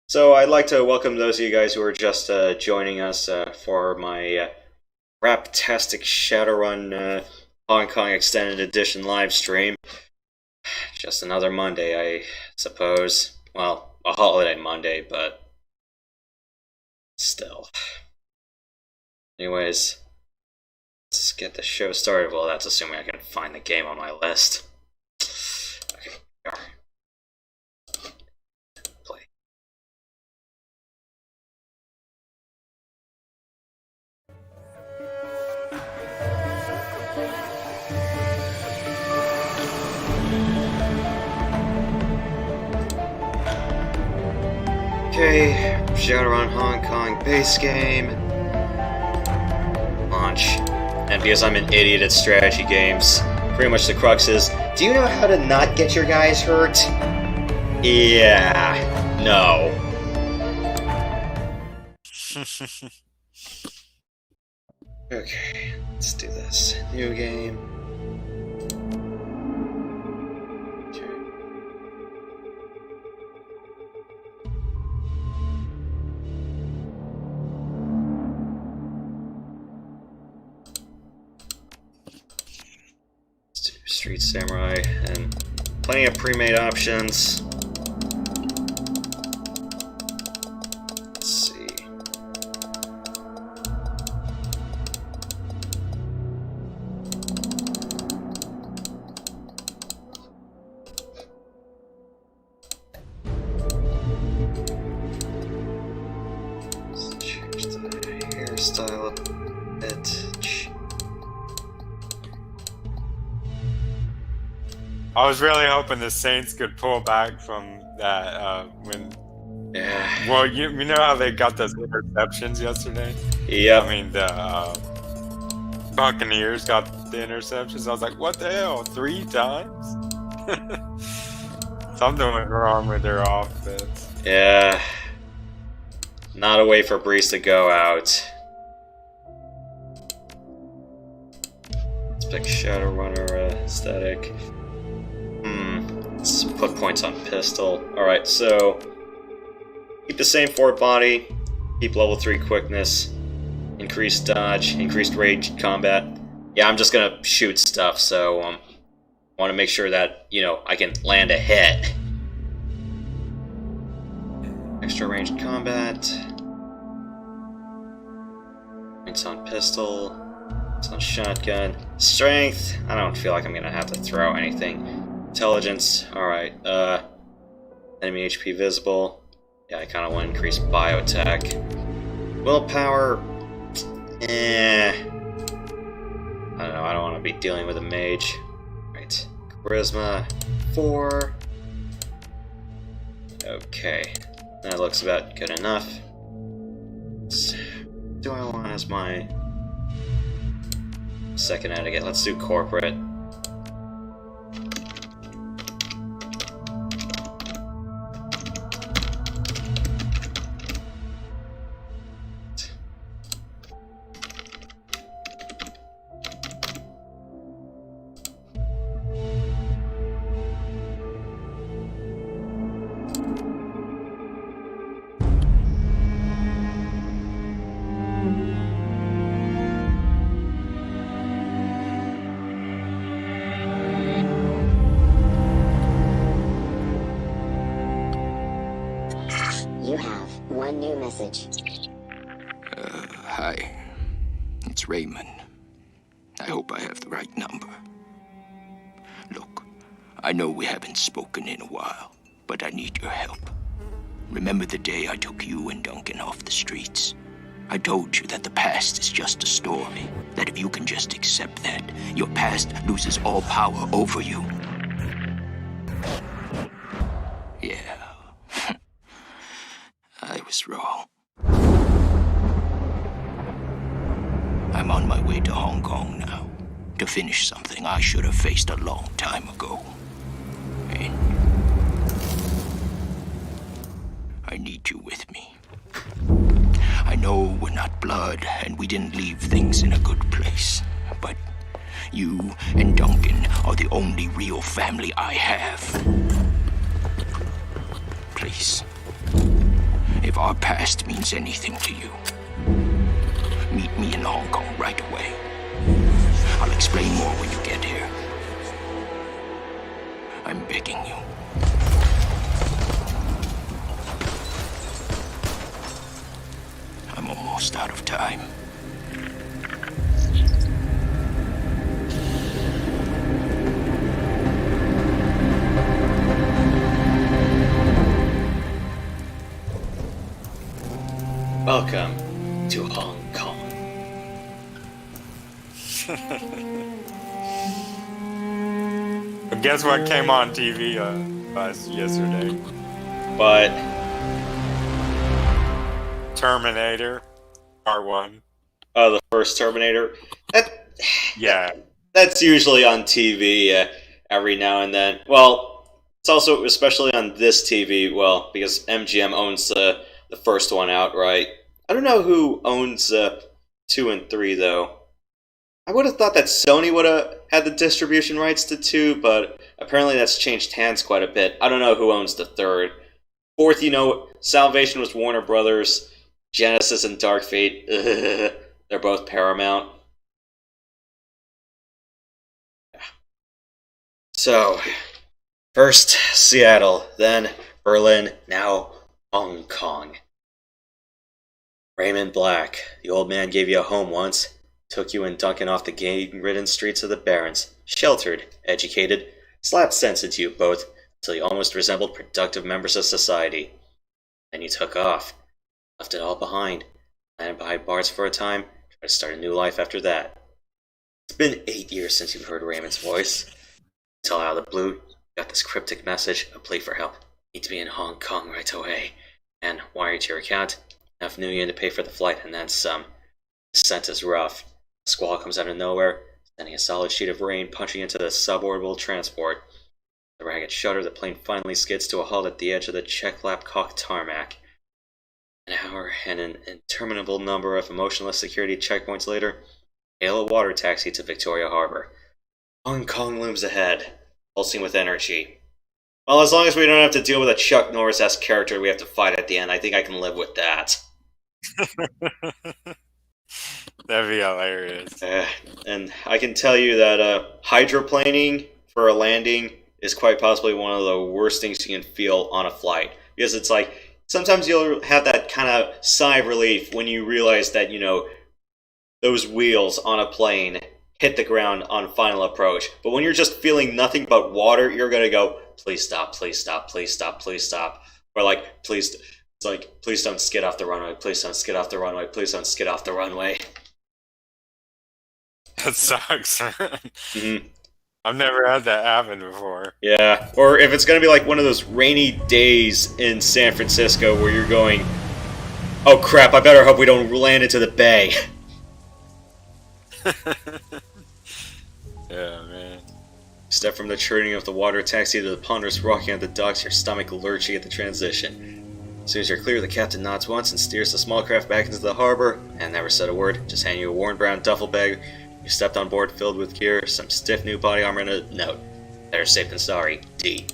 So I'd like to welcome those of you guys who are just joining us for my rap-tastic Shadowrun Hong Kong Extended Edition live stream. Just another Monday, I suppose. Well, a holiday Monday, but still. Anyways, let's get the show started. Well, that's assuming I can find the game on my list. Okay, here we are. Play. Okay, Shadowrun Hong Kong base game. Launch. And because I'm an idiot at strategy games, pretty much the crux is, do you know how to not get your guys hurt? Yeah. No. Okay, let's do this. New game. Street Samurai, and plenty of pre-made options. Let's see. Let's change the hairstyle a bit. I was really hoping the Saints could pull back from that when. Yeah. Well, you know how they got those interceptions yesterday? Yep. I mean, the Buccaneers got the interceptions. I was like, what the hell? 3 times? Something went wrong with their offense. Yeah. Not a way for Breeze to go out. Let's pick Shadowrunner aesthetic. Let's put points on pistol. Alright, so keep the same forward body, keep level 3 quickness, increased dodge, increased range combat. Yeah, I'm just gonna shoot stuff, so I want to make sure that, you know, I can land a hit. Extra ranged combat. Points on pistol. Points on shotgun. Strength. I don't feel like I'm gonna have to throw anything. Intelligence, alright, enemy HP visible. Yeah, I kind of want to increase bio attack. Willpower, I don't know, I don't want to be dealing with a mage. Right, charisma, 4. Okay, that looks about good enough. Do I want as my second etiquette? Let's do corporate. One new message. Hi. It's Raymond. I hope I have the right number. Look, I know we haven't spoken in a while, but I need your help. Remember the day I took you and Duncan off the streets? I told you that the past is just a story, that if you can just accept that, your past loses all power over you. Yeah. I was wrong. I'm on my way to Hong Kong now, to finish something I should have faced a long time ago. And I need you with me. I know we're not blood, and we didn't leave things in a good place, but you and Duncan are the only real family I have. Please. If our past means anything to you, meet me in Hong Kong right away. I'll explain more when you get here. I'm begging you. I'm almost out of time. Welcome to Hong Kong. But guess what came on TV yesterday? But Terminator Part 1. the first Terminator, Yeah. that's usually on TV every now and then. Well, it's also especially on this TV. Well, because MGM owns the first one outright. I don't know who owns 2 and 3 though. I would have thought that Sony would have had the distribution rights to 2, but apparently that's changed hands quite a bit. I don't know who owns the 3rd. 4th, you know, Salvation was Warner Brothers. Genesis and Dark Fate, they're both Paramount. So, first Seattle, then Berlin, now Hong Kong. Raymond Black, the old man gave you a home once, took you and Duncan off the gang-ridden streets of the Barrens, sheltered, educated, slapped sense into you both, until you almost resembled productive members of society. Then you took off, left it all behind, landed behind bars for a time, tried to start a new life after that. It's been 8 years since you've heard Raymond's voice. Until out of the blue, you got this cryptic message, a plea for help. Need to be in Hong Kong right away. And wired to your account, enough New Yen to pay for the flight and then some. The scent is rough. The squall comes out of nowhere, sending a solid sheet of rain punching into the suborbital transport. The ragged shudder, the plane finally skids to a halt at the edge of the Cheklap-Kok tarmac. An hour and an interminable number of emotionless security checkpoints later, hail a water taxi to Victoria Harbor. Hong Kong looms ahead, pulsing with energy. Well, as long as we don't have to deal with a Chuck Norris-esque character we have to fight at the end, I think I can live with that. That'd be hilarious. And I can tell you that hydroplaning for a landing is quite possibly one of the worst things you can feel on a flight. Because it's like, sometimes you'll have that kind of sigh of relief when you realize that, you know, those wheels on a plane hit the ground on final approach. But when you're just feeling nothing but water, you're going to go, please stop, please stop, please stop, please stop. Or like, please, it's like, please don't skid off the runway, please don't skid off the runway, please don't skid off the runway. That sucks. Mm-hmm. I've never had that happen before. Yeah, or if it's going to be like one of those rainy days in San Francisco where you're going, oh crap, I better hope we don't land into the bay. Yeah, man. Step from the churning of the water taxi to the ponderous rocking of the docks, your stomach lurching at the transition. As soon as you're clear, the captain nods once and steers the small craft back into the harbor, and never said a word, just handing you a worn brown duffel bag. You stepped on board filled with gear, some stiff new body armor, and a note. Better safe than sorry, D.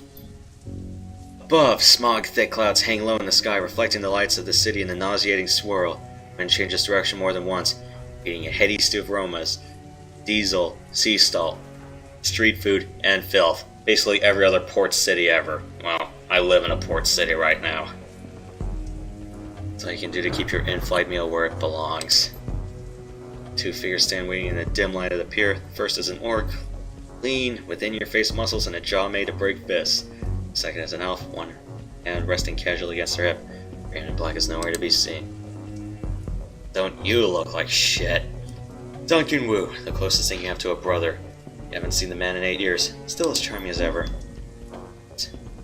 Above, smog-thick clouds hang low in the sky, reflecting the lights of the city in a nauseating swirl. Wind changes direction more than once, feeding a heady stew of aromas. Diesel, sea salt, street food, and filth. Basically every other port city ever. Well, I live in a port city right now. That's all you can do to keep your in-flight meal where it belongs. 2 figures stand waiting in the dim light of the pier. First is an orc, lean, within your face muscles and a jaw made to break fists. Second is an elf, one hand resting casually against her hip. Raymond Black is nowhere to be seen. Don't you look like shit? Duncan Wu, the closest thing you have to a brother. You haven't seen the man in 8 years. Still as charming as ever.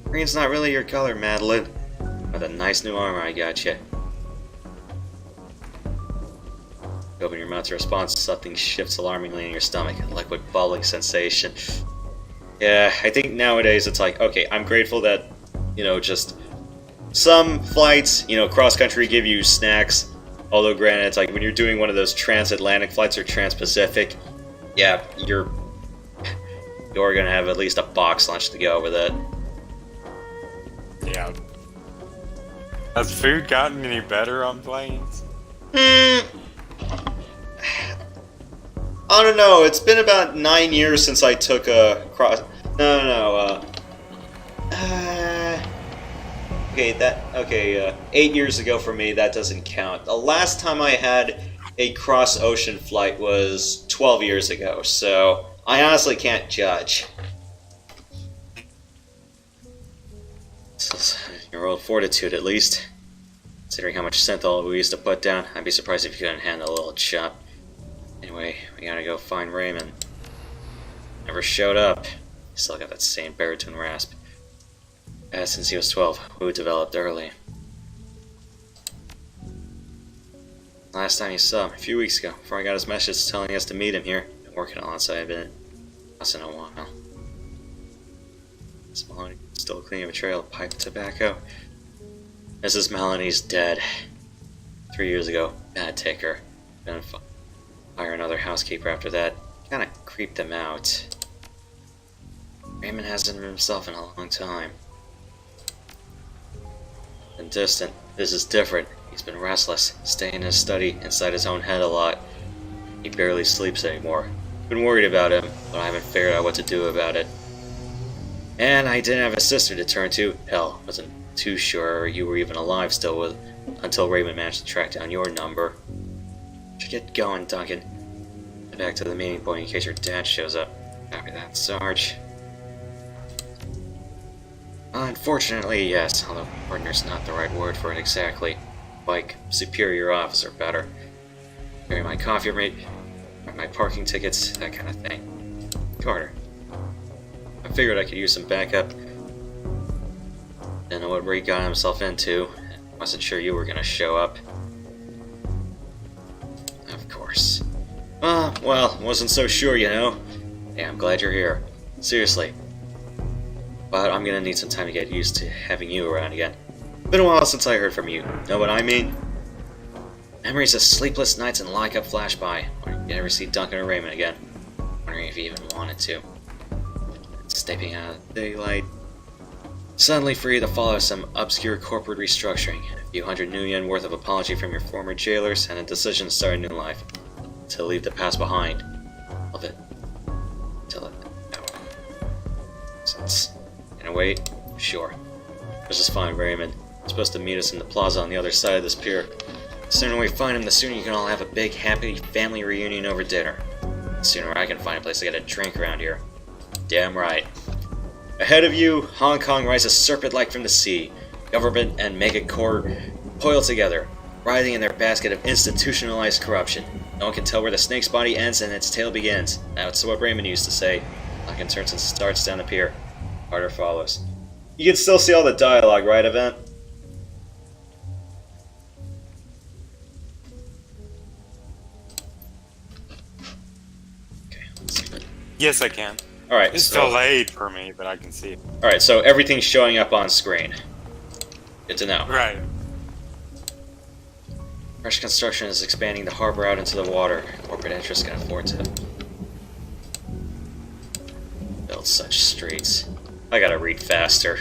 Green's not really your color, Madeline. With a nice new armor I got you. You open your mouth to respond, something shifts alarmingly in your stomach, a liquid bubbling sensation. Yeah, I think nowadays it's like, okay, I'm grateful that, you know, just some flights, you know, cross-country give you snacks. Although granted, it's like when you're doing one of those transatlantic flights or trans-Pacific, yeah, you're gonna have at least a box lunch to go with it. Yeah. Has food gotten any better on planes? I don't know. It's been about 9 years since I took a cross. No. Okay, 8 years ago for me. That doesn't count. The last time I had a cross-ocean flight was 12 years ago, so I honestly can't judge. Your old fortitude, at least. Considering how much synthol we used to put down, I'd be surprised if you couldn't handle a little chop. Anyway, we gotta go find Raymond. Never showed up. Still got that same baritone rasp. Since he was 12, who developed early. Last time you saw him, a few weeks ago, before I got his message telling us to meet him here. Been working alongside it once in a while. Miss Maloney still cleaning a trail of pipe tobacco. Mrs. Maloney's dead. 3 years ago, bad taker. Been hire another housekeeper after that. Kinda creeped him out. Raymond hasn't been himself in a long time. And distant. This is different. He's been restless, staying in his study, inside his own head a lot. He barely sleeps anymore. Been worried about him, but I haven't figured out what to do about it. And I didn't have a sister to turn to. Hell, wasn't too sure you were even alive still until Raymond managed to track down your number. Should get going, Duncan. Head back to the meeting point in case your dad shows up. Copy that, Sarge. Unfortunately, yes, although partner's not the right word for it exactly. Like, superior officer better. Carry my coffee rate, my parking tickets, that kind of thing. Carter. I figured I could use some backup. Didn't know what Ray got himself into. Wasn't sure you were gonna show up. Of course. Well, wasn't so sure, you know. Yeah, I'm glad you're here. Seriously. But I'm gonna need some time to get used to having you around again. Been a while since I heard from you. Know what I mean? Memories of sleepless nights and lockup flash by. Wondering if you ever see Duncan or Raymond again. Wondering if you even wanted to. Stepping out of the daylight. Suddenly free to follow some obscure corporate restructuring. A few hundred new yen worth of apology from your former jailers, and a decision to start a new life. To leave the past behind. Love it. Till it. No. Since. Gonna wait? Sure. This is fine, Raymond. He's supposed to meet us in the plaza on the other side of this pier. The sooner we find him, the sooner you can all have a big, happy family reunion over dinner. The sooner I can find a place to get a drink around here. Damn right. Ahead of you, Hong Kong rises serpent-like from the sea. Government and mega-core coil together, writhing in their basket of institutionalized corruption. No one can tell where the snake's body ends and its tail begins. That's what Raymond used to say. Duncan turns and starts down the pier. Carter follows. You can still see all the dialogue, right, Event? Okay, let's see. Yes, I can. Alright, It's so, delayed for me, but I can see it. alright, so everything's showing up on screen. Good to know. Right. Fresh construction is expanding the harbor out into the water. Corporate interests can afford to build such streets. I gotta read faster.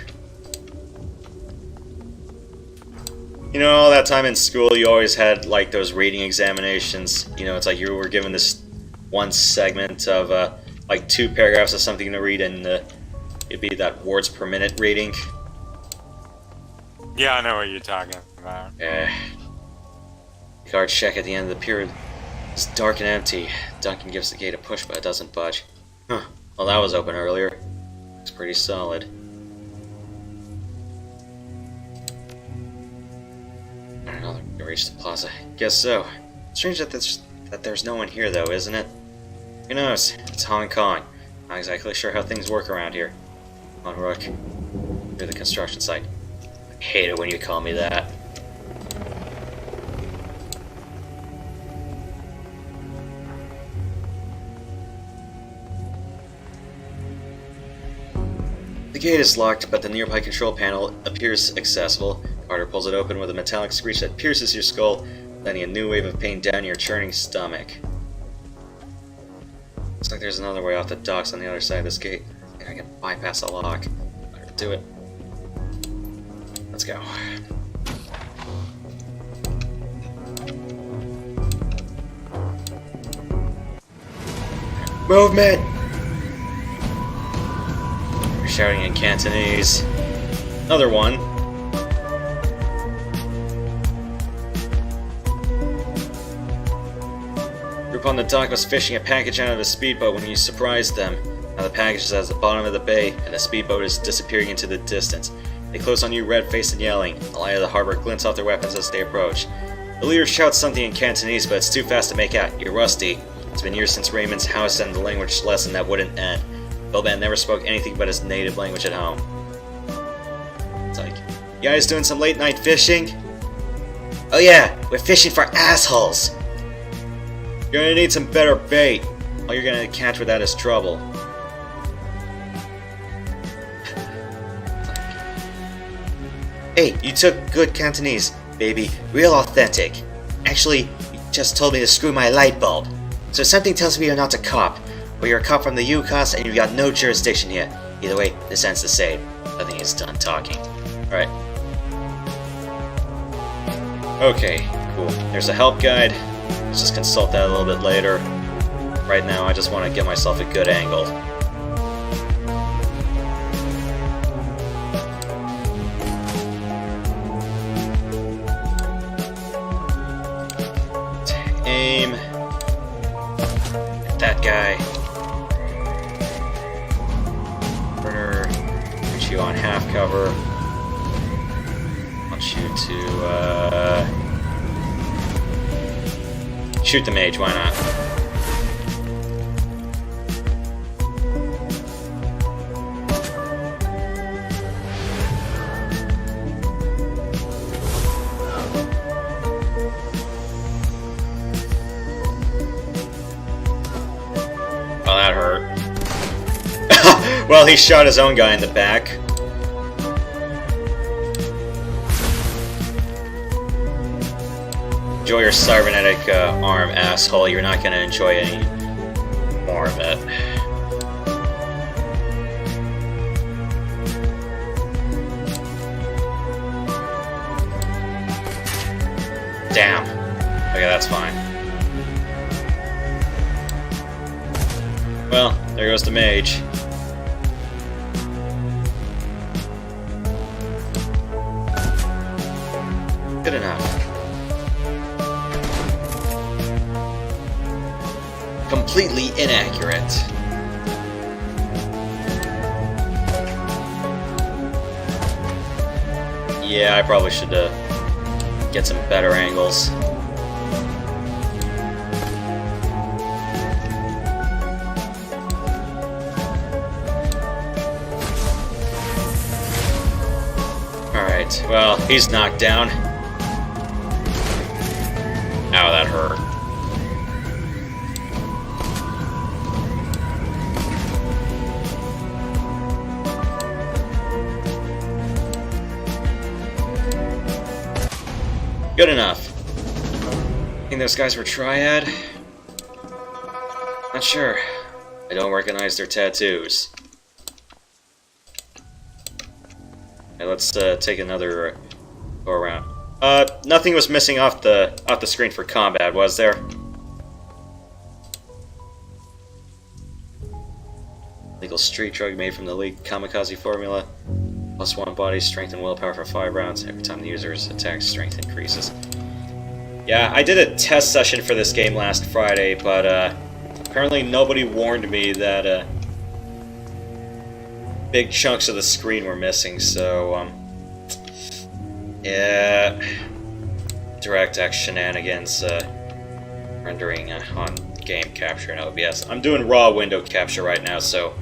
You know, all that time in school, you always had, like, those reading examinations. You know, it's like you were given this one segment of, like, 2 paragraphs of something to read, and it'd be that words per minute reading. Yeah, I know what you're talking about. Yeah. Guard check at the end of the pier is dark and empty. Duncan gives the gate a push, but it doesn't budge. Huh. Well, that was open earlier. Looks pretty solid. I don't know, we can reach the plaza. Guess so. Strange that there's no one here, though, isn't it? Who knows? It's Hong Kong. Not exactly sure how things work around here. Come on, Rook. Near the construction site. I hate it when you call me that. The gate is locked, but the nearby control panel appears accessible. Carter pulls it open with a metallic screech that pierces your skull, sending a new wave of pain down your churning stomach. Looks like there's another way off the docks on the other side of this gate. I think I can bypass the lock. Better do it. Let's go. Movement! You're shouting in Cantonese. Another one. Group on the dock was fishing a package out of a speedboat when you surprised them. Now the package is at the bottom of the bay, and the speedboat is disappearing into the distance. They close on you, red-faced and yelling. The light of the harbor glints off their weapons as they approach. The leader shouts something in Cantonese, but it's too fast to make out. You're rusty. It's been years since Raymond's house and the language lesson that wouldn't end. Billman never spoke anything but his native language at home. It's like, you guys doing some late-night fishing? Oh yeah, we're fishing for assholes! You're gonna need some better bait. All you're gonna catch with that is trouble. Hey, you took good Cantonese, baby. Real authentic. Actually, you just told me to screw my light bulb. So something tells me you're not a cop. Or you're a cop from the Yukos and you've got no jurisdiction here. Either way, this ends the same. I think he's done talking. Alright. Okay, cool. There's a help guide. Let's just consult that a little bit later. Right now, I just want to get myself a good angle. Aim. Get that guy. Burner. Put you on half cover. Want you to, shoot the mage, why not? Oh, that hurt. Well, he shot his own guy in the back. Enjoy your cybernetic arm, asshole. You're not gonna enjoy any more of it. Damn. Okay, that's fine. Well, there goes the mage. Good enough. Completely inaccurate. Yeah, I probably should get some better angles. Alright, well, he's knocked down. Ow, that hurt. Good enough. Think those guys were Triad? Not sure. I don't recognize their tattoos. Okay, let's take another go around. Nothing was missing off the screen for combat, was there? Legal street drug made from the League Kamikaze formula. +1 body strength and willpower for 5 rounds. Every time the user's attack strength increases. Yeah, I did a test session for this game last Friday, but apparently nobody warned me that big chunks of the screen were missing, so yeah, DirectX shenanigans rendering on game capture in OBS. I'm doing raw window capture right now, so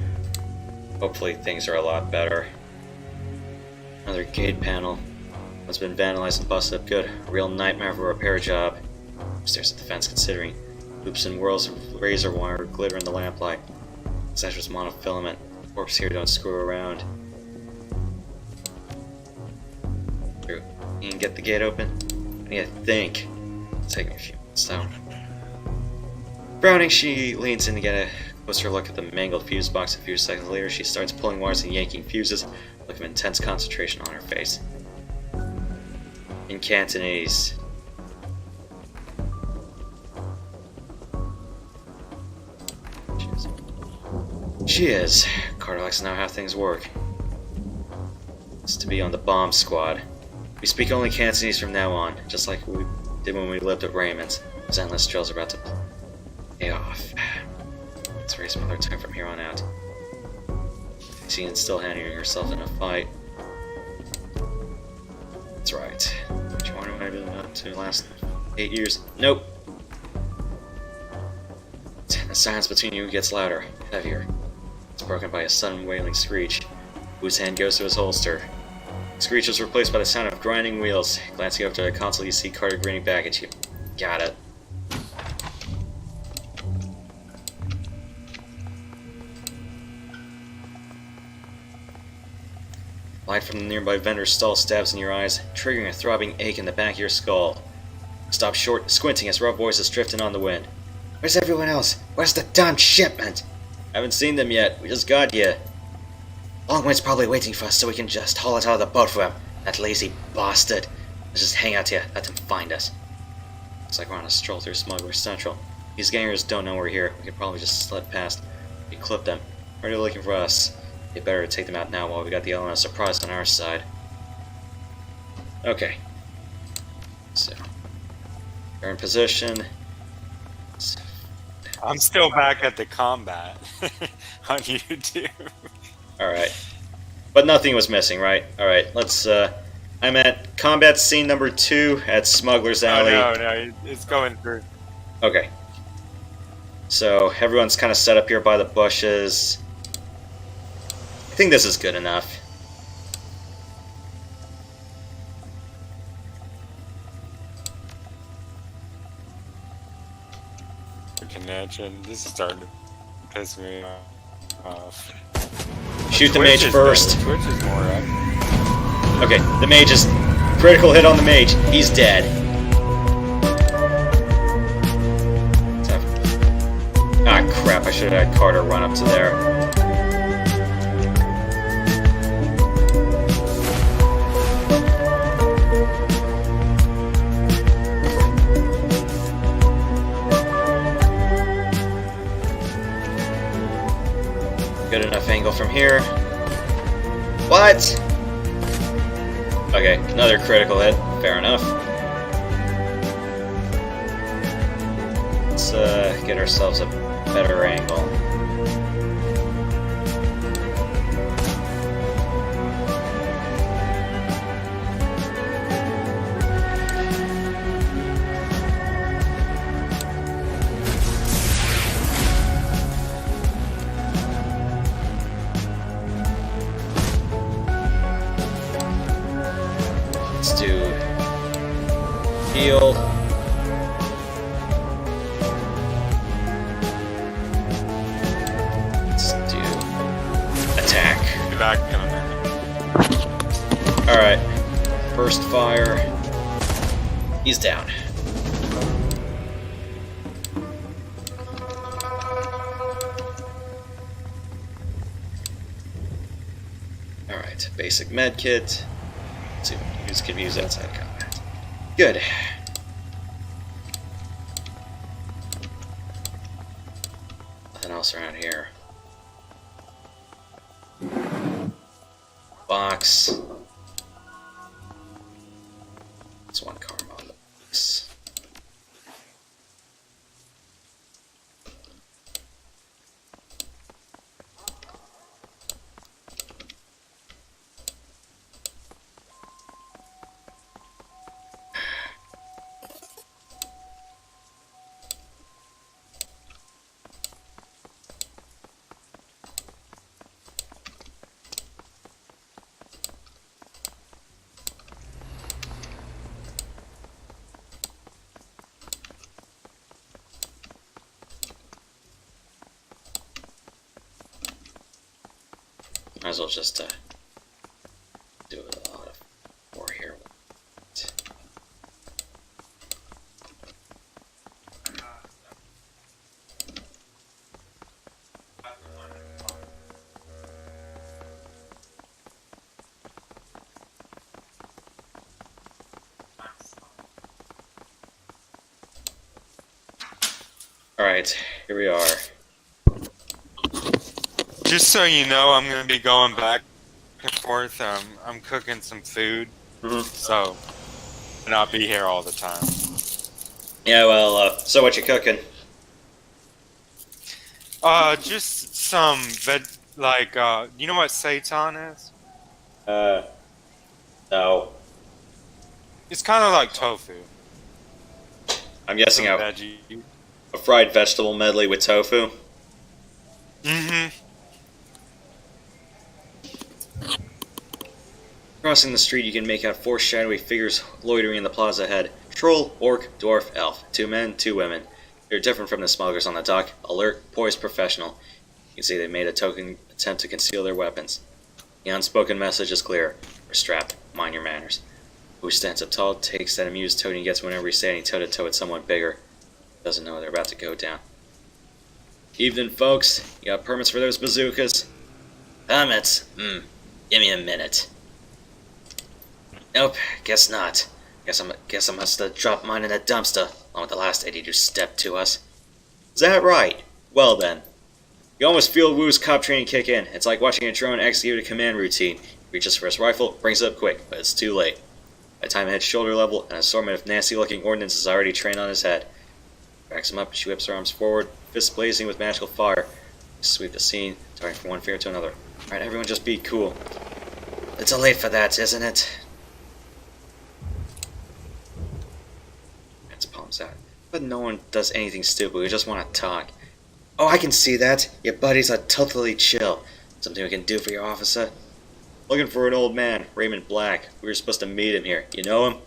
hopefully things are a lot better. Another gate panel. It's been vandalized and busted up good. A real nightmare of a repair job. Upstairs at the fence, considering. Loops and whirls of razor wire glitter in the lamplight. Such was monofilament. Orcs here don't screw around. True. You can get the gate open? I need to think. It'll take me a few minutes though. Frowning, she leans in to get a closer look at the mangled fuse box. A few seconds later, she starts pulling wires and yanking fuses. Look of intense concentration on her face. In Cantonese. She is. Carter likes to know how things work. It's to be on the bomb squad. We speak only Cantonese from now on, just like we did when we lived at Raymond's. Those endless drills are about to pay off. Let's raise Mother Tongue from here on out. She's still handing herself in a fight. That's right. What you wonder what I've been up to the last 8 years? Nope. The silence between you gets louder, heavier. It's broken by a sudden wailing screech. Whose hand goes to his holster. The screech is replaced by the sound of grinding wheels. Glancing over to the console, you see Carter grinning back at you. Got it. Light from the nearby vendor's stall stabs in your eyes, triggering a throbbing ache in the back of your skull. Stop short, squinting as rough voices drifting on the wind. Where's everyone else? Where's the damn shipment? Haven't seen them yet. We just got here. Longwind's probably waiting for us so we can just haul it out of the boat for him. That lazy bastard. Let's just hang out here. Let him find us. Looks like we're on a stroll through Smuggler Central. These gangers don't know we're here. We could probably just slip past. We clip them. Where are they looking for us? They better take them out now while we got the element of surprise on our side. Okay. So. They're in position. I'm still back at the combat on YouTube. Alright. But nothing was missing, right? Alright, let's, I'm at combat scene number 2 at Smuggler's Alley. Oh, no, it's going through. Okay. So, everyone's kind of set up here by the bushes. I think this is good enough. Connection. This is starting to piss me off. Shoot the Twitch mage is first. better. Twitch is more up. Okay, the mage is... Critical hit on the mage. He's dead. Ah, crap. I should have had Carter run up to there. Good enough angle from here. What? Okay, another critical hit. Fair enough. Let's get ourselves a better angle. Let's do heal. Let's do attack. Be back in a minute. Alright. First fire. He's down. Alright, basic med kit. Let's see what use can be used outside combat. Good. Nothing else around here. Box. That's one karma on the box. Might as well just do a lot of more here. Alright, here we are. Just so you know, I'm gonna be going back and forth. I'm cooking some food, so and I'll be here all the time. Yeah, well, so what you cooking? Just some you know what seitan is? No. It's kind of like tofu. I'm guessing Some a veggie. fried vegetable medley with tofu. Mm-hmm. Crossing the street, you can make out 4 shadowy figures loitering in the plaza ahead. Troll, orc, dwarf, elf. 2 men, 2 women. They're different from the smugglers on the dock. Alert, poised, professional. You can see they made a token attempt to conceal their weapons. The unspoken message is clear. We're strapped. Mind your manners. Who stands up tall, takes that amused toad he gets whenever he's standing toe-to-toe with someone bigger. Doesn't know they're about to go down. Evening, folks. You got permits for those bazookas? Permits? Give me a minute. Nope, guess not. Guess I must have dropped mine in a dumpster, along with the last idiot who stepped to us. Is that right? Well then. You almost feel Wu's cop training kick in. It's like watching a drone execute a command routine. He reaches for his rifle, brings it up quick, but it's too late. By the time it hits shoulder level, an assortment of nasty-looking ordnance is already trained on his head. Backs him up, she whips her arms forward, fists blazing with magical fire. Sweep the scene, turning from one fear to another. Alright, everyone just be cool. It's too late for that, isn't it? Hands palms out. But no one does anything stupid, we just want to talk. Oh, I can see that. Your buddies are totally chill. Something we can do for your officer? Looking for an old man, Raymond Black. We were supposed to meet him here. You know him?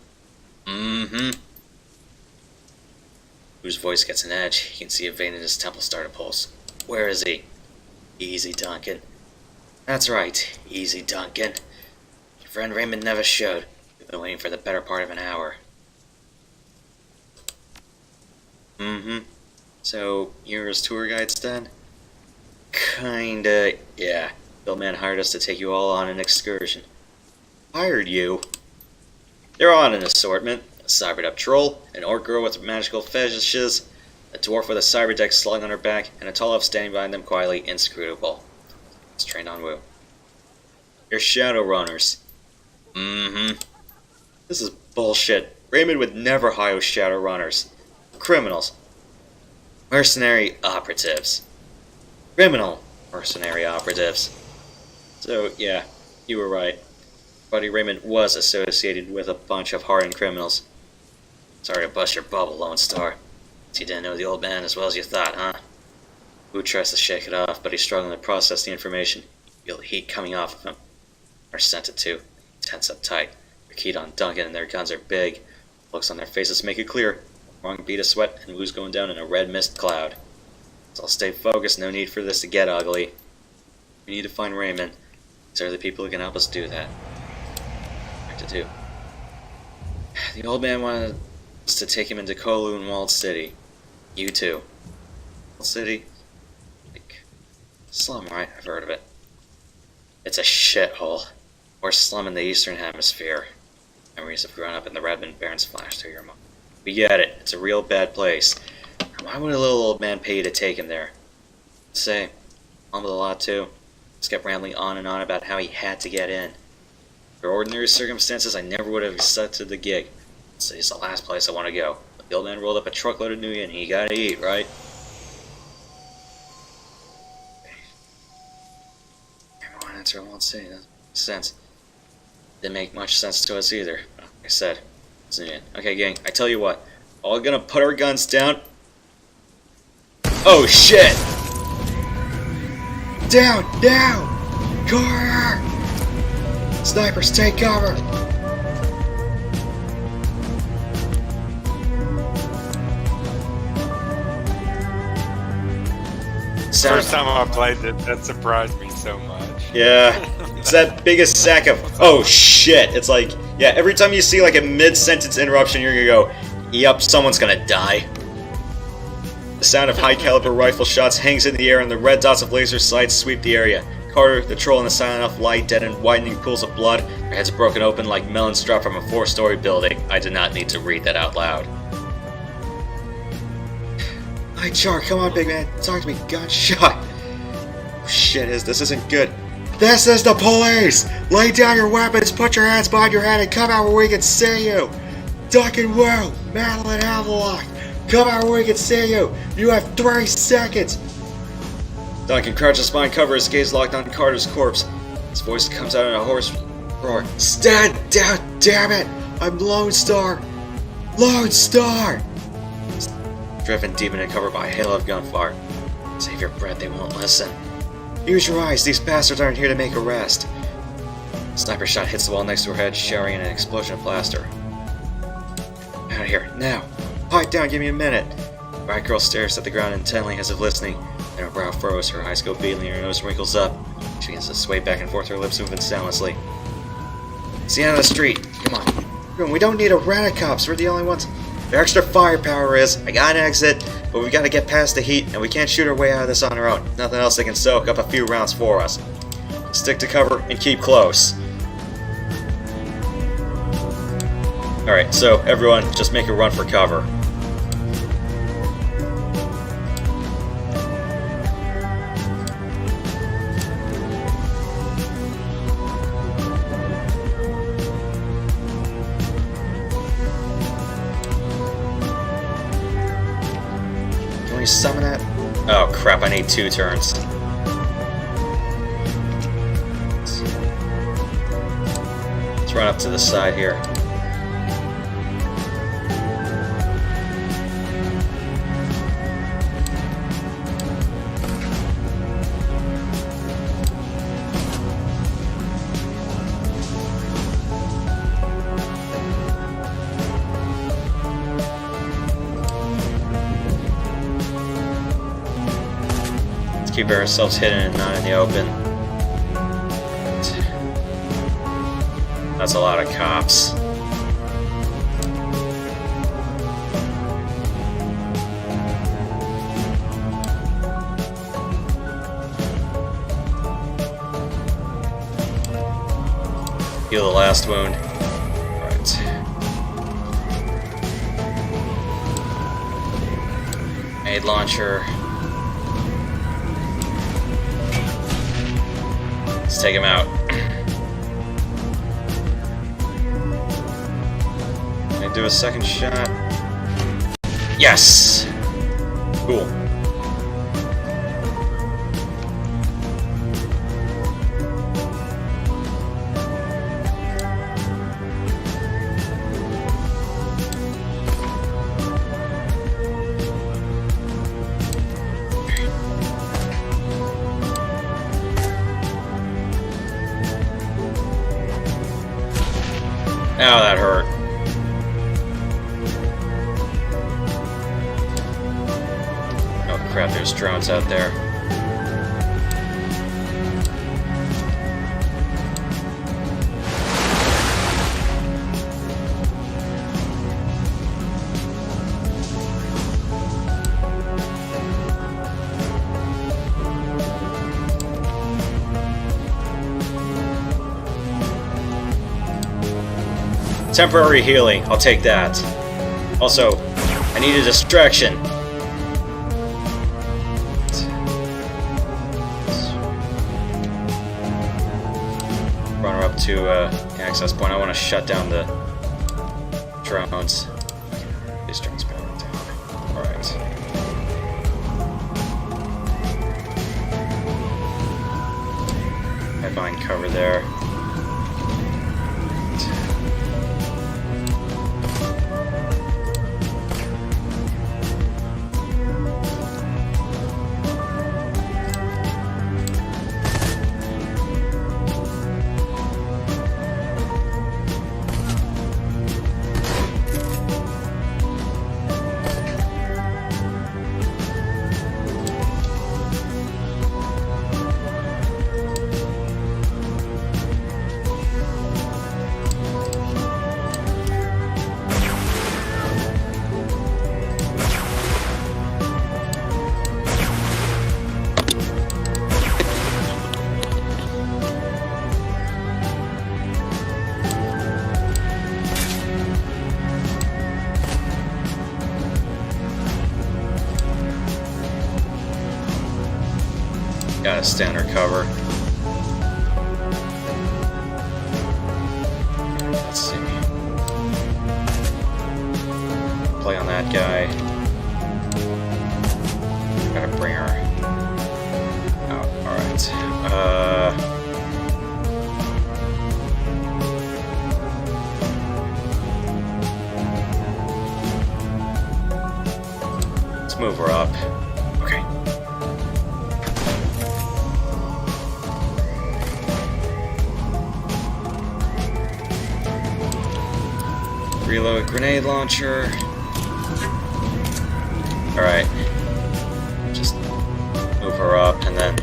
Mm-hmm. Whose voice gets an edge. He can see a vein in his temple start to pulse. Where is he? Easy, Duncan. That's right. Easy, Duncan. Your friend Raymond never showed. We've been waiting for the better part of an hour. Mm-hmm. So, you're his tour guides then? Kinda, yeah. The old man hired us to take you all on an excursion. Hired you? They're on an assortment. A cybered up troll, an orc girl with magical fetishes, a dwarf with a cyber deck slung on her back, and a tall elf standing behind them quietly inscrutable. It's trained on Wu. You're Shadowrunners. Mm-hmm. This is bullshit. Raymond would never hire Shadowrunners. Criminals. Mercenary operatives. Criminal mercenary operatives. So, yeah, you were right. Buddy Raymond was associated with a bunch of hardened criminals. Sorry to bust your bubble, Lone Star. You didn't know the old man as well as you thought, huh? Wu tries to shake it off, but he's struggling to process the information. Feel the heat coming off of him. Or sent it to. Tense up tight. They're keyed on Duncan and their guns are big. Looks on their faces make it clear. Wrong bead of sweat and Wu's going down in a red mist cloud. So I'll stay focused, no need for this to get ugly. We need to find Raymond. These are the people who can help us do that. What to do? The old man wanted us to take him into Kowloon Walled City. You too. Walled City? Like, slum, right? I've heard of it. It's a shithole. Worst slum in the Eastern Hemisphere. Memories of growing up in the Redmond Barrens flash through your mind. We get it. It's a real bad place. Why would a little old man pay you to take him there? Say, mumbled a lot too. Just kept rambling on and on about how he had to get in. Under ordinary circumstances, I never would have accepted the gig. It's the last place I want to go. But the old man rolled up a truckload of nougat and he gotta eat, right? Everyone answer I won't say. That makes sense. Didn't make much sense to us either. Like I said, it's nougat. Okay, gang, I tell you what. All gonna put our guns down. Oh shit! Down! Down! Cover! Snipers, take cover! First time I played it, that surprised me so much. Yeah, it's that biggest sack of oh shit! It's like, yeah, every time you see like a mid-sentence interruption, you're gonna go, yep, someone's gonna die. The sound of high-caliber rifle shots hangs in the air and the red dots of laser sights sweep the area. Carter, the troll, and the silent elf lie dead in widening pools of blood, their heads broken open like melons dropped from a 4-story building. I did not need to read that out loud. Hi, Char, come on, big man. Talk to me. Gunshot. shit, this isn't good. This is the police! Lay down your weapons, put your hands behind your head, and come out where we can see you! Duncan Wu, Madeline Havelock, come out where we can see you! You have 3 seconds! Duncan crouches behind cover, his gaze locked on Carter's corpse. His voice comes out in a hoarse roar. Stand down, damn it! I'm Lone Star! Lone Star! Driven deep into cover by a hail of gunfire. Save your breath, they won't listen. Use your eyes, these bastards aren't here to make arrest. Sniper shot hits the wall next to her head, showering in an explosion of plaster. Out of here, now! Pipe down, give me a minute! The bright girl stares at the ground intently as if listening, and her brow furrows, her eyes go beetling, and her nose wrinkles up. She begins to sway back and forth, her lips moving soundlessly. It's the end of the street. Come on. We don't need a rent-a-cops, we're the only ones. The extra firepower is, I got an exit, but we gotta get past the heat, and we can't shoot our way out of this on our own. Nothing else that can soak up a few rounds for us. Stick to cover and keep close. Alright, so everyone, just make a run for cover. Can we summon that? Oh crap, I need 2 turns. Let's run up to the side here. Keep ourselves hidden and not in the open. That's a lot of cops. Heal the last wound. Alright. Grenade launcher. Let's take him out. Can I do a second shot? Yes! Cool. Ow, that hurt. Oh crap, there's drones out there. Temporary healing, I'll take that. Also, I need a distraction. Run her up to access point. I want to shut down the drones. These drones power down. Alright. I find cover there. Gotta stay under cover. Let's see. Play on that guy. Gotta bring her out. Alright. Let's move her up. Okay. Reload grenade launcher. Alright. Just move her up and then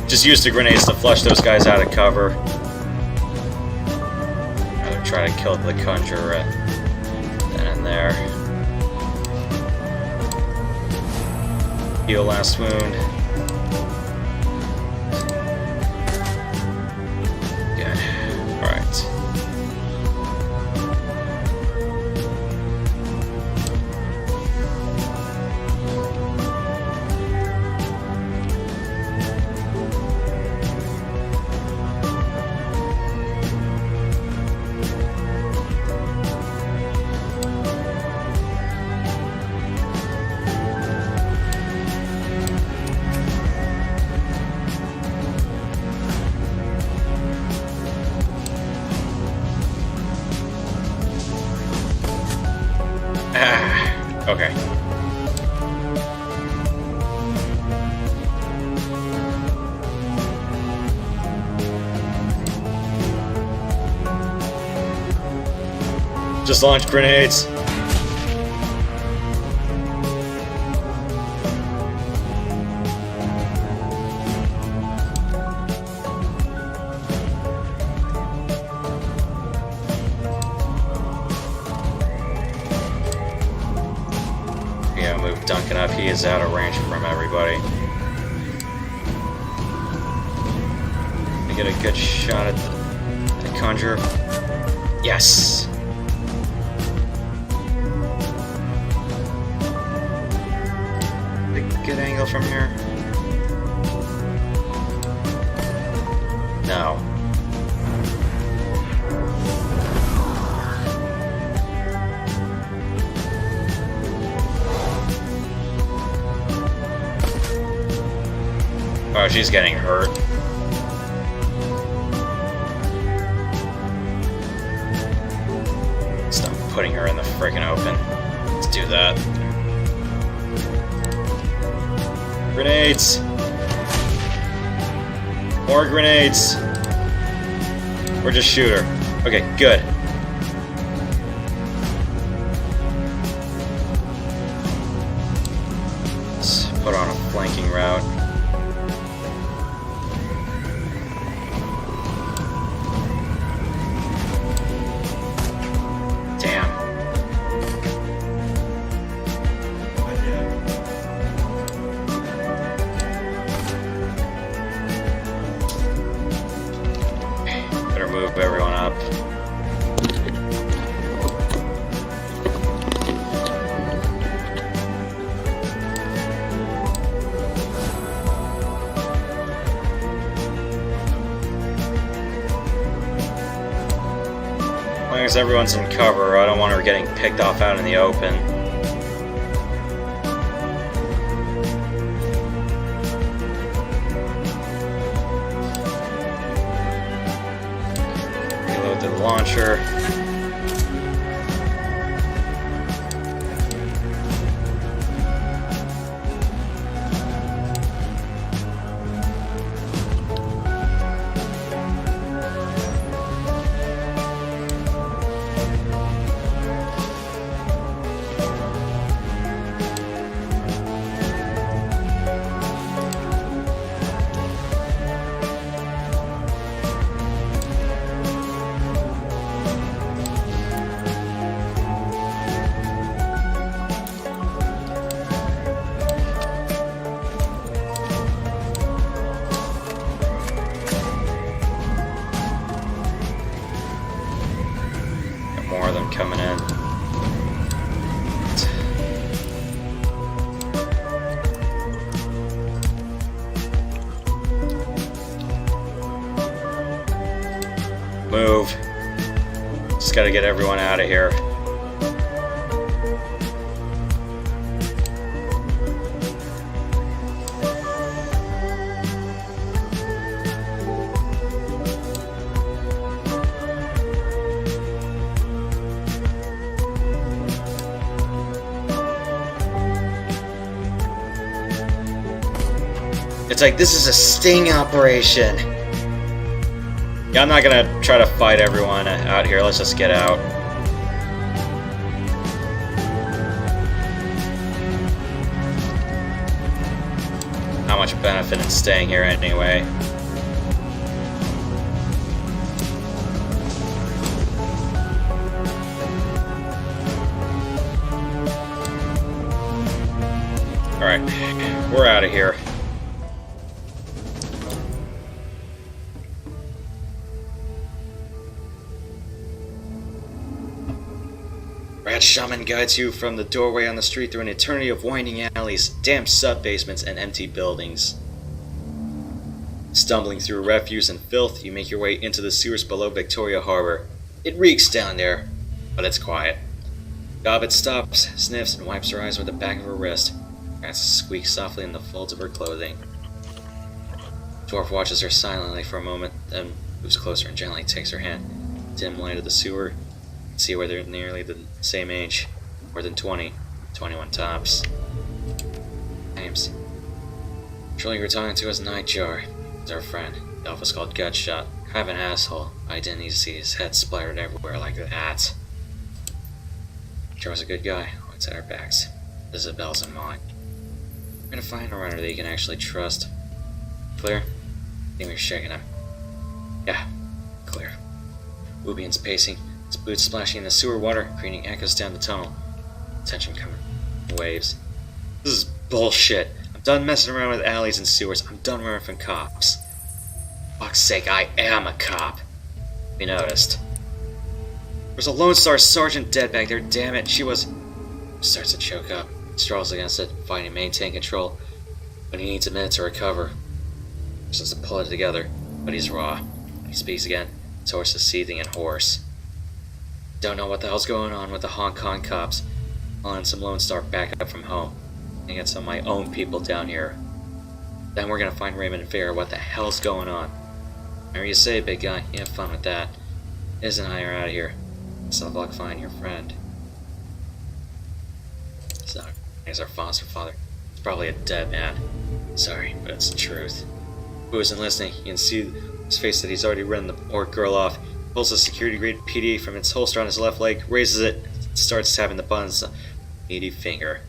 just use the grenades to flush those guys out of cover. Rather try to kill the conjurer then and there. Heal last wound. Good. Alright. Okay. Just launch grenades. Yeah, move Duncan up. He is out of range from everybody. I get a good shot at the conjurer. Yes. Good angle from here. No. Oh, she's getting hurt. Stop putting her in the friggin' open. Let's do that. Grenades! More grenades! Or just shoot her. Okay, good. Let's put on a flanking route. Damn. Better move everyone up. As long as everyone's in cover, I don't want her getting picked off out in the open. Reload the launcher. Move. Just gotta get everyone out of here. It's like, this is a sting operation. Yeah, I'm not gonna try to fight everyone out here. Let's just get out. Not much benefit in staying here anyway. Alright, we're out of here. Rat Shaman guides you from the doorway on the street through an eternity of winding alleys, damp sub-basements, and empty buildings. Stumbling through refuse and filth, you make your way into the sewers below Victoria Harbor. It reeks down there, but it's quiet. Gobbet stops, sniffs, and wipes her eyes with the back of her wrist. Rats squeak softly in the folds of her clothing. Dwarf watches her silently for a moment, then moves closer and gently takes her hand. Dim light of the sewer. See where they're nearly the same age. More than 20. 21 tops. Names. Surely you were talking to us, Nightjar. He's our friend. The elf was called Gutshot. Kind of an asshole. I didn't need to see his head splattered everywhere like that. Jar was a good guy. What's at our backs? Isabel's and mine. We're gonna find a runner that you can actually trust. Clear? I think we're shaking him. Yeah, clear. Ubian's pacing, his boots splashing in the sewer water, creating echoes down the tunnel. Tension coming in waves. This is bullshit. I'm done messing around with alleys and sewers. I'm done running from cops. For fuck's sake, I am a cop. We noticed. There's a Lone Star Sergeant dead back there, damn it. She was... Starts to choke up. Strolls against it, fighting to maintain control. But he needs a minute to recover. Just to pull it together, but he's raw. When he speaks again, his horse is seething and hoarse. Don't know what the hell's going on with the Hong Kong cops. I'll send some Lone Star back up from home. And get some of my own people down here. Then we're gonna find Raymond and figure out what the hell's going on. Whatever you say, big guy, you have fun with that. Isn't I are out of here. Best of luck finding your friend. It's not as our foster father. He's probably a dead man. Sorry, but it's the truth. Who isn't listening? You can see his face that he's already ridden the orc girl off. He pulls a security-grade PDA from its holster on his left leg, raises it, and starts tapping the buttons. Meaty finger.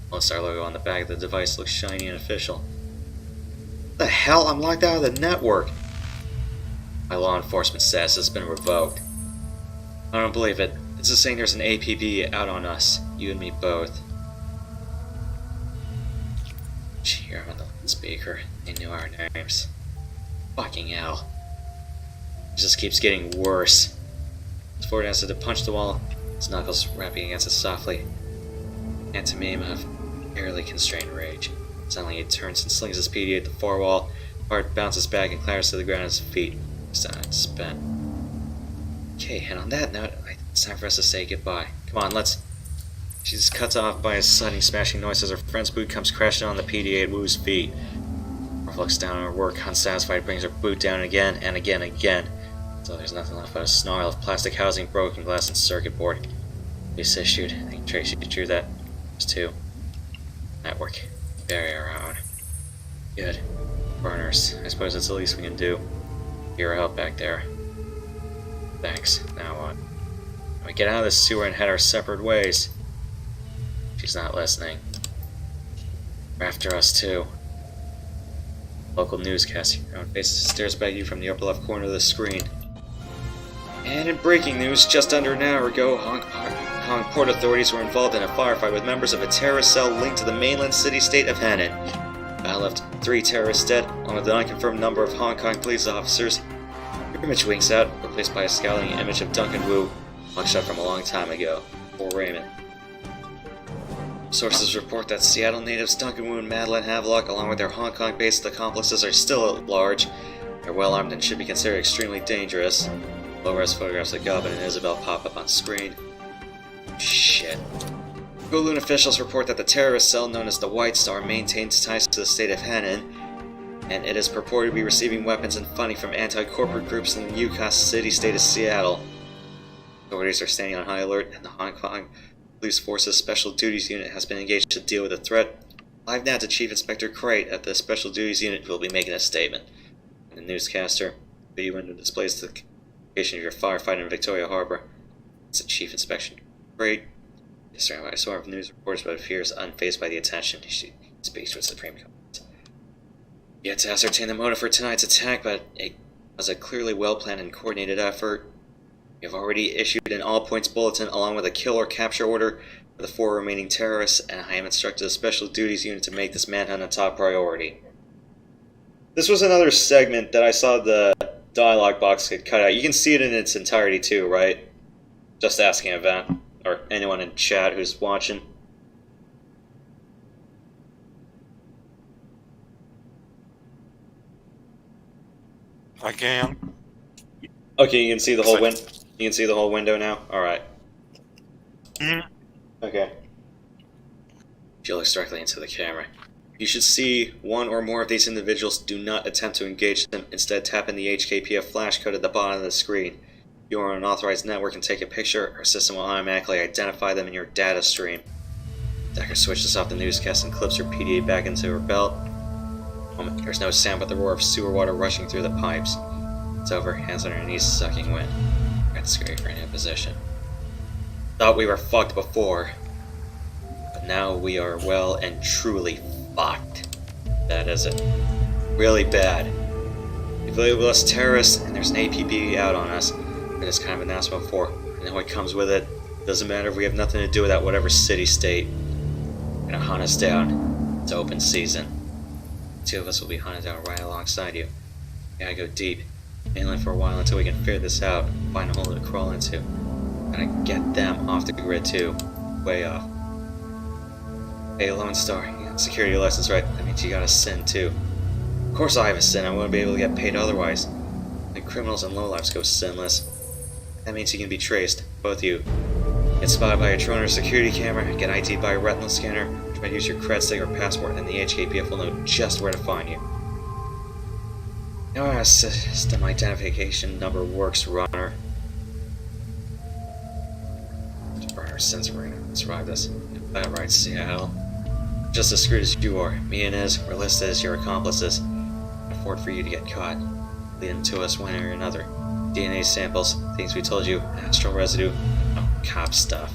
Lone Star logo on the back of the device looks shiny and official. What the hell? I'm locked out of the network. My law enforcement status has been revoked. I don't believe it. It's just saying there's an APB out on us. You and me both. Cheer on the speaker. They knew our names. Fucking hell. It just keeps getting worse. Ford has to punch the wall, his knuckles rapping against it softly. Pantomime of barely constrained rage. Suddenly he turns and slings his PDA at the far wall. Bart bounces back and clatters to the ground at his feet. He's done it, spent. Okay, and on that note, it's time for us to say goodbye. Come on, let's... She's cut off by a sudden smashing noise as her friend's boot comes crashing on the PDA at Wu's feet. Morph looks down at her work, unsatisfied, brings her boot down again and again and again. So there's nothing left but a snarl of plastic housing, broken glass, and circuit board. Police issued. I think Tracy drew that. There's two. Network. Bury our own. Good. Burners. I suppose that's the least we can do. Your help back there. Thanks. Now what? We get out of this sewer and head our separate ways. She's not listening. They're after us too. Local newscast. Your own face stares back at you from the upper left corner of the screen. And in breaking news, just under an hour ago, Hong Kong port authorities were involved in a firefight with members of a terrorist cell linked to the mainland city-state of Henan. Battle left 3 terrorists dead, along with an unconfirmed number of Hong Kong police officers. Your image winks out, replaced by a scowling image of Duncan Wu, mugshot from a long time ago, or Raymond. Sources report that Seattle natives Duncan Wu and Madeline Havelock, along with their Hong Kong-based accomplices, are still at large. They're well armed and should be considered extremely dangerous. Low-res photographs of Goblin and Isabel pop up on screen. Shit. Kowloon officials report that the terrorist cell known as the White Star maintains ties to the state of Henan, and it is purported to be receiving weapons and funding from anti-corporate groups in the UCAS city-state of Seattle. Authorities are standing on high alert, and the Hong Kong Police Force's Special Duties Unit has been engaged to deal with the threat. Live now to Chief Inspector Crate at the Special Duties Unit, who will be making a statement. And the newscaster, the window displays the location of your firefight in Victoria Harbor. It's the Chief Inspection Crate. He's surrounded by a swarm of news reporters, but appears unfazed by the attention. He speaks with Supreme Command. Yet to ascertain the motive for tonight's attack, but it was a clearly well-planned and coordinated effort. We have already issued an all-points bulletin along with a kill or capture order for the 4 remaining terrorists, and I have instructed the Special Duties Unit to make this manhunt a top priority. This was another segment that I saw the dialogue box get cut out. You can see it in its entirety too, right? Just asking Event, or anyone in chat who's watching. I can. Okay, you can see the whole You can see the whole window now. All right. Okay. She looks directly into the camera. You should see one or more of these individuals. Do not attempt to engage them. Instead, tap in the HKPF flash code at the bottom of the screen. If you are on an authorized network and take a picture, our system will automatically identify them in your data stream. Decker switches off the newscast and clips her PDA back into her belt. There's no sound but the roar of sewer water rushing through the pipes. It's over, hands on her knees, sucking wind. Got scary for in position. Thought we were fucked before, but now we are well and truly fucked. That is it. Really bad. If they label us terrorists and there's an APB out on us, and this kind of announcement before, and then what comes with it, doesn't matter if we have nothing to do with that whatever city-state. They're gonna hunt us down. It's open season. 2 of us will be hunted down right alongside you. We gotta go deep, mainland for a while until we can figure this out, find a hole to crawl into. Gotta get them off the grid too. Way off. Hey, Lone Star, you got a security license, right? That means you got a SIN too. Of course I have a SIN, I wouldn't be able to get paid otherwise. And criminals and lowlifes go sinless. That means you can be traced, both of you. Get spotted by a drone or security camera, get ID'd by a retinal scanner, try to use your cred stick or passport, and the HKPF will know just where to find you. You know how system identification number works, runner. Our sins we're gonna survive this. That right, Seattle. Just as screwed as you are. Me and Iz were listed as your accomplices. Can't afford for you to get caught. Lead them to us one way or another. DNA samples, things we told you, astral residue, no cop stuff.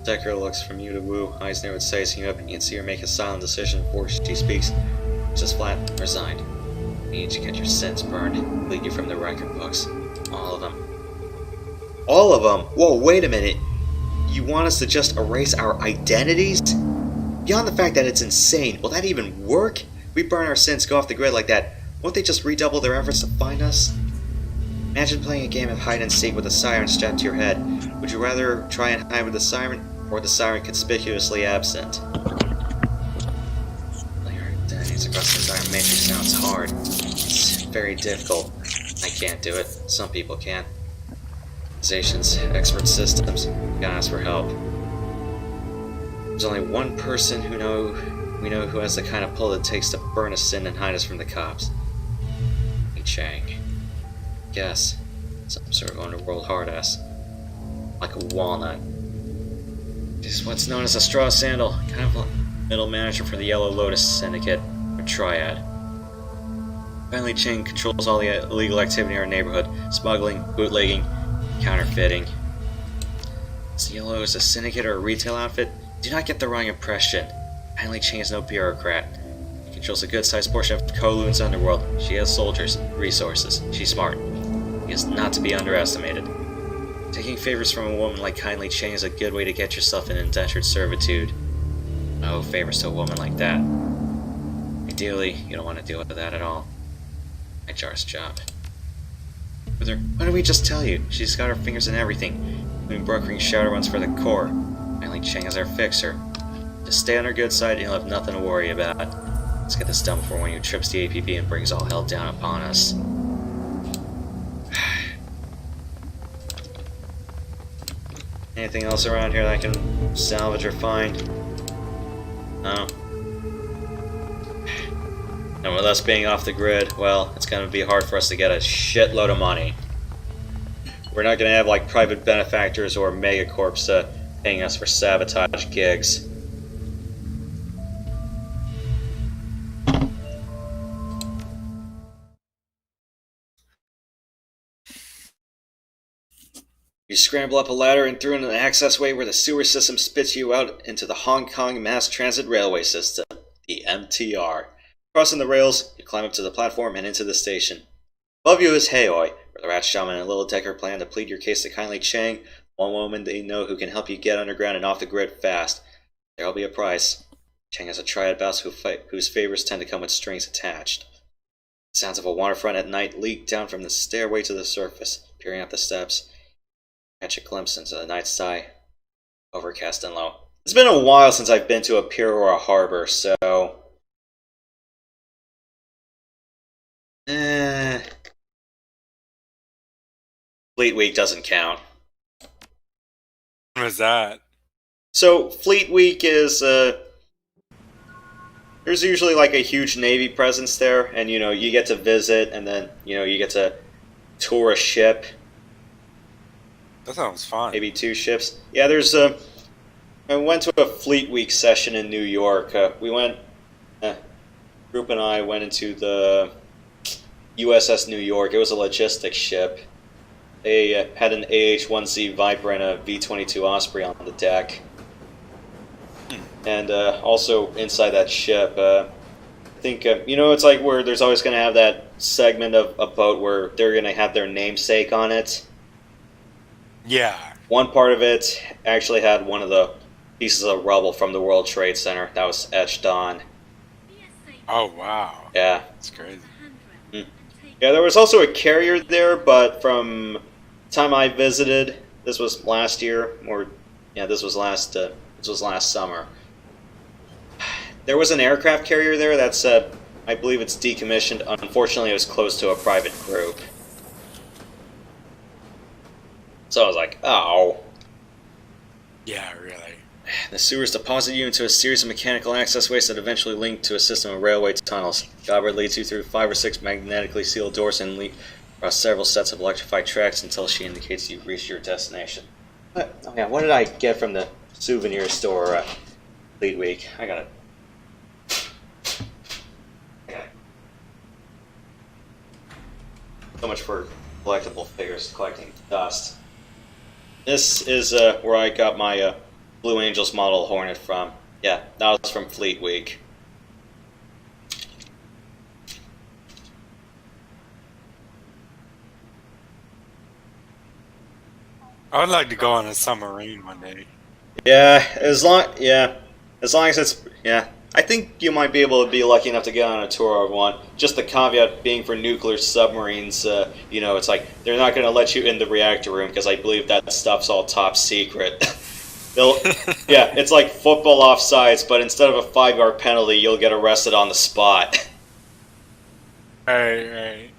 Decker looks from you to Wu, eyes narrowed, sizing you up, and you can see her make a silent decision before she speaks. Just flat, resigned. I need to get your sins burned, lead you from the record books. All of them. All of them? Whoa, wait a minute. You want us to just erase our identities? Beyond the fact that it's insane, will that even work? If we burn our sins, go off the grid like that, won't they just redouble their efforts to find us? Imagine playing a game of hide and seek with a siren strapped to your head. Would you rather try and hide with the siren, or the siren conspicuously absent? Playing our identities across the entire matrix sounds hard. It's very difficult. I can't do it. Some people can. Organizations, expert systems, you gotta ask for help. There's only one person we know who has the kind of pull it takes to burn a sin and hide us from the cops. Li Chang. Guess. Some sort of underworld hard ass. Like a walnut. She's what's known as a straw sandal, kind of a middle manager for the Yellow Lotus Syndicate, or Triad. Li Chang controls all the illegal activity in our neighborhood, smuggling, bootlegging, counterfeiting. Is Yellow is a syndicate or a retail outfit? Do not get the wrong impression. Li Chang is no bureaucrat. She controls a good-sized portion of Kowloon's underworld. She has soldiers, resources. She's smart. She is not to be underestimated. Taking favors from a woman like Li Chang is a good way to get yourself in indentured servitude. No favors to a woman like that. Ideally, you don't want to deal with that at all. HR's job. With her, why don't we just tell you? She's got her fingers in everything, including brokering Shadowruns for the core. Li Chang is our fixer. Just stay on her good side and you'll have nothing to worry about. Let's get this done before one of you trips the APB and brings all hell down upon us. Anything else around here that I can salvage or find? No. And with us being off the grid, well, it's going to be hard for us to get a shitload of money. We're not going to have like private benefactors or megacorps paying us for sabotage gigs. You scramble up a ladder and through into the access way where the sewer system spits you out into the Hong Kong Mass Transit Railway System, the MTR. Crossing the rails, you climb up to the platform and into the station. Above you is Haoi, where the Rat Shaman and Little Decker plan to plead your case to Kindly Chang, one woman they know who can help you get underground and off the grid fast. There'll be a price. Chang has a triad boss whose favors tend to come with strings attached. The sounds of a waterfront at night leak down from the stairway to the surface, peering up the steps. Catch a glimpse into the night sky, overcast and low. It's been a while since I've been to a pier or a harbor, so... Fleet Week doesn't count. What was that? So, Fleet Week is, there's usually like a huge Navy presence there, and you know, you get to visit, and then, you know, you get to tour a ship. That sounds fun. Maybe 2 ships. Yeah, there's I went to a Fleet Week session in New York. We went, group and I went into the USS New York. It was a logistics ship. They had an AH-1Z Viper and a V-22 Osprey on the deck. And also inside that ship, I think, you know, it's like where there's always going to have that segment of a boat where they're going to have their namesake on it. Yeah. One part of it actually had one of the pieces of rubble from the World Trade Center that was etched on. Oh, wow. Yeah. That's crazy. Yeah, there was also a carrier there, but from the time I visited, this was last year, or yeah, this was last summer. There was an aircraft carrier there that's, I believe it's decommissioned. Unfortunately, it was close to a private group. So I was like, oh. Yeah, really. The sewers deposit you into a series of mechanical access ways that eventually link to a system of railway tunnels. Gobber leads you through 5 or 6 magnetically sealed doors and lead across several sets of electrified tracks until she indicates you've reached your destination. Oh yeah, what did I get from the souvenir store Fleet Week? I got it. So much for collectible figures, collecting dust. This is where I got my Blue Angels model Hornet from. Yeah, that was from Fleet Week. I would like to go on a submarine one day. Yeah, as long as it's, yeah. I think you might be able to be lucky enough to get on a tour of one. Just the caveat being for nuclear submarines, you know, it's like they're not going to let you in the reactor room because I believe that stuff's all top secret. Yeah, it's like football offsides, but instead of a 5-yard penalty, you'll get arrested on the spot. Right.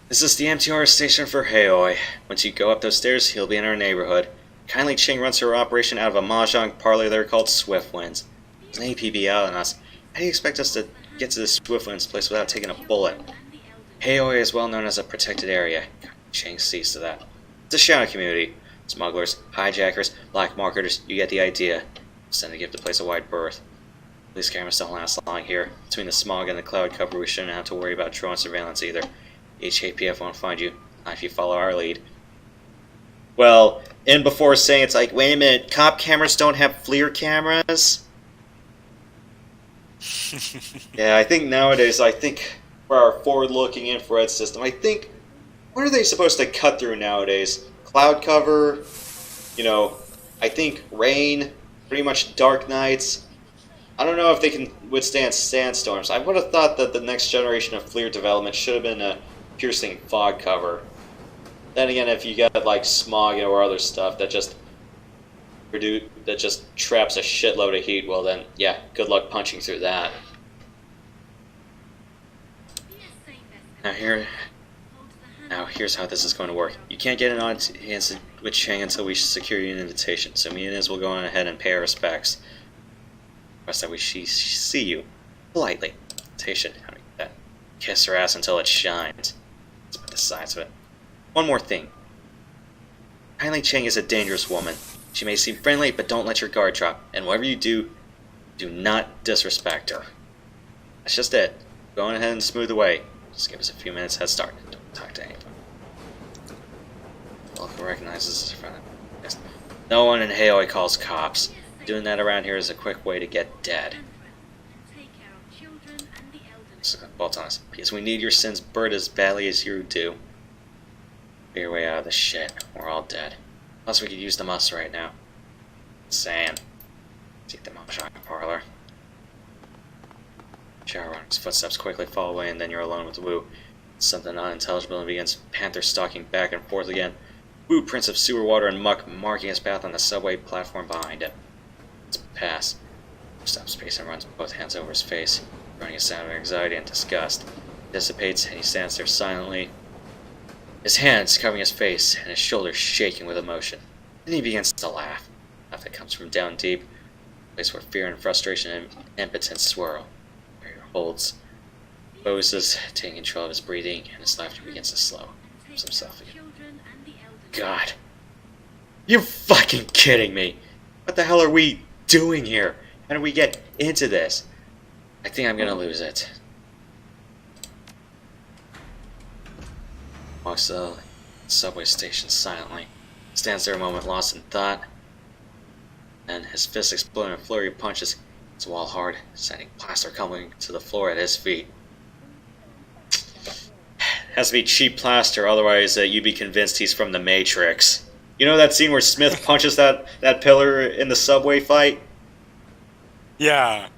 This is the MTR station for Haoi. Once you go up those stairs, he'll be in our neighborhood. Kindly Ching runs her operation out of a mahjong parlor there called Swiftwinds. There's an APB out on us. How do you expect us to get to this Swiftwinds place without taking a bullet? Haoi is well known as a protected area. Ching sees to that. It's a shadow community. Smugglers, hijackers, black marketers, you get the idea. It's time to give the place a wide berth. Police cameras don't last long here. Between the smog and the cloud cover, we shouldn't have to worry about drone surveillance either. HAPF won't find you, not if you follow our lead. Well, and before saying it's like, wait a minute, cop cameras don't have FLIR cameras? Yeah, I think nowadays, for our forward-looking infrared system, what are they supposed to cut through nowadays? Cloud cover, you know, I think rain, pretty much dark nights. I don't know if they can withstand sandstorms. I would have thought that the next generation of FLIR development should have been a piercing fog cover. Then again, if you get like smog or other stuff, that just dude that just traps a shitload of heat, well then, yeah, good luck punching through that. Now here's how this is going to work. You can't get an audience with Chang until we secure you an invitation, so me and Iz will go on ahead and pay our respects. Request that we see you. Politely. Invitation. How do we get that? Kiss her ass until it shines. Let's put the sides of it. One more thing. Kindly Chang is a dangerous woman. She may seem friendly, but don't let your guard drop. And whatever you do, do not disrespect her. That's just it. Go on ahead and smooth away. Just give us a few minutes head start. Don't talk to anyone. Welcome recognizes us from it. No one in Haoi calls cops. Doing that around here is a quick way to get dead. So, bolt on us. Because we need your sins burned as badly as you do. Get your way out of this shit. We're all dead. Plus we could use the muscle right now. Sand. Take them off shopping parlor. Shadowrun's footsteps quickly fall away, and then you're alone with Wu. Something unintelligible and begins panther stalking back and forth again. Wu prints of sewer water and muck marking his path on the subway platform behind him. It's past. Stops pacing and runs both hands over his face, running a sound of anxiety and disgust. It dissipates, and he stands there silently, his hands covering his face and his shoulders shaking with emotion. Then he begins to laugh. A laugh that comes from down deep, a place where fear and frustration and impotence swirl. Where he holds, poses, taking control of his breathing, and his laughter begins to slow. Himself again. God. You're fucking kidding me! What the hell are we doing here? How did we get into this? I think I'm gonna lose it. Walks to the subway station silently. Stands there a moment lost in thought. Then his fists explode in a flurry of punches. His wall hard, sending plaster coming to the floor at his feet. Has to be cheap plaster, otherwise you'd be convinced he's from the Matrix. You know that scene where Smith punches that pillar in the subway fight? Yeah.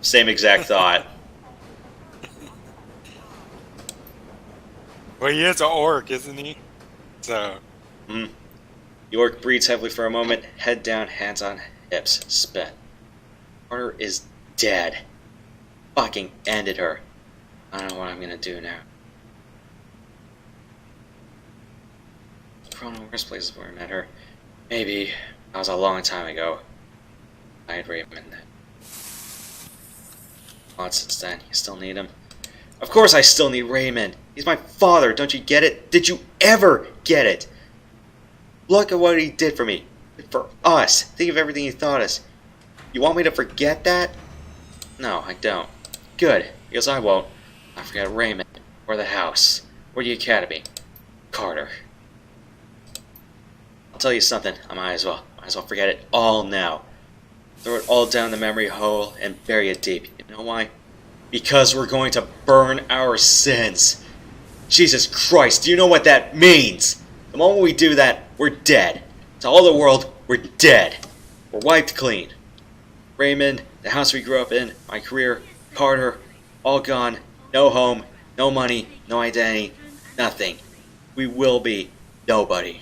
Same exact thought. Well, he is an orc, isn't he? So. The orc breathes heavily for a moment, head down, hands on hips, spit. Carter is dead. Fucking ended her. I don't know what I'm gonna do now. Probably the worst places where I met her. Maybe. That was a long time ago. I had Raymond. Well, since then, you still need him? Of course I still need Raymond. He's my father, don't you get it? Did you ever get it? Look at what he did for me. For us. Think of everything he taught us. You want me to forget that? No, I don't. Good, because I won't. I forget Raymond, or the house, or the academy. Carter. I'll tell you something, I might as well forget it all now. Throw it all down the memory hole and bury it deep. You know why? Because we're going to burn our sins. Jesus Christ, do you know what that means? The moment we do that, we're dead. To all the world, we're dead. We're wiped clean. Raymond, the house we grew up in, my career, Carter, all gone. No home, no money, no identity, nothing. We will be nobody.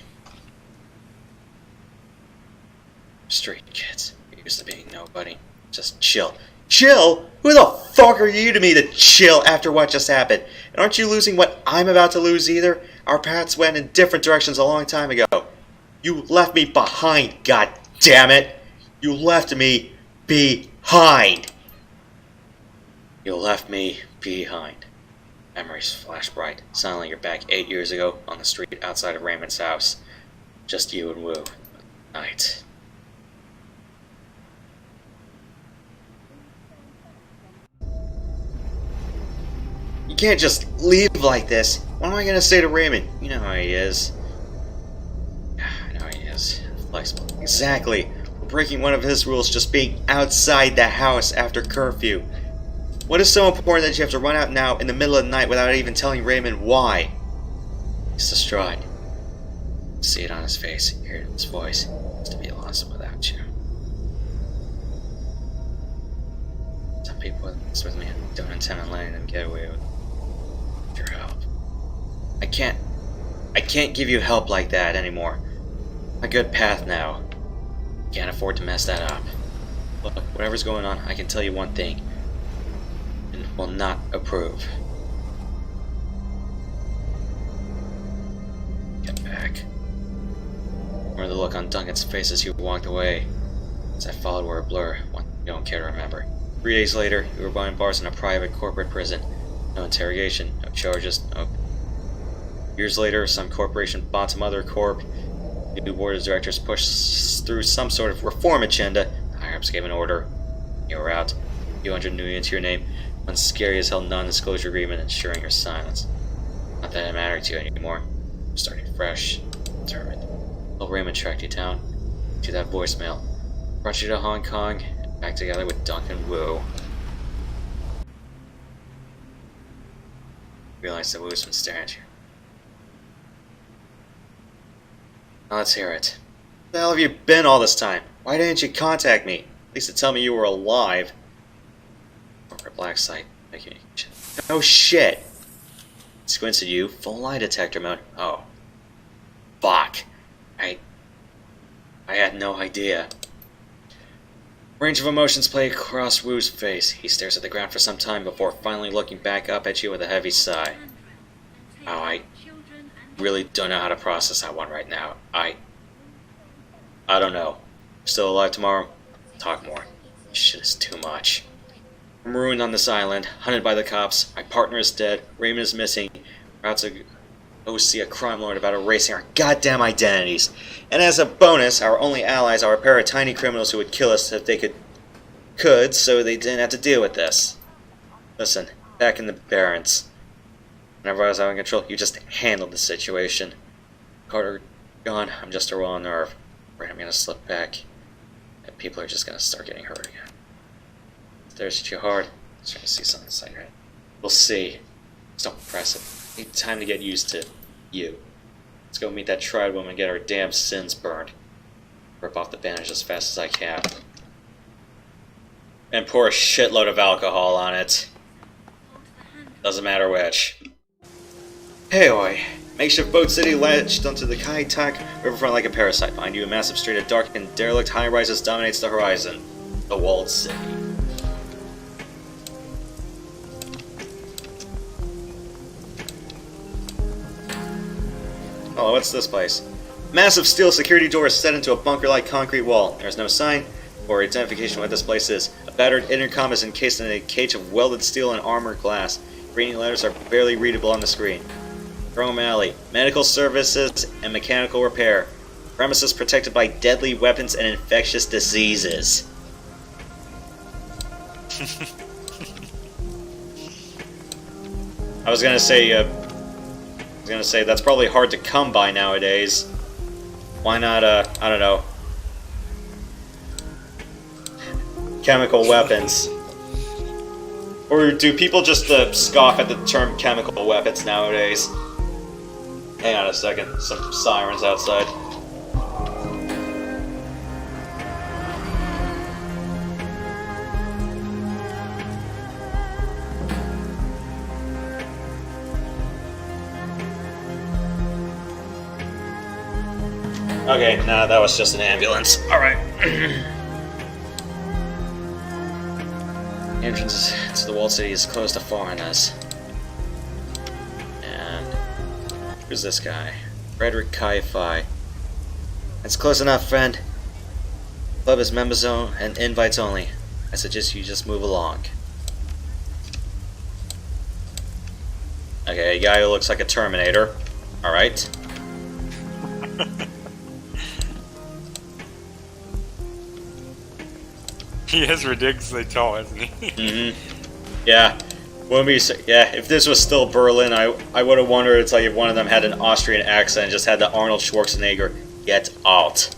Street kids. We're used to being nobody. Just chill. Chill? Who the fuck are you to me to chill after what just happened? And aren't you losing what I'm about to lose either? Our paths went in different directions a long time ago. You left me behind, god damn it! You left me behind! You left me behind. Memories flash bright. Suddenly you're back 8 years ago on the street outside of Raymond's house. Just you and Wu. Night. You can't just leave like this. What am I gonna say to Raymond? You know how he is. I know he is. Flexible. Exactly. We're breaking one of his rules just being outside the house after curfew. What is so important that you have to run out now in the middle of the night without even telling Raymond why? He's distraught. See it on his face, hear it in his voice. It's to be lost without you. Some people with me don't intend on letting them get away with your help. I can't give you help like that anymore. A good path now. Can't afford to mess that up. Look, whatever's going on, I can tell you one thing. And will not approve. Get back. Remember the look on Duncan's face as he walked away. As I followed were a blur, one you don't care to remember. 3 days later, we were behind bars in a private corporate prison. No interrogation, no charges, no... Years later, some corporation bought some other corp. The new board of directors pushed through some sort of reform agenda. The higher-ups gave an order. You were out. 200 million to your name. One scary as hell non-disclosure agreement ensuring your silence. Not that it mattered to you anymore. I'm starting fresh. Determined. Well, Raymond tracked you down. To that voicemail. Brought you to Hong Kong. And back together with Duncan Wu. Realized that Wu's been staring at you. Now let's hear it. Where the hell have you been all this time? Why didn't you contact me? At least to tell me you were alive. Corporate black site. No shit! Squints at you. Full lie detector mode. Oh. Fuck. I had no idea. Range of emotions play across Wu's face. He stares at the ground for some time before finally looking back up at you with a heavy sigh. Oh, I really don't know how to process that one right now. I don't know. Still alive tomorrow? Talk more. This shit is too much. I'm ruined on this island, hunted by the cops. My partner is dead. Raymond is missing. We're out to go see a crime lord about erasing our goddamn identities. And as a bonus, our only allies are a pair of tiny criminals who would kill us if they could, so they didn't have to deal with this. Listen, back in the Barrens. Whenever I was out of control, you just handled the situation. Carter gone, I'm just a raw nerve. Right, I'm gonna slip back. And people are just gonna start getting hurt again. Stares at you hard. I'm trying to see something inside your head. We'll see. Just don't press it. Need time to get used to you. Let's go meet that triad woman and get our damn sins burned. Rip off the bandage as fast as I can. And pour a shitload of alcohol on it. Doesn't matter which. Hey oi! Makeshift boat city latched onto the Kai Tak riverfront like a parasite. Behind you, a massive street of dark and derelict high-rises dominates the horizon. The walled city. Oh, what's this place? Massive steel security door is set into a bunker-like concrete wall. There's no sign or identification of what this place is. A battered intercom is encased in a cage of welded steel and armored glass. Green letters are barely readable on the screen. Chrome Alley. Medical services and mechanical repair. Premises protected by deadly weapons and infectious diseases. I was gonna say that's probably hard to come by nowadays. Why not, I don't know, chemical weapons? Or do people just scoff at the term chemical weapons nowadays? Hang on a second, some sirens outside. Okay, nah, that was just an ambulance. Alright. Entrance to the walled city is closed to foreigners. And who's this guy? Frederick Kai-Fi. It's close enough, friend. Club is members only and invites only. I suggest you just move along. Okay, a guy who looks like a Terminator. Alright. He is ridiculously tall, isn't he? Mm-hmm. Yeah. Wouldn't be yeah, if this was still Berlin, I would have wondered it's like if one of them had an Austrian accent and just had the Arnold Schwarzenegger get out.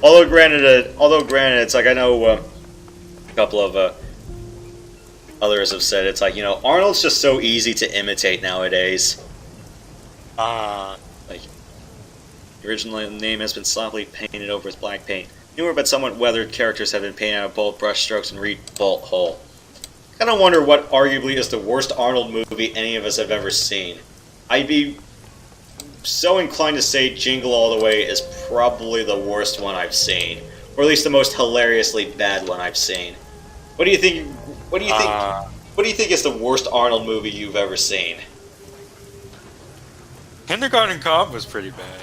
Although granted, it's like I know a couple of others have said it's like, you know, Arnold's just so easy to imitate nowadays. Like, the original name has been sloppily painted over with black paint. Newer but somewhat weathered characters have been painted out of bold brush strokes and read bolt hole. kind of wonder what arguably is the worst Arnold movie any of us have ever seen. I'd be so inclined to say Jingle All the Way is probably the worst one I've seen, or at least the most hilariously bad one I've seen. What do you think? What do you think? What do you think is the worst Arnold movie you've ever seen? Kindergarten Cop was pretty bad.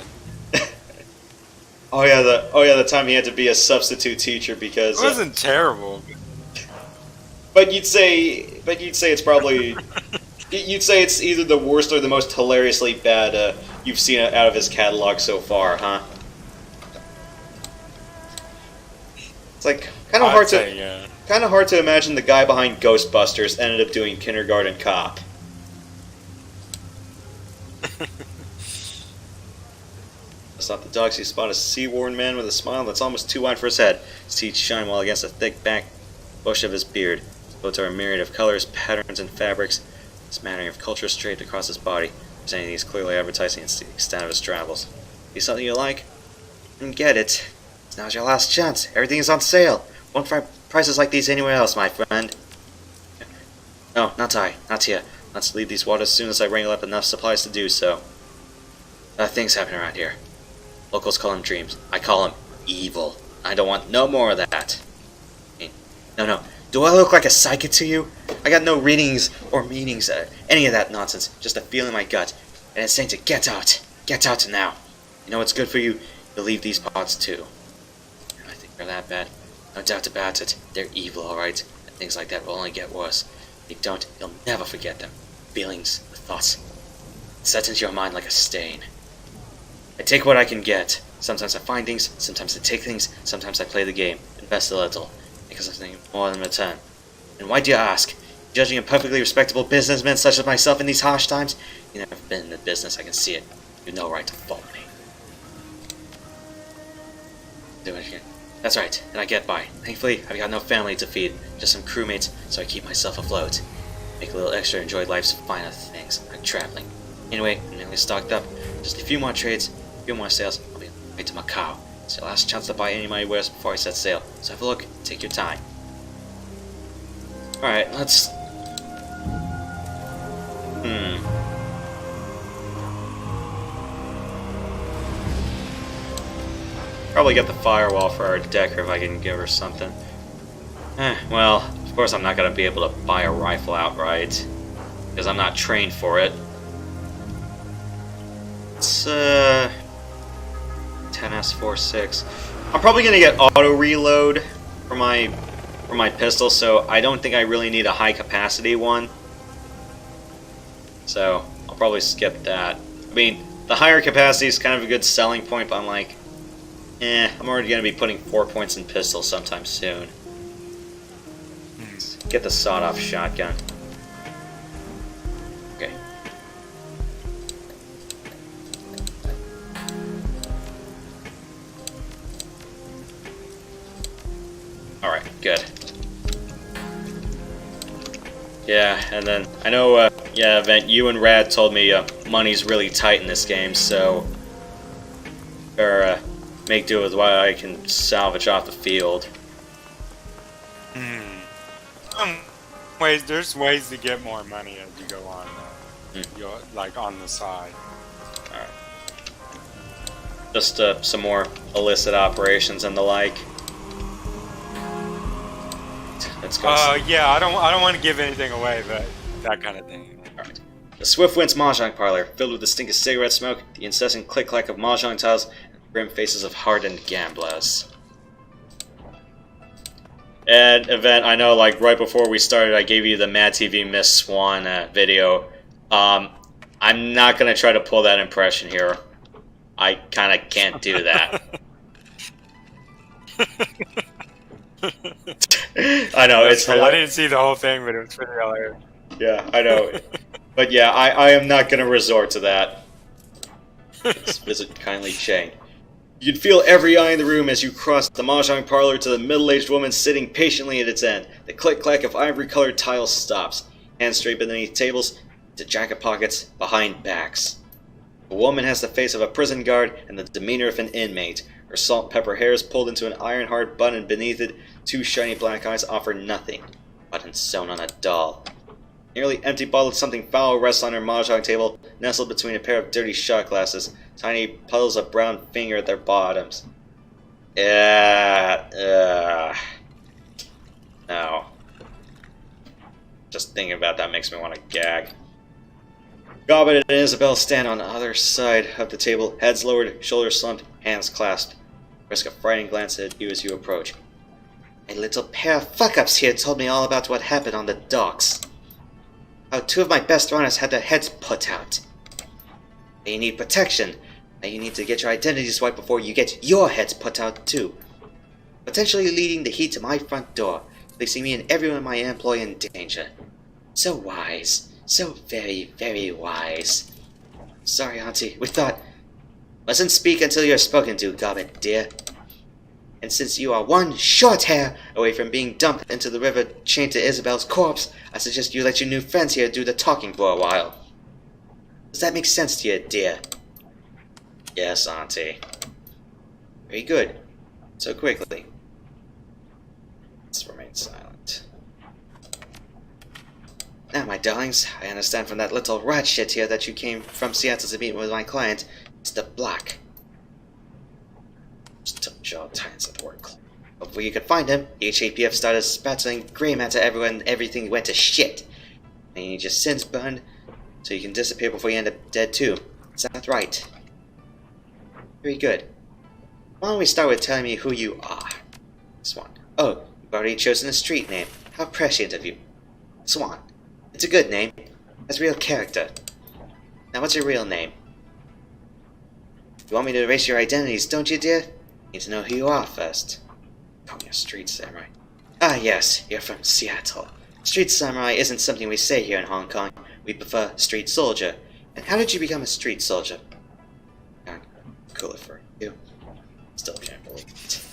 Oh yeah, the time he had to be a substitute teacher because It wasn't terrible. But you'd say it's probably you'd say it's either the worst or the most hilariously bad you've seen out of his catalog so far, huh? It's like kind of hard to imagine the guy behind Ghostbusters ended up doing Kindergarten Cop. It's not the dogs. You spot a sea-worn man with a smile that's almost too wide for his head. His teeth shine while against the thick back bush of his beard. His clothes are a myriad of colors, patterns, and fabrics. This smattering of culture straight across his body. If anything, he's clearly advertising the extent of his travels. See something you like? And get it. Now's your last chance. Everything is on sale. Won't find prices like these anywhere else, my friend. No, not I. Not here. Let's leave these waters as soon as I wrangle up enough supplies to do so. Things happen around here. Locals call them dreams. I call them evil. I don't want no more of that. No. Do I look like a psychic to you? I got no readings or meanings, any of that nonsense. Just a feeling in my gut. And it's saying to get out. Get out now. You know what's good for you? You'll leave these pods too. I think they're that bad. No doubt about it. They're evil, alright? And things like that will only get worse. If you don't, you'll never forget them. Feelings, the thoughts. It sets into your mind like a stain. I take what I can get. Sometimes I find things, sometimes I take things, sometimes I play the game, invest a little, because I'm something more than return. And why do you ask? Judging a perfectly respectable businessman such as myself in these harsh times? You've never been in the business, I can see it. You've no right to fault me. Do it again. That's right, and I get by. Thankfully, I've got no family to feed, just some crewmates, so I keep myself afloat. Make a little extra, enjoy life's finer things, like traveling. Anyway, I'm nearly stocked up. Just a few more trades, a few more sales, I'll be on my way to Macau. It's your last chance to buy any of my wares before I set sail. So have a look, take your time. Alright, let's... Probably get the firewall for our decker if I can give her something. Well, of course I'm not going to be able to buy a rifle outright. Because I'm not trained for it. It's, 10S46. I'm probably gonna get auto reload for my pistol, so I don't think I really need a high capacity one. So I'll probably skip that. I mean, the higher capacity is kind of a good selling point, but I'm like, I'm already gonna be putting 4 points in pistol sometime soon. Let's get the sawed-off shotgun. Okay. Alright, good. Yeah, and then, I know, Vent, you and Rad told me money's really tight in this game, so... Or, make do with what I can salvage off the field. There's ways to get more money as you go on, like, on the side. Alright. Just, some more illicit operations and the like. Let's go. Yeah, I don't want to give anything away, but that kind of thing. Alright. The Swiftwind's Mahjong parlor, filled with the stink of cigarette smoke, the incessant click-clack of Mahjong tiles, and the grim faces of hardened gamblers. And, Event, I know, like, right before we started, I gave you the Mad TV Miss Swan video. I'm not gonna try to pull that impression here. I kinda can't do that. I know, it's hilarious. I didn't see the whole thing, but it was pretty hilarious. Yeah, I know. But yeah, I am not going to resort to that. Let's visit kindly Chang. You can feel every eye in the room as you cross the Mahjong parlor to the middle-aged woman sitting patiently at its end. The click-clack of ivory-colored tiles stops. Hands straight beneath tables, to jacket pockets, behind backs. The woman has the face of a prison guard and the demeanor of an inmate. Her salt and pepper hair is pulled into an iron-hard bun, and beneath it, two shiny black eyes offer nothing. button sewn on a doll. Nearly empty bottle of something foul rests on her mahjong table, nestled between a pair of dirty shot glasses, tiny puddles of brown finger at their bottoms. No. Just thinking about that makes me want to gag. Gobbet and Isabel stand on the other side of the table, heads lowered, shoulders slumped, hands clasped. Risk a frightened glance at you as you approach. A little pair of fuck-ups here told me all about what happened on the docks. How 2 of my best runners had their heads put out. That you need protection. That you need to get your identities right before you get your heads put out too. Potentially leading the heat to my front door, placing me and everyone in my employ in danger. So wise. So very, very wise. Sorry, Auntie. We thought... Mustn't speak until you're spoken to, Gobbet, dear. And since you are one short hair away from being dumped into the river chained to Isabel's corpse, I suggest you let your new friends here do the talking for a while. Does that make sense to you, dear? Yes, Auntie. Very good. So quickly. Let's remain silent. Now, my darlings, I understand from that little rat shit here that you came from Seattle to meet with my client, Mr. Black. Just took jaw times at work. Hopefully you could find him. The HAPF started spattering gray matter everywhere and everything went to shit. And you need your sins burned so you can disappear before you end up dead too. Is that right? Very good. Why don't we start with telling me who you are? Swan. Oh, you've already chosen a street name. How prescient of you. Swan. It's a good name. Has real character. Now what's your real name? You want me to erase your identities, don't you, dear? Need to know who you are first. Call me a street samurai. Ah yes, you're from Seattle. Street samurai isn't something we say here in Hong Kong. We prefer street soldier. And how did you become a street soldier? Cooler for you. Still can't believe it.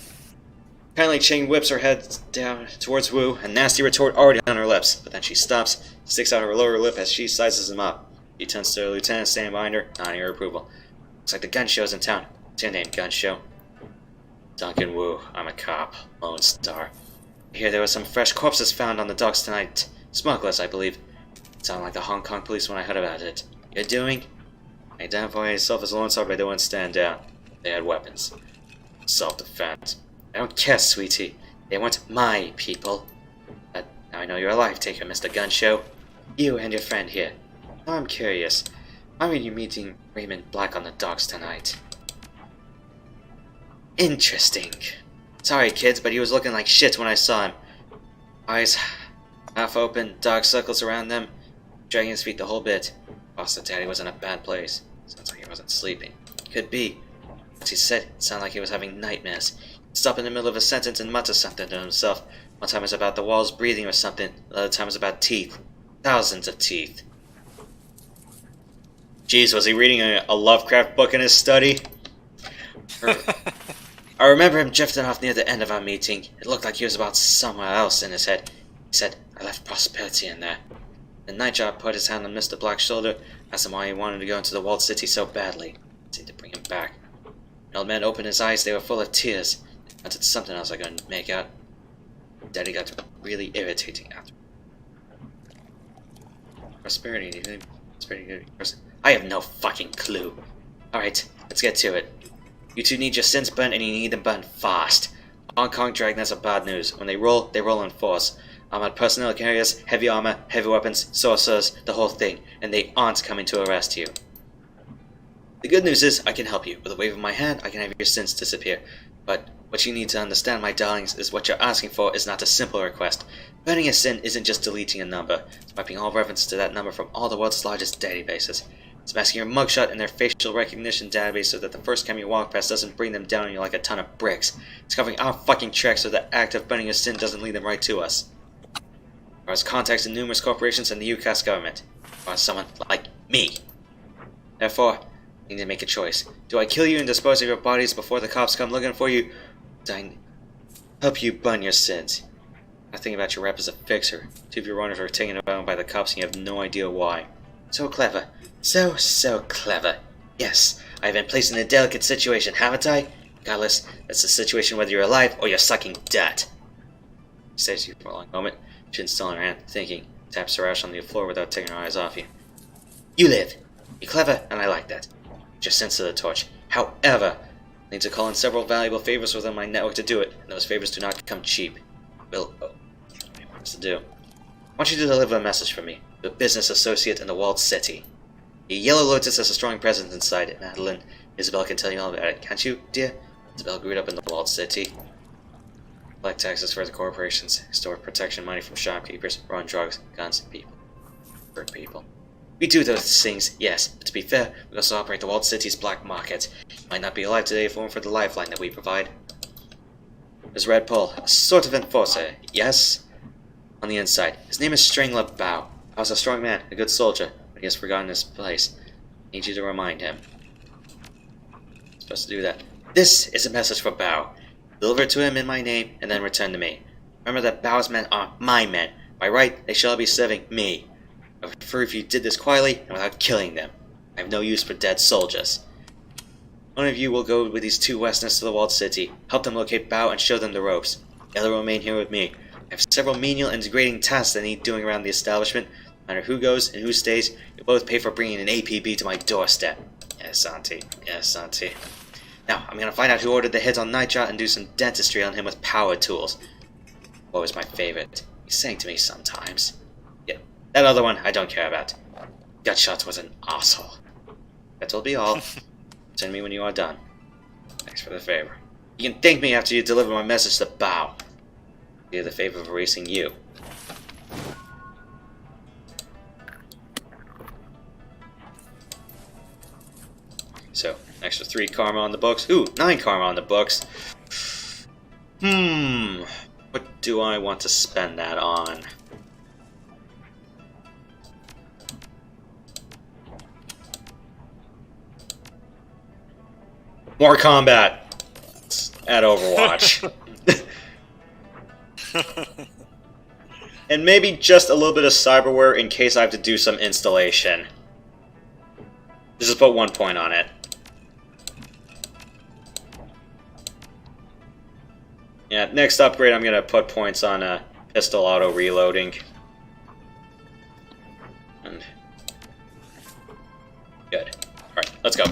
Apparently Ching whips her head down towards Wu, a nasty retort already on her lips, but then she stops, sticks out her lower lip as she sizes him up. He turns to her lieutenant standing behind her, nodding her approval. Looks like the gun show's in town. What's your name, gun show? Duncan Wu. I'm a cop. Lone Star. I hear there were some fresh corpses found on the docks tonight. Smugglers, I believe. Sounded like the Hong Kong police when I heard about it. You're doing? Identify yourself as Lone Star, but they wouldn't stand down. They had weapons. Self-defense. I don't care, sweetie. They weren't my people. But now I know you're a life taker, Mr. Gun Show. You and your friend here. Now I'm curious. Why were you meeting Raymond Black on the docks tonight? Interesting. Sorry, kids, but he was looking like shit when I saw him. Eyes half open, dark circles around them, dragging his feet the whole bit. Foster Daddy was in a bad place. Sounds like he wasn't sleeping. Could be. As he said, it sounded like he was having nightmares. He'd stop in the middle of a sentence and mutter something to himself. One time it was about the walls breathing or something. Another time it was about teeth. Thousands of teeth. Jeez, was he reading a Lovecraft book in his study? I remember him drifting off near the end of our meeting. It looked like he was about somewhere else in his head. He said, I left prosperity in there. The nightjar put his hand on Mr. Black's shoulder, asked him why he wanted to go into the walled city so badly. It seemed to bring him back. The old man opened his eyes, they were full of tears. I wanted something else I couldn't make out. Daddy got really irritating after. Prosperity, do you think prosperity person? I have no fucking clue. Alright, let's get to it. You two need your sins burned and you need them burned fast. Hong Kong Dragnets are bad news. When they roll in force. Armored personnel carriers, heavy armor, heavy weapons, sorcerers, the whole thing. And they aren't coming to arrest you. The good news is, I can help you. With a wave of my hand, I can have your sins disappear. But what you need to understand, my darlings, is what you're asking for is not a simple request. Burning a sin isn't just deleting a number. It's wiping all reference to that number from all the world's largest databases. It's masking your mugshot in their facial recognition database so that the first time you walk past doesn't bring them down on you like a ton of bricks. It's covering our fucking tracks so the act of burning a sin doesn't lead them right to us. Or as contacts in numerous corporations and the UCAS government. Or as someone like me. Therefore, you need to make a choice. Do I kill you and dispose of your bodies before the cops come looking for you? Do I help you burn your sins? I think about your rep as a fixer. Two of your runners were taken down by the cops and you have no idea why. So clever. So clever. Yes, I have been placed in a delicate situation, haven't I? Regardless, that's the situation whether you're alive or you're sucking dirt. He stares at you for a long moment, Shin's still in her hand, thinking. Taps her ash on the floor without taking her eyes off you. You live. You're clever, and I like that. Just sense of the torch. However, I need to call in several valuable favors within my network to do it, and those favors do not come cheap. Will, what's to do? I want you to deliver a message for me, to a business associate in the walled city. The Yellow Lotus has a strong presence inside it, Madeline. Isabel can tell you all about it, can't you, dear? Isabel grew up in the walled city. Collect taxes for the corporations, store protection money from shopkeepers, run drugs, guns, people. Hurt people. We do those things, yes, but to be fair, we also operate the walled city's black market. Might not be alive today if it weren't for the lifeline that we provide. There's Red Bull, a sort of enforcer, yes? On the inside, his name is Strangler Bao. Bao's a strong man, a good soldier, but he has forgotten his place. I need you to remind him. I'm supposed to do that. This is a message for Bao. Deliver it to him in my name, and then return to me. Remember that Bao's men are my men. By right, they shall be serving me. I would prefer if you did this quietly and without killing them. I have no use for dead soldiers. One of you will go with these two Westerners to the walled city, help them locate Bao and show them the ropes. The other will remain here with me. I have several menial and degrading tasks that need doing around the establishment. No matter who goes and who stays, you'll both pay for bringing an APB to my doorstep. Yes, Auntie. Yes, Auntie. Now, I'm gonna find out who ordered the hit on Nightshot and do some dentistry on him with power tools. What was my favorite? He sang to me sometimes. Yeah, that other one I don't care about. Gutshot was an asshole. That'll be all. Send me when you are done. Thanks for the favor. You can thank me after you deliver my message to Bao. Do you the favor of erasing you. So, extra 3 karma on the books. Ooh, 9 karma on the books. What do I want to spend that on? More combat at Overwatch. And maybe just a little bit of cyberware in case I have to do some installation. Just put 1 point on it. Yeah, next upgrade I'm gonna put points on pistol auto reloading. And good. Alright, let's go.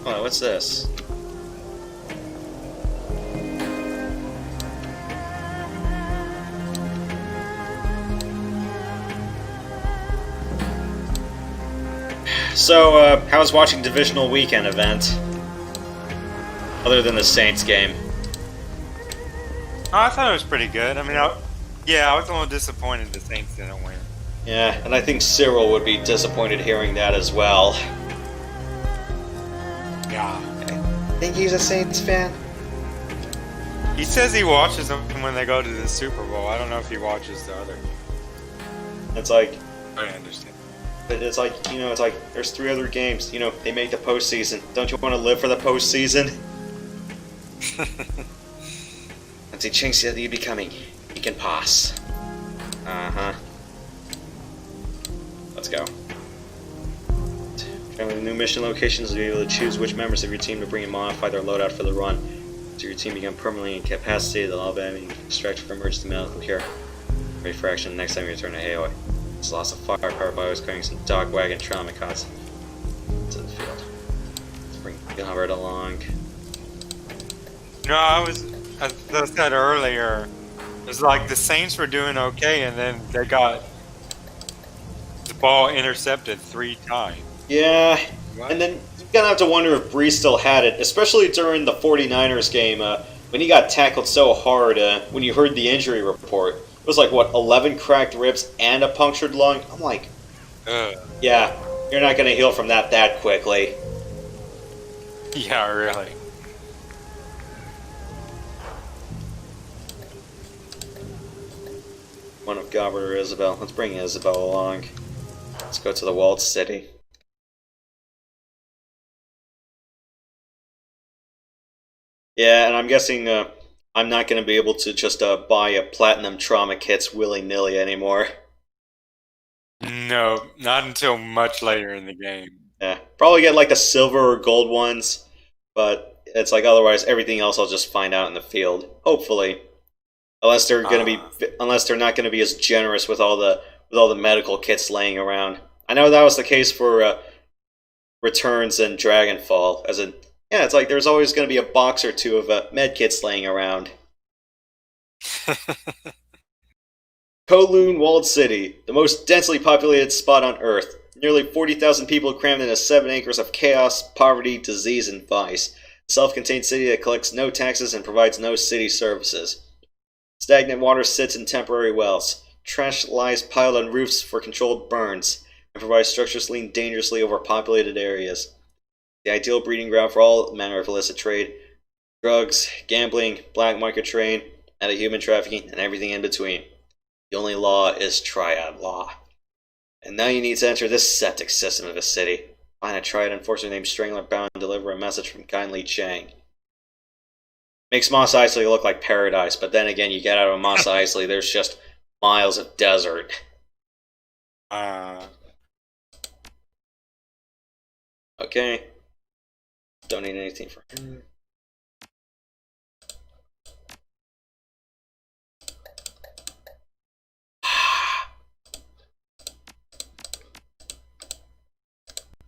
Oh, what's this? So, how was watching Divisional Weekend event? Other than the Saints game. Oh, I thought it was pretty good. I mean, I was a little disappointed the Saints didn't win. Yeah, and I think Cyril would be disappointed hearing that as well. Yeah. Think he's a Saints fan? He says he watches them when they go to the Super Bowl. I don't know if he watches the other. It's like... I understand. But it's like, you know, it's like, there's 3 other games. You know, they make the postseason. Don't you want to live for the postseason? Once he chinks that you'd be coming, he can pass. Uh-huh. Let's go. Traveling to new mission locations, you'll be able to choose which members of your team to bring and modify their loadout for the run. So your team become permanently incapacitated, they'll all be extracted from emergency medical care. Ready for action next time you return to Hayway. It's loss of firepower by always carrying some dog wagon trauma cots to the field. Let's bring Gilbert along. No, as I said earlier, it's like the Saints were doing okay, and then they got the ball intercepted 3 times. Yeah, and then you're gonna have to wonder if Bree still had it, especially during the 49ers game, when he got tackled so hard, when you heard the injury report. It was like, what, 11 cracked ribs and a punctured lung? I'm like, yeah, you're not gonna heal from that quickly. Yeah, really. One of Gobert or Isabel. Let's bring Isabel along. Let's go to the walled city. Yeah, and I'm guessing I'm not going to be able to just buy a platinum trauma kits willy-nilly anymore. No, not until much later in the game. Yeah, probably get like the silver or gold ones, but it's like otherwise everything else I'll just find out in the field. Hopefully, unless they're not gonna be as generous with all the medical kits laying around. I know that was the case for Returns and Dragonfall. As in, yeah, it's like there's always gonna be a box or two of med kits laying around. Kowloon Walled City, the most densely populated spot on Earth. Nearly 40,000 people crammed into 7 acres of chaos, poverty, disease, and vice. A self-contained city that collects no taxes and provides no city services. Stagnant water sits in temporary wells. Trash lies piled on roofs for controlled burns, and provides structures lean dangerously over populated areas. The ideal breeding ground for all manner of illicit trade. Drugs, gambling, black market trade, and human trafficking, and everything in between. The only law is triad law. And now you need to enter this septic system of the city. Find a triad enforcer named Strangler bound and deliver a message from kindly Chang. Makes Mos Eisley look like paradise, but then again, you get out of Mos Eisley, there's just miles of desert. Okay. Don't need anything for him.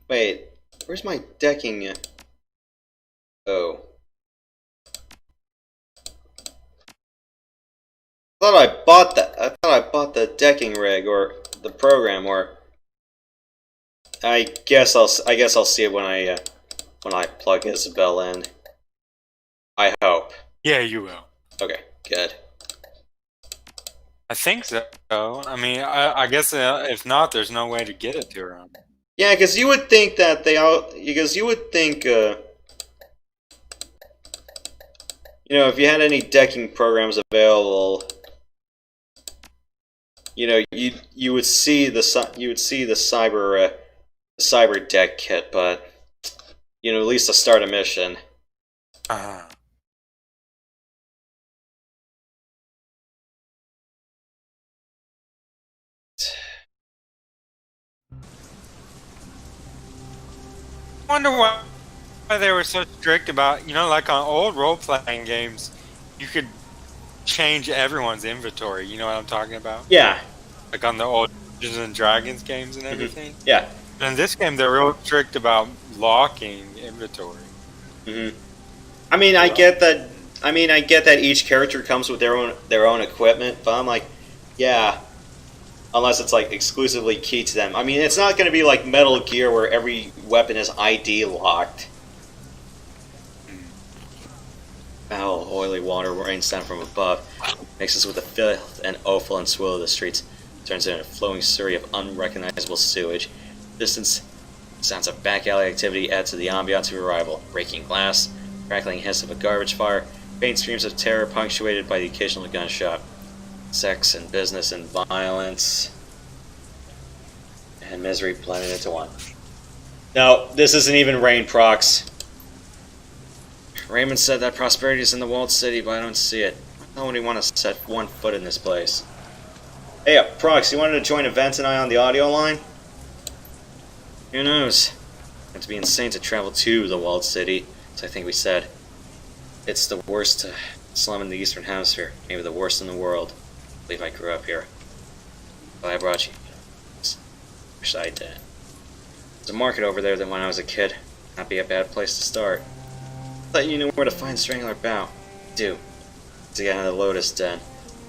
Wait, where's my decking? Oh. I thought I bought the decking rig or the program, or I guess I'll see it when I plug Isabel in. I hope. Yeah, you will. Okay, good. I think so. I mean, I guess if not, there's no way to get it to her. Yeah, because you would think that if you had any decking programs available, you would see the cyber deck kit, but at least to start a mission. I wonder why they were so strict about, like on old role-playing games, you could change everyone's inventory. You know what I'm talking about? Yeah. Like on the old Dungeons and Dragons games and everything. Mm-hmm. Yeah. And in this game, they're real strict about locking inventory. Mm-hmm. I mean, I get that each character comes with their own equipment, but I'm like, yeah. Unless it's like exclusively key to them. I mean, it's not going to be like Metal Gear where every weapon is ID locked. Foul, oily water rains down from above, mixes with the filth and offal and swill of the streets, turns into a flowing surrey of unrecognizable sewage. Distance sounds of back alley activity add to the ambiance of arrival. Breaking glass, crackling hiss of a garbage fire, faint screams of terror punctuated by the occasional gunshot. Sex and business and violence and misery blended into one. No, this isn't even Rain Prox. Raymond said that prosperity is in the walled city, but I don't see it. I don't want to set one foot in this place. Hey, Prox, you wanted to join Event and I on the audio line? Who knows? It's to be insane to travel to the walled city, so I think we said. It's the worst slum in the Eastern Hemisphere, maybe the worst in the world. I believe I grew up here. But I brought you. Wish I did. There's a market over there than when I was a kid. Not be a bad place to start. I thought you knew where to find Strangler Bao. I do. To get into the Lotus Den.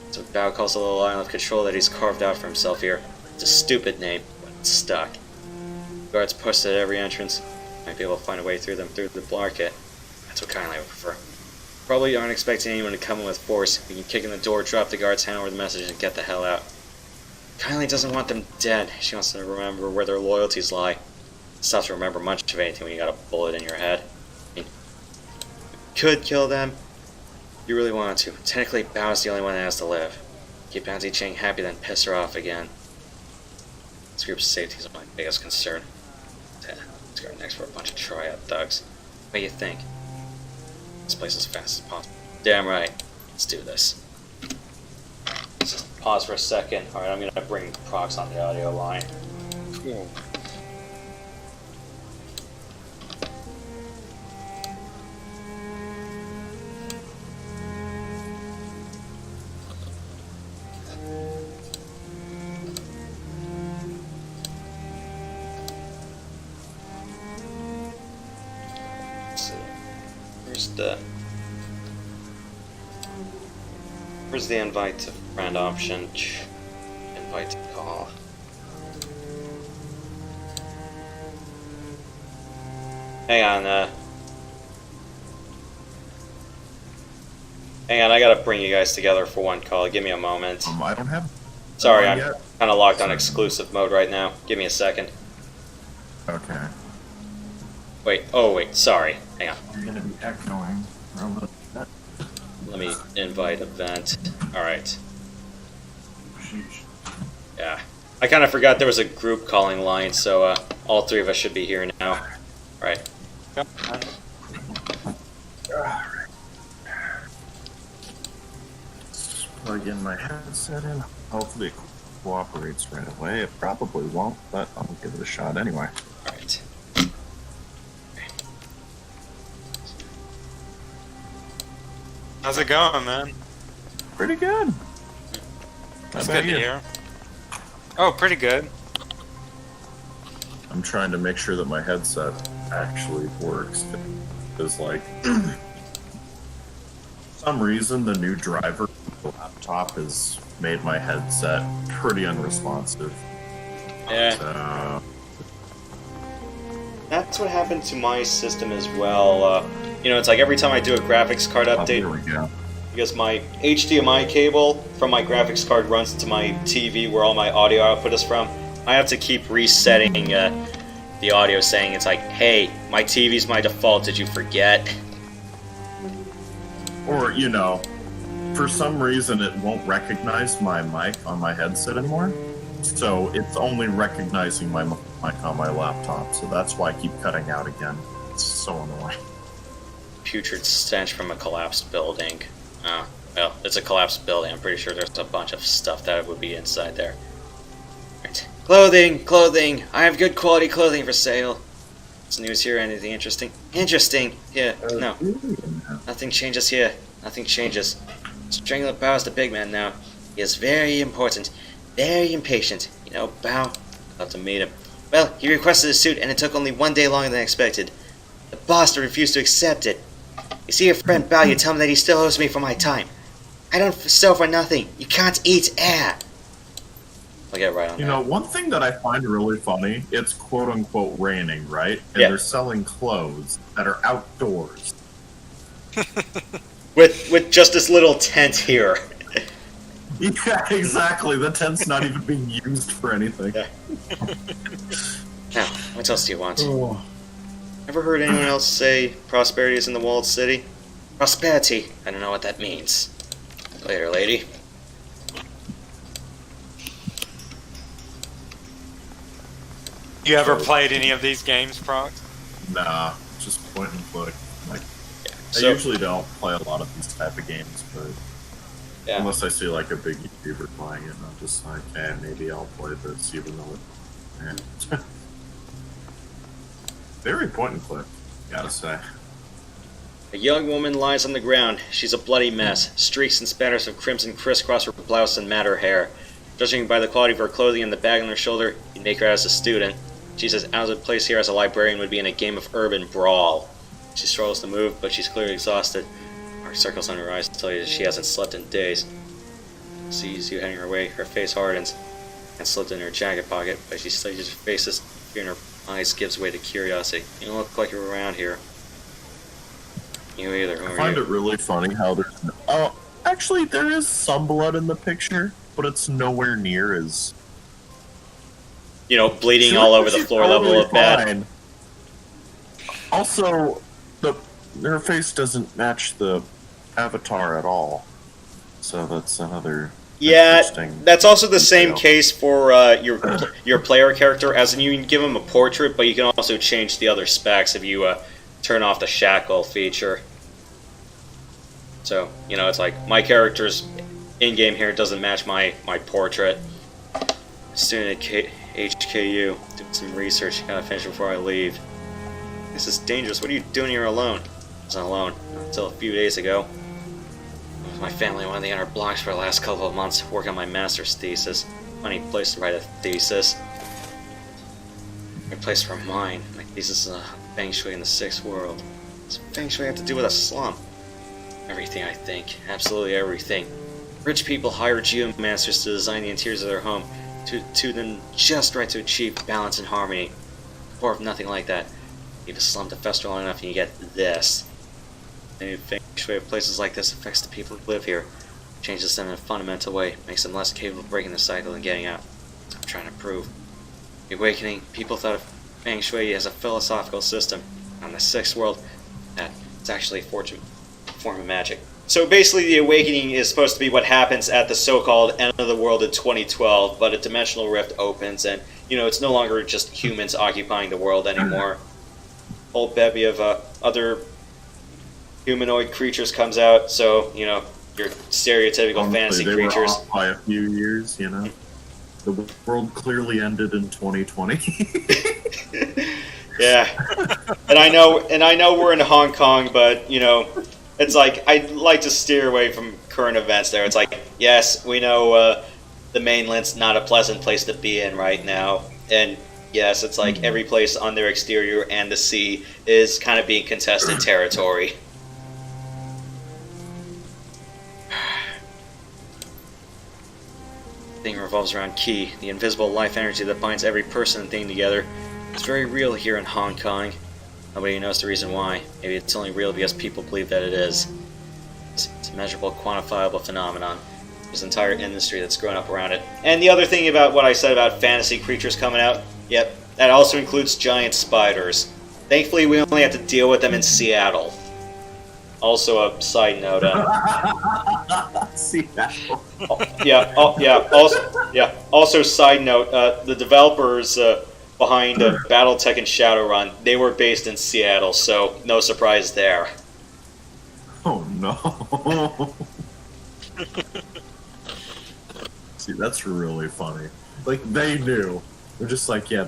It's what Bao calls the little island of control that he's carved out for himself here. It's a stupid name, but it's stuck. Guards posted at every entrance. Might be able to find a way through them through the market. That's what kindly I would prefer. Probably aren't expecting anyone to come in with force. We can kick in the door, drop the guards, hand over the message, and get the hell out. Kylie doesn't want them dead. She wants them to remember where their loyalties lie. It's tough to remember much of anything when you got a bullet in your head. I mean, you could kill them. You really want to. Technically, Bao is the only one that has to live. Keep Auntie Chang happy, then piss her off again. This group's safety is my biggest concern. Let's go next for a bunch of triad thugs. What do you think? This place as fast as possible. Damn right. Let's do this. Just pause for a second. Alright, I'm gonna bring procs on the audio line. Cool. Let's see. Where's the invite to friend option? Invite to call. Hang on, I gotta bring you guys together for one call. Give me a moment. I don't have. Sorry, I'm yet. kind of locked on exclusive mode right now. Give me a second. Okay. Wait, sorry. Hang on. You're gonna be echoing. Let me invite event. Alright. Sheesh. Yeah. I kind of forgot there was a group calling line, so all three of us should be here now. Alright. Yep. Plug in my headset in. Hopefully it cooperates right away. It probably won't, but I'll give it a shot anyway. Alright. How's it going, man? Pretty good. That's How good about to you? hear. Oh, pretty good. I'm trying to make sure that my headset actually works. Because, like, for some reason, the new driver of the laptop has made my headset pretty unresponsive. Yeah. So, That's what happened to my system as well. You know, it's like every time I do a graphics card oh, update, here we go. because my HDMI cable from my graphics card runs to my TV where all my audio output is from, I have to keep resetting the audio saying it's like, hey, my TV's my default, did you forget? Or, you know, for some reason it won't recognize my mic on my headset anymore. So it's only recognizing my mic on my laptop. So that's why I keep cutting out again. It's so annoying. Putrid stench from a collapsed building. Oh, well, it's a collapsed building. I'm pretty sure there's a bunch of stuff that would be inside there. Right. Clothing! I have good quality clothing for sale. What's news here? Anything interesting? Interesting! Yeah, no. Nothing changes here. Nothing changes. Strangler bows the big man now. He is very important. Very impatient. You know, Bow. I'll have to meet him. Well, he requested a suit, and it took only 1 day longer than expected. The boss refused to accept it. You see your friend Bow, you tell him that he still owes me for my time. I don't sell for nothing. You can't eat air. I'll get right on You that. know, one thing that I find really funny, it's quote unquote raining, right? And Yeah. they're selling clothes that are outdoors. With just this little tent here. Yeah, exactly. The tent's not even being used for anything. Yeah. Now, what else do you want? Oh. Ever heard anyone else say prosperity is in the walled city? Prosperity? I don't know what that means. Later, lady. You ever played any of these games, Proc? Nah, just point and click. Like, So- I usually don't play a lot of these type of games, but Yeah. unless I see like a big YouTuber playing it, and I'm just like, eh, maybe I'll play this, even though it. Eh. Very point and click, gotta say. A young woman lies on the ground. She's a bloody mess. Streaks and spatters of crimson crisscross her blouse and mat her hair. Judging by the quality of her clothing and the bag on her shoulder, you'd make her as a student. She's as out of place here as a librarian would be in a game of urban brawl. She struggles to move, but she's clearly exhausted. Dark circles on her eyes tell you that she hasn't slept in days. Sees you heading her way, her face hardens and slipped in her jacket pocket, but she studies her faces. Fear in her eyes gives way to curiosity. You don't look like you're around here. You either. Who I are find you? it really funny how there's. Oh, actually, there is some blood in the picture, but it's nowhere near as. You know, bleeding She all looks over the like floor she's level totally of bad. fine. Also, her face doesn't match the avatar at all. So that's another. Yeah, interesting that's also the same detail. case for your player character, as in you can give him a portrait, but you can also change the other specs if you turn off the shackle feature. So, you know, it's like my character's in-game here doesn't match my portrait. Student at HKU, doing some research, gotta finish before I leave. This is dangerous, what are you doing here alone? I wasn't alone, until a few days ago. My family went on the inner blocks for the last couple of months, working on my master's thesis. Funny place to write a thesis. A place for mine. My thesis is Feng Shui in the Sixth World. What's Feng Shui have to do with a slum? Everything, I think. Absolutely everything. Rich people hire geomasters to design the interiors of their home to them just right to achieve balance and harmony. Or if nothing like that, leave a slum to fester long enough and you get this. Maybe Feng Shui of places like this affects the people who live here. Changes them in a fundamental way, makes them less capable of breaking the cycle and getting out. That's what I'm trying to prove. The Awakening, people thought of Feng Shui as a philosophical system. On the Sixth World, that it's actually a form of magic. So basically the Awakening is supposed to be what happens at the so-called end of the world in 2012, but a dimensional rift opens and, you know, it's no longer just humans occupying the world anymore. Whole bevy of other humanoid creatures comes out, so, you know, your stereotypical Honestly, fantasy they creatures. Were off by a few years, you know. The world clearly ended in 2020. Yeah, and I know we're in Hong Kong, but you know, it's like I'd like to steer away from current events. There, it's like yes, we know the mainland's not a pleasant place to be in right now, and yes, it's like every place on their exterior and the sea is kind of being contested territory. Thing revolves around Ki, the invisible life energy that binds every person and thing together. It's very real here in Hong Kong. Nobody knows the reason why. Maybe it's only real because people believe that it is. It's a measurable, quantifiable phenomenon. There's an entire industry that's grown up around it. And the other thing about what I said about fantasy creatures coming out, yep, that also includes giant spiders. Thankfully, we only have to deal with them in Seattle. Also, a side note. Seattle. Also, side note. The developers behind BattleTech and Shadowrun, they were based in Seattle, so no surprise there. Oh no. See, that's really funny. Like, they knew. They're just like, yeah,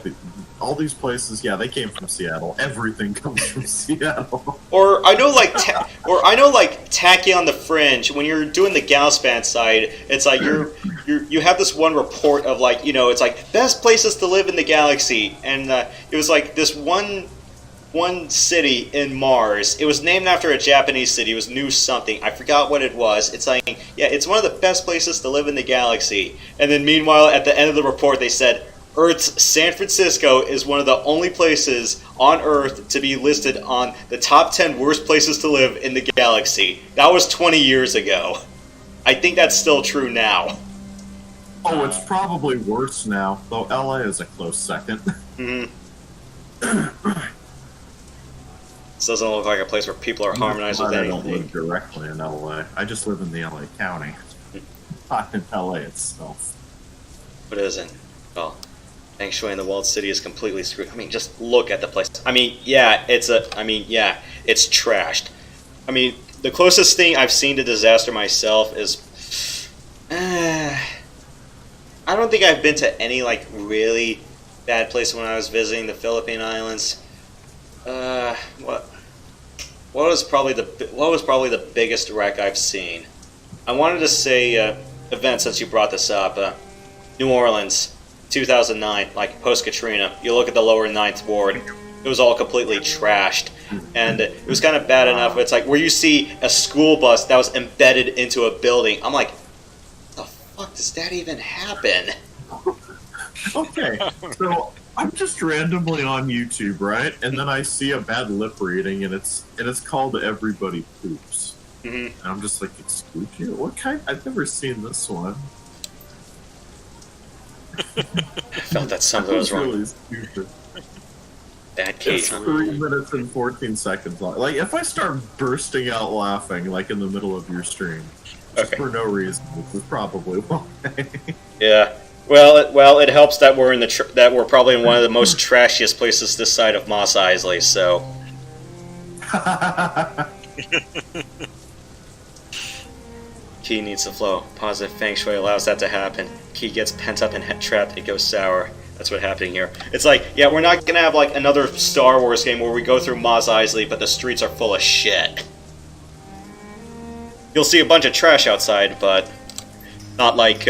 all these places, yeah, they came from Seattle. Everything comes from Seattle. Or I know, like tacky on the fringe. When you're doing the Galspan side, it's like you have this one report of like, you know, it's like best places to live in the galaxy, and it was like this one city in Mars. It was named after a Japanese city. It was New something. I forgot what it was. It's like, yeah, it's one of the best places to live in the galaxy. And then meanwhile, at the end of the report, they said Earth's San Francisco is one of the only places on Earth to be listed on the top 10 worst places to live in the galaxy. That was 20 years ago. I think that's still true now. Oh, it's probably worse now, though LA is a close second. Mm-hmm. This doesn't look like a place where people are harmonized with I don't live anything. directly in LA. I just live in the LA County. Not in LA itself. What isn't? Well, Feng Shui in the walled city is completely screwed. I mean, just look at the place. I mean, yeah, it's trashed. I mean, the closest thing I've seen to disaster myself is, I don't think I've been to any like really bad place when I was visiting the Philippine Islands. What was probably the biggest wreck I've seen? I wanted to say event since you brought this up. New Orleans. 2009, like post-Katrina, you look at the lower 9th Ward, it was all completely trashed. And it was kind of bad enough, it's like where you see a school bus that was embedded into a building. I'm like, what the fuck does that even happen? Okay, so I'm just randomly on YouTube, right? And then I see a bad lip reading, and it's called Everybody Poops. Mm-hmm. And I'm just like, excuse you? What kind? I've never seen this one. I felt that something was wrong. Really stupid. Bad case. It's 3 minutes and 14 seconds long. Like, if I start bursting out laughing, like in the middle of your stream, just for no reason, which is probably why. Yeah. Well, it helps that we're in that we're probably in one of the most trashiest places this side of Mos Eisley. So. Key needs to flow. Positive feng shui allows that to happen. Key gets pent up and trapped, it goes sour. That's what's happening here. It's like, yeah, we're not gonna have like another Star Wars game where we go through Mos Eisley, but the streets are full of shit. You'll see a bunch of trash outside, but not like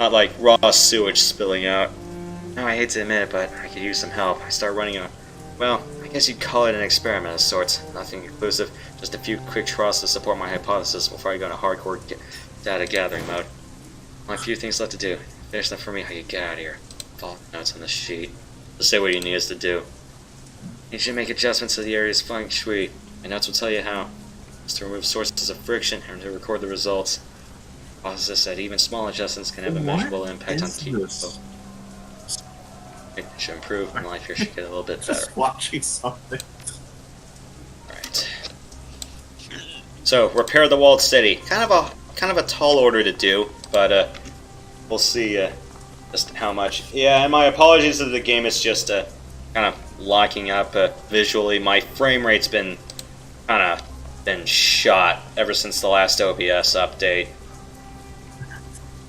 not like raw sewage spilling out. No, I hate to admit it, but I could use some help. I start running a, well, I guess you'd call it an experiment of sorts. Nothing conclusive, just a few quick trials to support my hypothesis before I go into hardcore data gathering mode. Only a few things left to do. Finish them for me, how you get out of here. Follow the notes on the sheet. Just say what you need us to do. You should make adjustments to the area's feng shui. My notes will tell you how. Just to remove sources of friction and to record the results. Process that even small adjustments can have a measurable impact on key flow. It should improve, and life here should get a little bit better. Just watching something. Right. So, repair the walled city. Kind of a tall order to do, but we'll see just how much. Yeah, and my apologies to the game. It's just kind of locking up visually. My frame rate's been kind of shot ever since the last OBS update.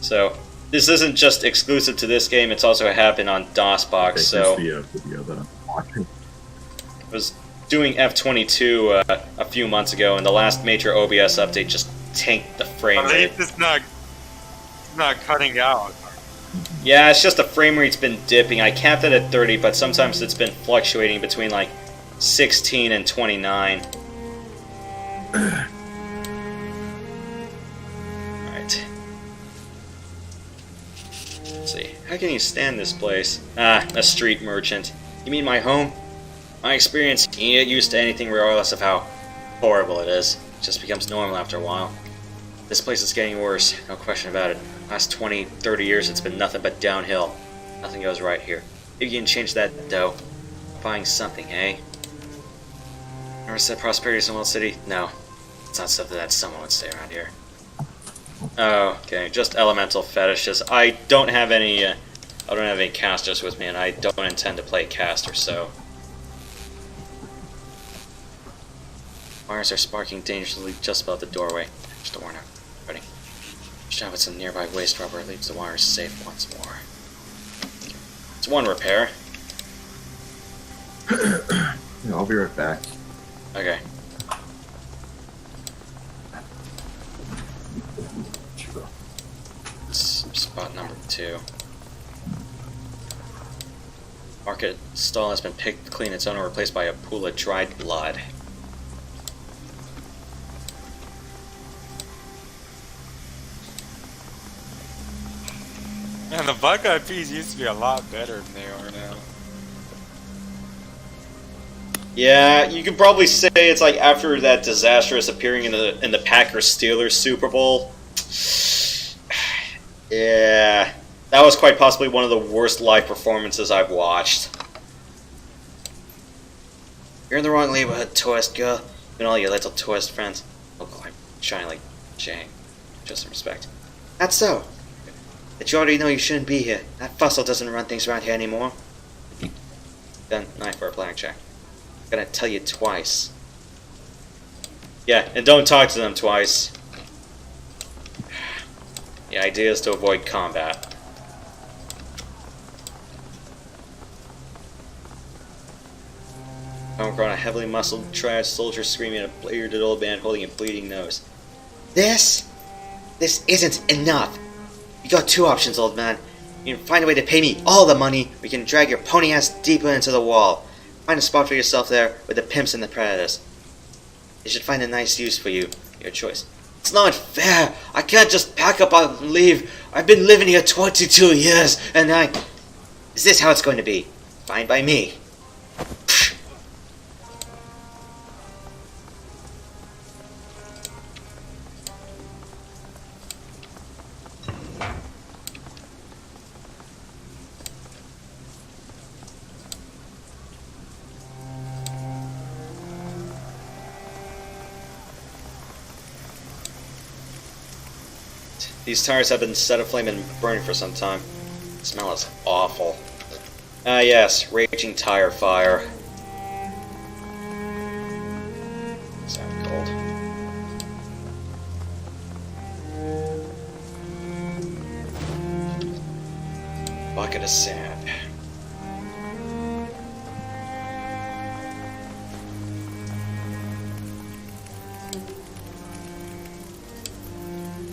So this isn't just exclusive to this game. It's also happened on DOSBox. So the video that I'm watching. I was doing F22 a few months ago, and the last major OBS update just tanked the frame rate. At least it's not cutting out. Yeah, it's just the frame rate's been dipping. I capped it at 30, but sometimes it's been fluctuating between like 16 and 29. Alright. Let's see. How can you stand this place? Ah, a street merchant. You mean my home? My experience, you get used to anything regardless of how horrible it is. It just becomes normal after a while. This place is getting worse, no question about it. Last 20, 30 years it's been nothing but downhill. Nothing goes right here. Maybe you can change that, though. Buying something, eh? Never said prosperity is in World City? No. It's not something that someone would say around here. Oh, okay. Just elemental fetishes. I don't have any casters with me, and I don't intend to play caster, so... Wires are sparking dangerously just above the doorway. Just a warning. Ready. Shove at some nearby waste rubber leaves the wires safe once more. It's one repair. Yeah, I'll be right back. Okay. Spot number 2. Market stall has been picked clean, its owner replaced by a pool of dried blood. Man, the Buckeye peas used to be a lot better than they are now. Yeah, you could probably say it's like after that disastrous appearing in the Packers-Steelers Super Bowl. Yeah, that was quite possibly one of the worst live performances I've watched. You're in the wrong neighborhood, tourist girl. You and all your little tourist friends look like shiny like Jane. Just some respect. That's so. But you already know you shouldn't be here. That fossil doesn't run things around here anymore. Then, knife for a blackjack. I'm gonna tell you twice. Yeah, and don't talk to them twice. The idea is to avoid combat. Come across a heavily muscled trash soldier screaming at a bearded old man holding a bleeding nose. This isn't enough. You got 2 options, old man. You can find a way to pay me all the money, or you can drag your pony ass deeper into the wall. Find a spot for yourself there with the pimps and the predators. They should find a nice use for you. Your choice. It's not fair. I can't just pack up and leave. I've been living here 22 years, and Is this how it's going to be? Fine by me. These tires have been set aflame and burning for some time. The smell is awful. Ah yes, raging tire fire. Sound cold. bucket of sand.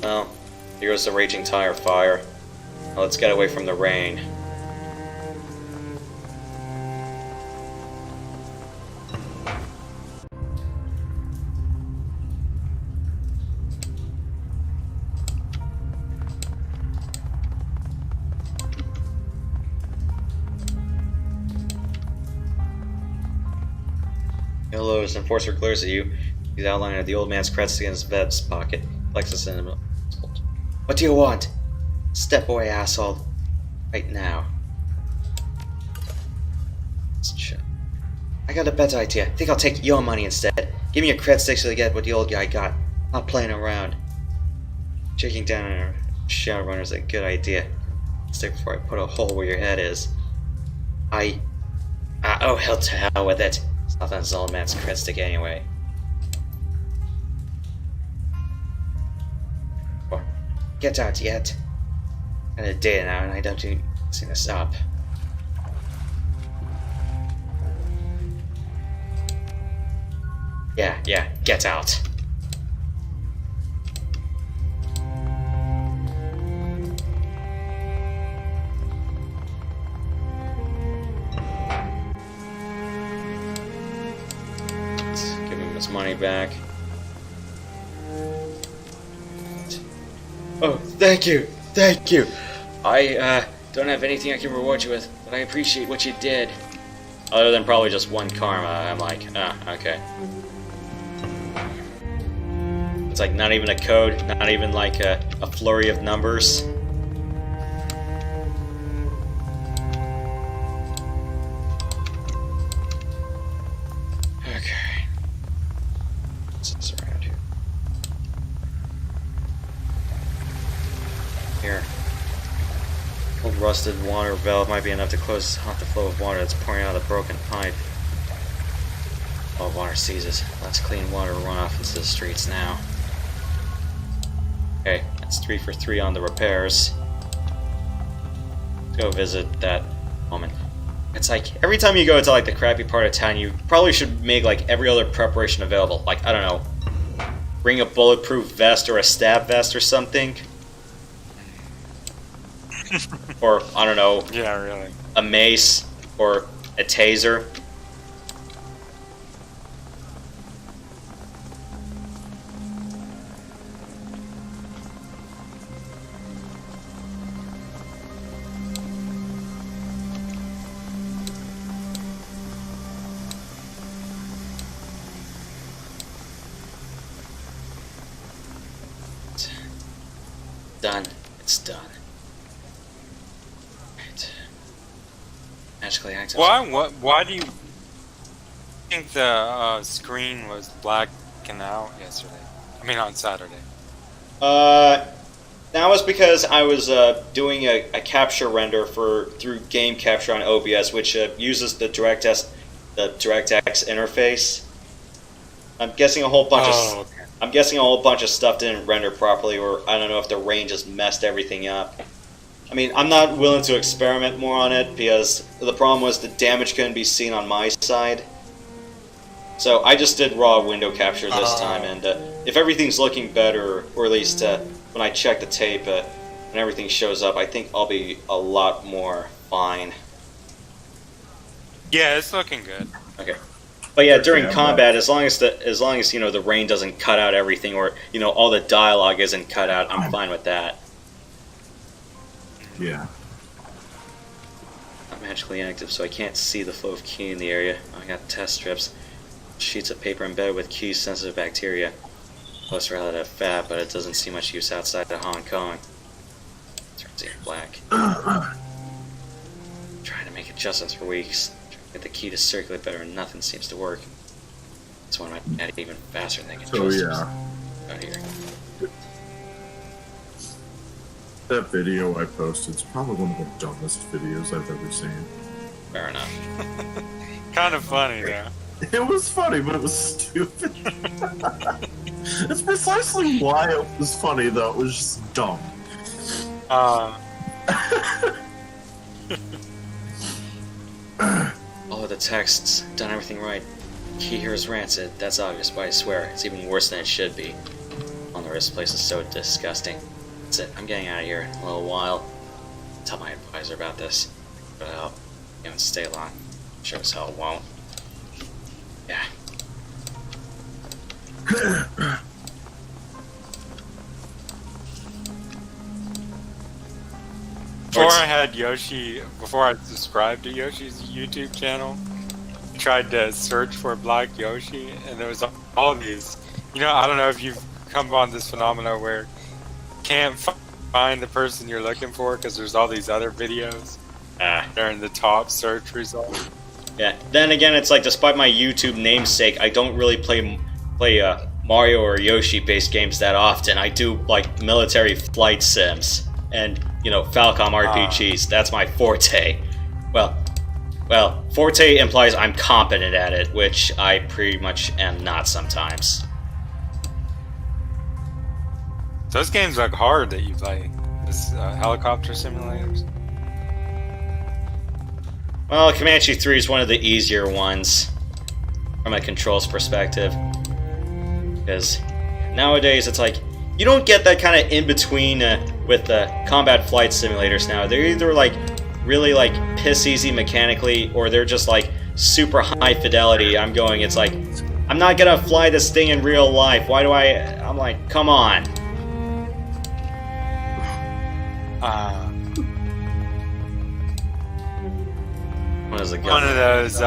Well, here goes the raging tire fire. Now let's get away from the rain. Hello, as Enforcer glares at you. He's outlining the old man's crest in his vest pocket. Flexes in him. What do you want? Step away, asshole. Right now. I got a better idea. Think I'll take your money instead. Give me your cred sticks to get what the old guy got. Not playing around. Shaking down on a Shadowrunner is a good idea. Stick before I put a hole where your head is. Oh, hell to hell with it. It's not that old man's cred stick anyway. Get out yet. Got a day now, and I don't see this up. Yeah, get out. Let's give him his money back. Oh, thank you! Thank you! I, don't have anything I can reward you with, but I appreciate what you did. Other than probably just one karma, I'm like, okay. It's like not even a code, not even like a flurry of numbers. Okay. What's this around here? Here. Old rusted water valve might be enough to close off the flow of water that's pouring out of the broken pipe. All water seizes. Let's clean water runoff into the streets now. Okay, that's 3 for 3 on the repairs. Let's go visit that woman. It's like, every time you go to like the crappy part of town, you probably should make like every other preparation available. Like, I don't know, bring a bulletproof vest or a stab vest or something. Or, I don't know, Yeah, really. a mace or a taser. Done. It's done. Right. Magically active. Why do you think the screen was blacking out yesterday? I mean, on Saturday. That was because I was doing a capture render through game capture on OBS, which uses the DirectX interface. I'm guessing a whole bunch okay. I'm guessing a whole bunch of stuff didn't render properly, or I don't know if the rain just messed everything up. I mean, I'm not willing to experiment more on it because the problem was the damage couldn't be seen on my side. So I just did raw window capture this time, and if everything's looking better, or at least when I check the tape and everything shows up, I think I'll be a lot more fine. Yeah, it's looking good. Okay. But yeah, during Yeah, combat, as long as you know the rain doesn't cut out everything, or you know all the dialogue isn't cut out, I'm fine with that. Yeah. Not magically active, so I can't see the flow of Ki in the area. I got test strips, sheets of paper embedded with Ki-sensitive bacteria. Plus relative fat, but it doesn't see much use outside of Hong Kong. Turns it black. Trying to make adjustments for weeks. Get the key to circulate better, and nothing seems to work. That's one might add even faster than I can So trust yeah, out here. that video I posted is probably one of the dumbest videos I've ever seen. Fair enough. Kind of funny, though. It was funny, but it was stupid. That's precisely why it was funny, though. It was just dumb. All of the texts, done everything right. Key here is rancid, that's obvious, but I swear, it's even worse than it should be. On the rest, this place is so disgusting. That's it, I'm getting out of here in a little while. Tell my advisor about this. But I'll even stay long. Sure as hell won't. Yeah. Before I subscribed to Yoshi's YouTube channel, I tried to search for Black Yoshi, and there was all these. You know, I don't know if you've come on this phenomena where you can't find the person you're looking for because there's all these other videos. They're in the top search results. Yeah. Then again, it's like, despite my YouTube namesake, I don't really play Mario or Yoshi-based games that often. I do like military flight sims and, you know, Falcom RPGs. That's my forte. Well, forte implies I'm competent at it, which I pretty much am not sometimes. Those games look hard that you play. This helicopter simulators. Well, Comanche 3 is one of the easier ones from a controls perspective. Because nowadays it's like, you don't get that kind of in-between with the combat flight simulators now. They're either like really like piss easy mechanically, or they're just like super high fidelity. It's like, I'm not gonna fly this thing in real life. Why do I'm like, come on. What is it? One of those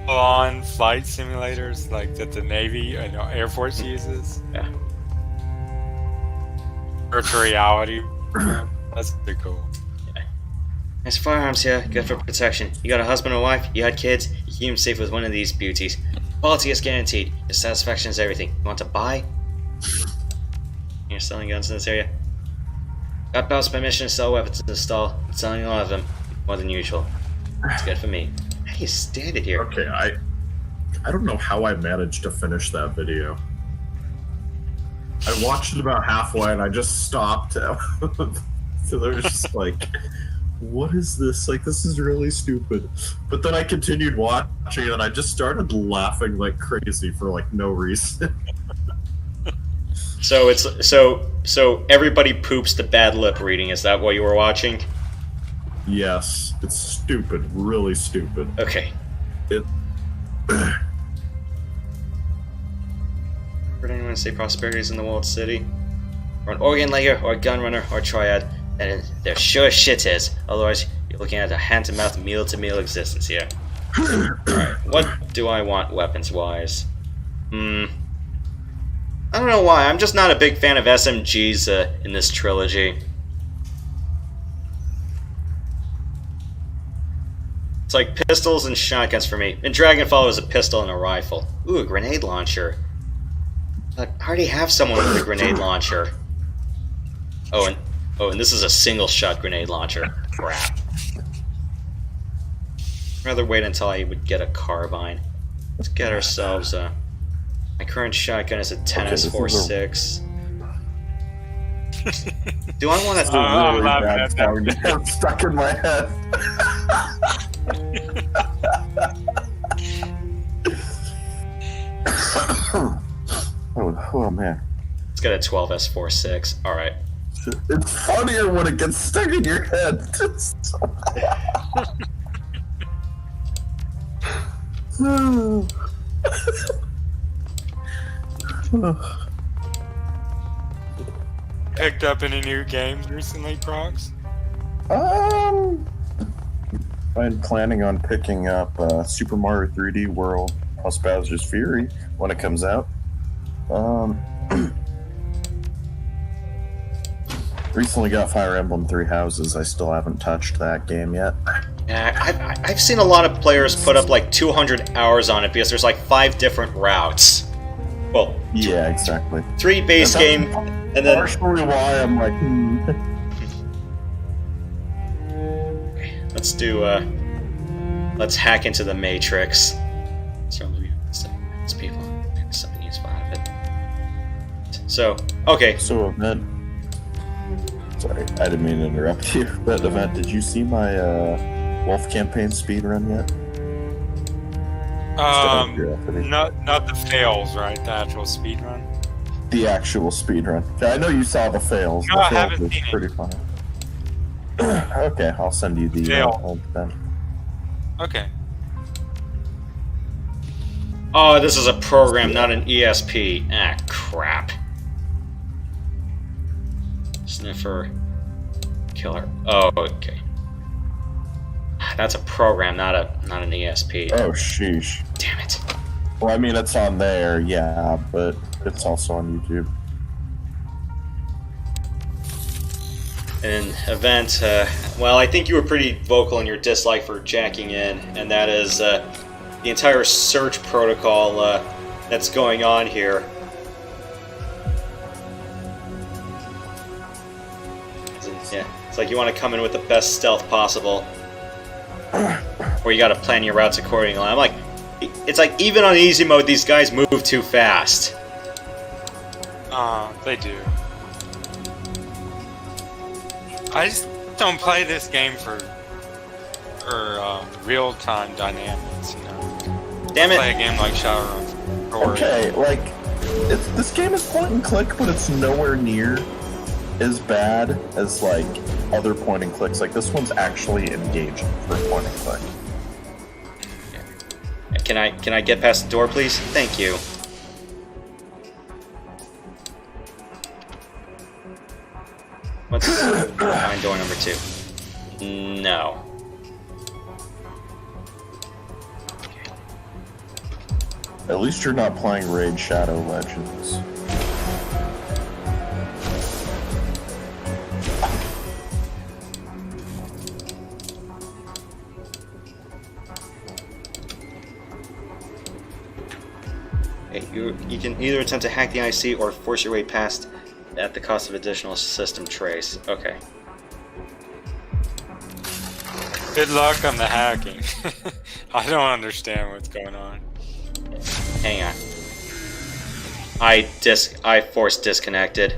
full-on flight simulators like that the Navy and Air Force uses. Yeah. Virtual reality. That's pretty cool. Yeah. There's firearms here, good for protection. You got a husband or wife, you had kids, you keep them safe with one of these beauties. Quality is guaranteed. Your satisfaction is everything. You want to buy? You're selling guns in this area? Got Bell's permission to sell weapons in the stall. I'm selling a lot of them. More than usual. It's good for me. How do you stand it here? Okay, I don't know how I managed to finish that video. I watched it about halfway and I just stopped. So there was just like, what is this? Like, this is really stupid. But then I continued watching and I just started laughing like crazy for like no reason. So it's so everybody poops the bad lip reading. Is that what you were watching? Yes, it's stupid, really stupid. Okay. It. Heard anyone say prosperity is in the walled city? Or an organ layer, or a gun runner, or a triad? And there sure shit is. Otherwise, you're looking at a hand-to-mouth, meal-to-meal existence here. Alright, what do I want weapons-wise? I don't know why. I'm just not a big fan of SMGs in this trilogy. It's like pistols and shotguns for me. In Dragonfall, it was a pistol and a rifle. Ooh, a grenade launcher. But I already have someone with a grenade launcher. Oh, and this is a single-shot grenade launcher. Crap. I'd rather wait until I would get a carbine. Let's get ourselves a... My current shotgun is a 10s46. Do I want to... Really bad sound to have stuck in my head. oh man. Let's get a 12s46. Alright. It's funnier when it gets stuck in your head. Picked up any new games recently, Prox? I'm planning on picking up Super Mario 3D World plus Bowser's Fury when it comes out. Recently got Fire Emblem Three Houses. I still haven't touched that game yet. Yeah, I've seen a lot of players put up like 200 hours on it because there's like 5 different routes. Well, yeah, exactly. 3 base game, and then... Partially why I'm like, Let's do, let's hack into the Matrix. It's people. There's something useful out of it. So, okay. So then... Sorry, I didn't mean to interrupt you. But Event, did you see my Wolf campaign speedrun yet? Not the fails, right? The actual speed run. The actual speedrun. I know you saw the fails. No, The I fails haven't was seen it. pretty funny. Okay, I'll send you the Fail. link then. Okay. Oh, this is a program, not an ESP. Ah, crap. Sniffer. Killer. Oh, okay. That's a program, not an ESP. Oh, sheesh. Damn it. Well, I mean, it's on there, yeah, but it's also on YouTube. An event, well, I think you were pretty vocal in your dislike for jacking in, and that is the entire search protocol that's going on here. Yeah, it's like you want to come in with the best stealth possible, or you got to plan your routes accordingly. I'm like, it's like even on easy mode, these guys move too fast. They do. I just don't play this game for real-time dynamics, you know. Damn I play a it! game like Shadowrun. Okay, like, this game is point and click, but it's nowhere near as bad as, like, other point and clicks. Like, this one's actually engaging for point and click. Can I get past the door, please? Thank you. What's behind door number 2? No. At least you're not playing Raid Shadow Legends. Hey, you can either attempt to hack the IC or force your way past at the cost of additional system trace. Okay. Good luck on the hacking. I don't understand what's going on. Hang on. I force disconnected.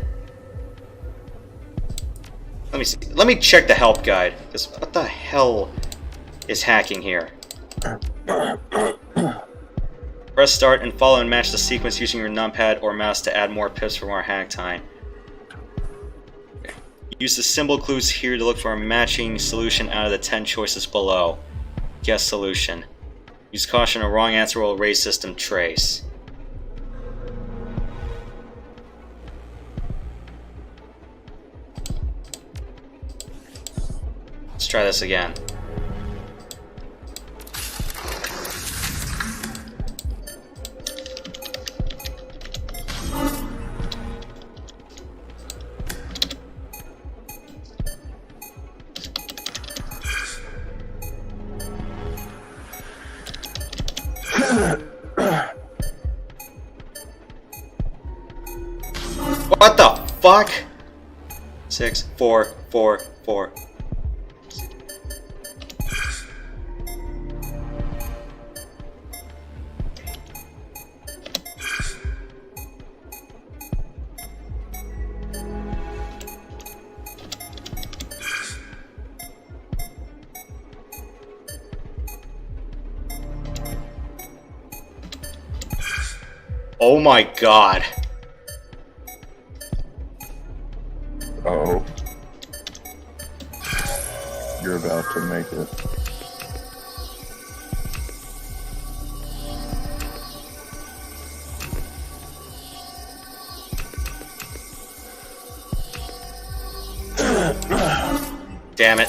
Let me see. Let me check the help guide. Because what the hell is hacking here? Press start and follow and match the sequence using your numpad or mouse to add more pips for more hack time. Okay. Use the symbol clues here to look for a matching solution out of the 10 choices below. Guess solution. Use caution, a wrong answer will erase system trace. Let's try this again. What the fuck? 6, 4, 4, 4. Oh my god. Uh-oh. You're about to make it. Damn it.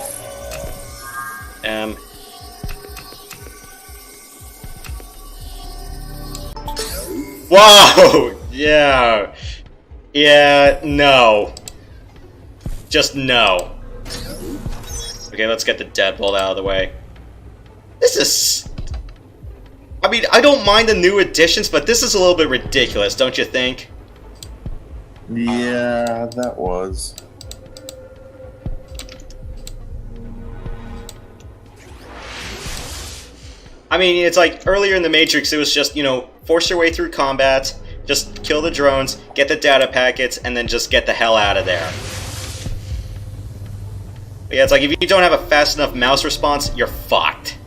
Whoa! Yeah. Yeah, no. Just no. Okay, let's get the deadbolt out of the way. This is... I mean, I don't mind the new additions, but this is a little bit ridiculous, don't you think? Yeah, that was. I mean, it's like earlier in the Matrix, it was just, you know, force your way through combat, just kill the drones, get the data packets, and then just get the hell out of there. But yeah, it's like if you don't have a fast enough mouse response, you're fucked.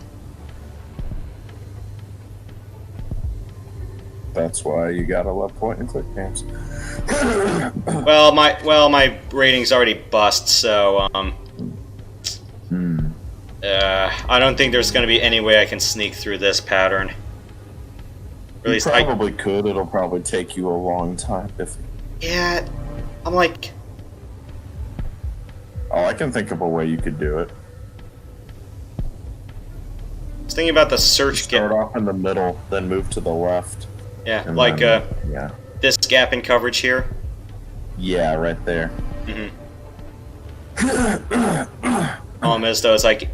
That's why you gotta love point and click games. Well, my rating's already bust, so I don't think there's gonna be any way I can sneak through this pattern. Or at You least probably could. It'll probably take you a long time. Yeah, I'm like, Oh, I can think of a way you could do it. I was thinking about the search Start gap. off in the middle, then move to the left. Yeah, and like then, yeah, this gap in coverage here. yeah, right there. Problem is though, it's like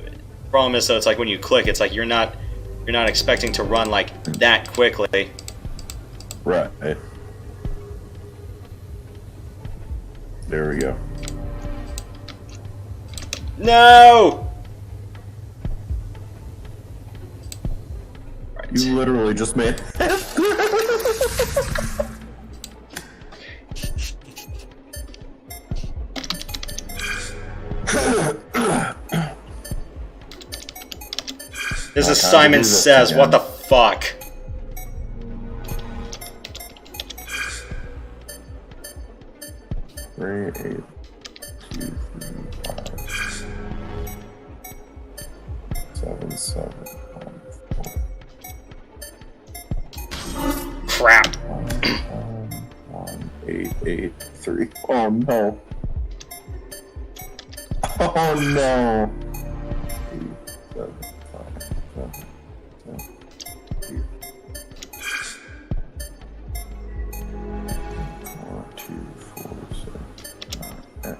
when you click, it's like you're not expecting to run like that quickly. Right. There we go. No. Right. You literally just made. This is How to Simon do this Says. again. What the fuck? 3, 8, 2, 3, 5, 7, 7, 1, 4, Crap. 1, 8, 8, 3. Oh no. Oh no. 8, 7, 5, 7, 7, 4, 2, 4, 6, 9, 10.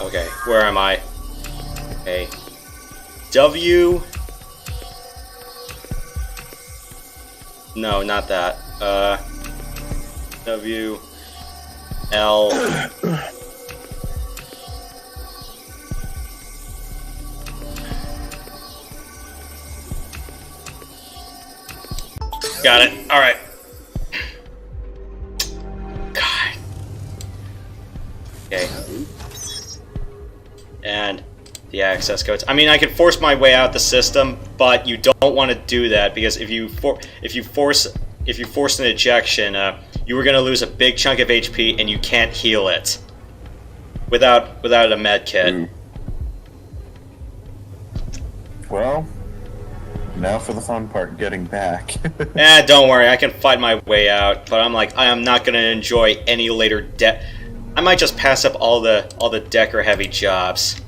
Okay, where am I? Okay. W. No, not that. W. L. Got it. Alright. God. Okay. And the access codes. I mean, I could force my way out the system, but you don't want to do that because if you force an ejection, you were going to lose a big chunk of HP and you can't heal it without a med kit. Well, now for the fun part, getting back. Don't worry, I can fight my way out. But I'm like, I am not going to enjoy any later death. I might just pass up all the decker heavy jobs.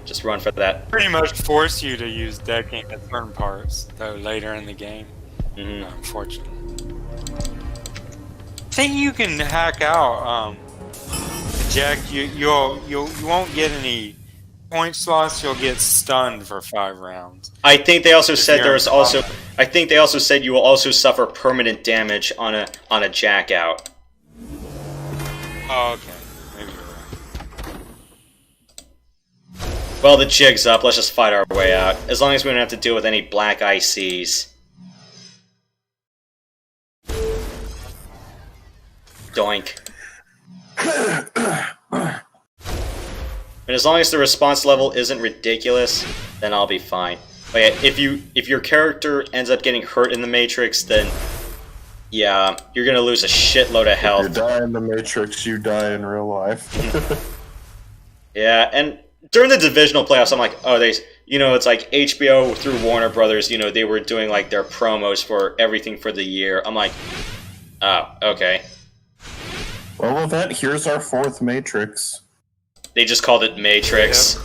Just run for that. Pretty much force you to use decking at certain parts, though later in the game. Unfortunately. I think you can hack out Jack. You won't get any point slots. You'll get stunned for 5 rounds. I think they also said you're there was in also. combat. I think they also said you will also suffer permanent damage on a jack out. Oh, okay. Maybe you're right. Well, the jig's up. Let's just fight our way out. As long as we don't have to deal with any black ICs. Doink. And as long as the response level isn't ridiculous, then I'll be fine. But yeah, if your character ends up getting hurt in the Matrix, then yeah, you're gonna lose a shitload of You health. die in the Matrix, you die in real life. Yeah, and during the divisional playoffs, I'm like, oh, it's like HBO through Warner Brothers, they were doing like their promos for everything for the year. I'm like, oh, okay. Well, with that, here's our 4th Matrix. They just called it Matrix.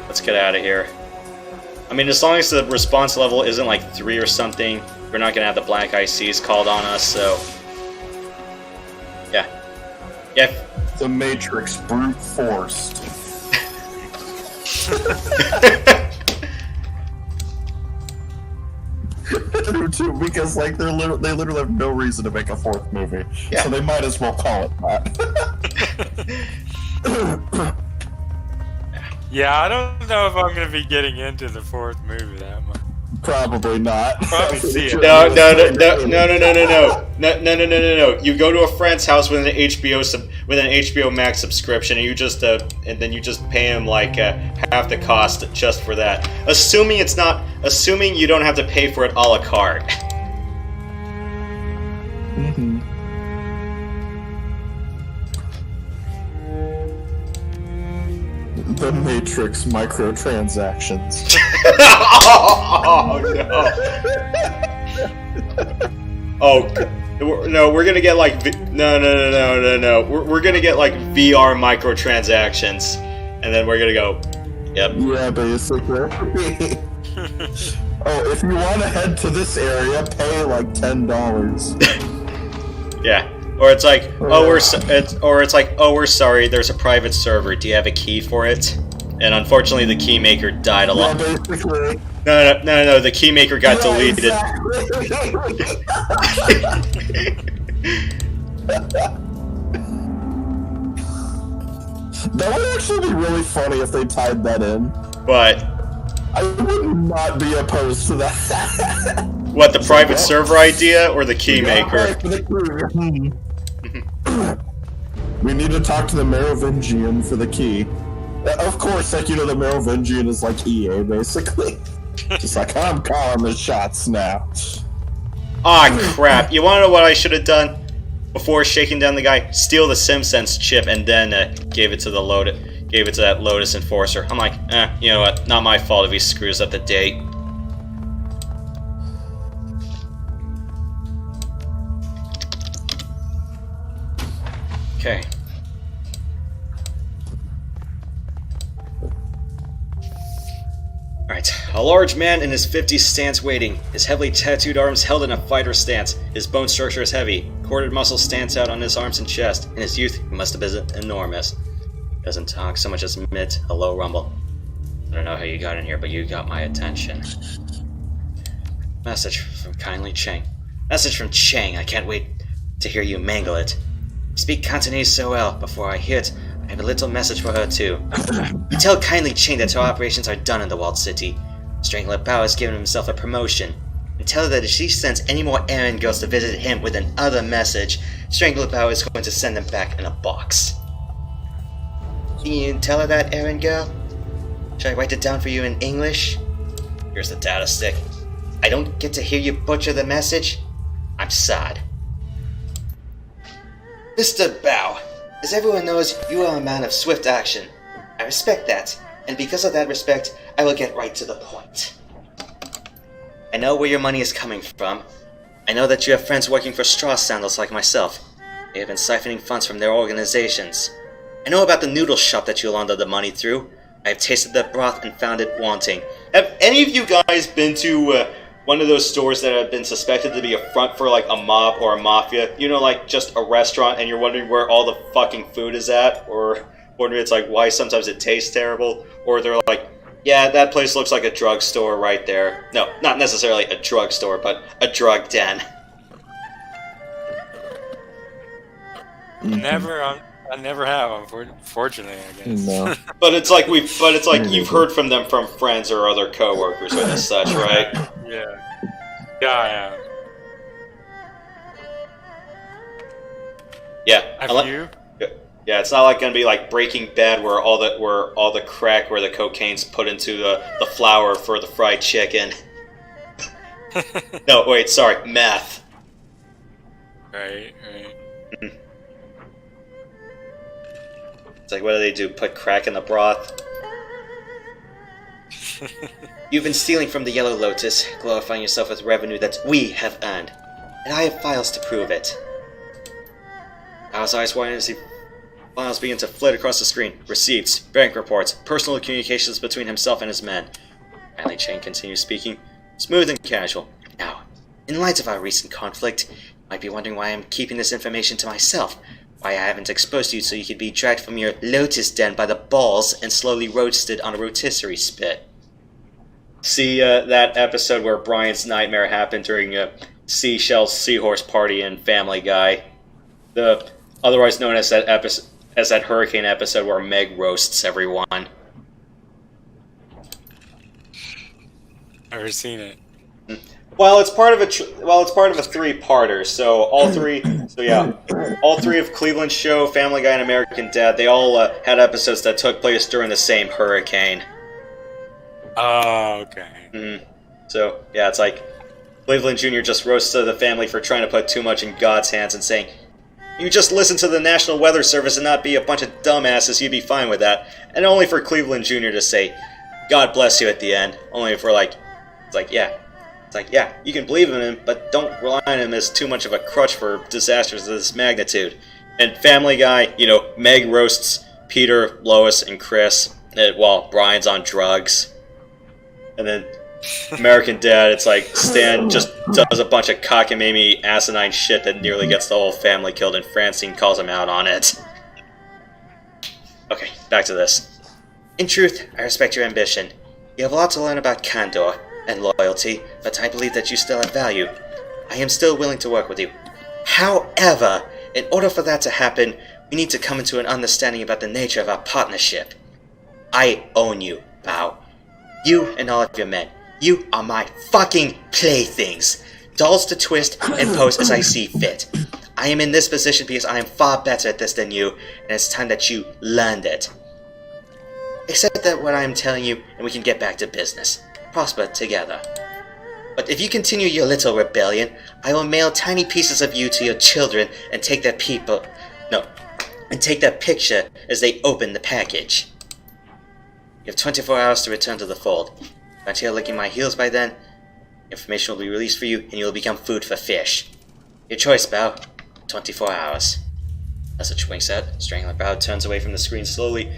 Let's get out of here. I mean, as long as the response level isn't like 3 or something, we're not gonna have the black ICs called on us, so... Yeah. Yeah. The Matrix brute forced. Because like they literally have no reason to make a 4th movie, Yeah. so they might as well call it that. Yeah, I don't know if I'm gonna be getting into the 4th movie that much. Probably not. Probably see it. No. You go to a friend's house with an HBO Max subscription, and you just and then you just pay him like half the cost just for that. Assuming you don't have to pay for it a la carte. Mm-hmm. The Matrix microtransactions. Oh no! Oh no, we're gonna get like no. We're gonna get like VR microtransactions, and then we're gonna go. Yep. Yeah, basically. Oh, if you want to head to this area, pay like $10. Yeah. Or it's like, we're sorry, there's a private server. Do you have a key for it? And unfortunately, the key maker died a lot. Yeah, basically. No, the key maker got deleted. Exactly. That would actually be really funny if they tied that in. But I would not be opposed to that. what, the private server idea or the key maker? We need to talk to the Merovingian for the key. Of course, like, the Merovingian is like EA, basically. Just like, I'm calling the shots now. Ah, crap. You wanna know what I should have done? Before shaking down the guy, steal the SimSense chip and then gave it to that Lotus Enforcer. I'm like, you know what? Not my fault if he screws up the date. Okay. Alright, a large man in his 50s stands waiting, his heavily tattooed arms held in a fighter stance. His bone structure is heavy, corded muscle stands out on his arms and chest. In his youth, he must have been enormous. He doesn't talk, so much as emit a low rumble. I don't know how you got in here, but you got my attention. Message from kindly Chang. Message from Chang, I can't wait to hear you mangle it. You speak Cantonese so well. Before I hit, I have a little message for her too. You tell kindly Chang that her operations are done in the walled city. Strangler Bao has given himself a promotion. And tell her that if she sends any more errand girls to visit him with another message, Strangler Bao is going to send them back in a box. Can you tell her that, errand girl? Should I write it down for you in English? Here's the data stick. I don't get to hear you butcher the message. I'm sad. Mr. Bao, as everyone knows, you are a man of swift action. I respect that, and because of that respect, I will get right to the point. I know where your money is coming from. I know that you have friends working for straw sandals like myself. They have been siphoning funds from their organizations. I know about the noodle shop that you launder the money through. I have tasted the broth and found it wanting. Have any of you guys been to one of those stores that have been suspected to be a front for like a mob or a mafia? You know, like just a restaurant and you're wondering where all the fucking food is at? Or wondering it's like why sometimes it tastes terrible? Or they're like, yeah, that place looks like a drugstore right there. No, not necessarily a drugstore, but a drug den. I never have, unfortunately, I guess. No. But it's like you've heard from them from friends or other coworkers or such, right? Yeah. Yeah, Yeah. Have you? Yeah, it's not like gonna be like Breaking Bad where all the crack or the cocaine's put into the flour for the fried chicken. No, wait, sorry, meth. Right. It's like, what do? Put crack in the broth? You've been stealing from the Yellow Lotus, glorifying yourself with revenue that we have earned. And I have files to prove it. Our eyes wide as the files begin to flit across the screen. Receipts, bank reports, personal communications between himself and his men. Finally, Chang continues speaking, smooth and casual. Now, in light of our recent conflict, you might be wondering why I'm keeping this information to myself. Why I haven't exposed you so you could be dragged from your lotus den by the balls and slowly roasted on a rotisserie spit. See that episode where Brian's nightmare happened during a seahorse party in Family Guy? The otherwise known as that hurricane episode where Meg roasts everyone. Never seen it. Well, it's part of a three-parter. So all three. So yeah, all three of Cleveland's Show, Family Guy, and American Dad. They all had episodes that took place during the same hurricane. Oh, okay. So yeah, it's like Cleveland Jr. just roasted the family for trying to put too much in God's hands and saying, "You just listen to the National Weather Service and not be a bunch of dumbasses. You'd be fine with that." And only for Cleveland Jr. to say, "God bless you" at the end. Only for yeah, you can believe in him, but don't rely on him as too much of a crutch for disasters of this magnitude. And Family Guy, Meg roasts Peter, Lois, and Chris while Brian's on drugs. And then American Dad, it's like Stan just does a bunch of cockamamie asinine shit that nearly gets the whole family killed, and Francine calls him out on it. Okay, back to this. In truth, I respect your ambition. You have a lot to learn about candor and loyalty, but I believe that you still have value. I am still willing to work with you. However, in order for that to happen, we need to come into an understanding about the nature of our partnership. I own you, Bao. You and all of your men. You are my fucking playthings. Dolls to twist and pose as I see fit. I am in this position because I am far better at this than you, and it's time that you learned it. Accept that what I am telling you, and we can get back to business. Prosper together. But if you continue your little rebellion, I will mail tiny pieces of you to your children and take their picture as they open the package. You have 24 hours to return to the fold. If I'm here licking my heels by then, information will be released for you and you will become food for fish. Your choice, Bao. 24 hours. Message winks out. Strangler Bao turns away from the screen slowly.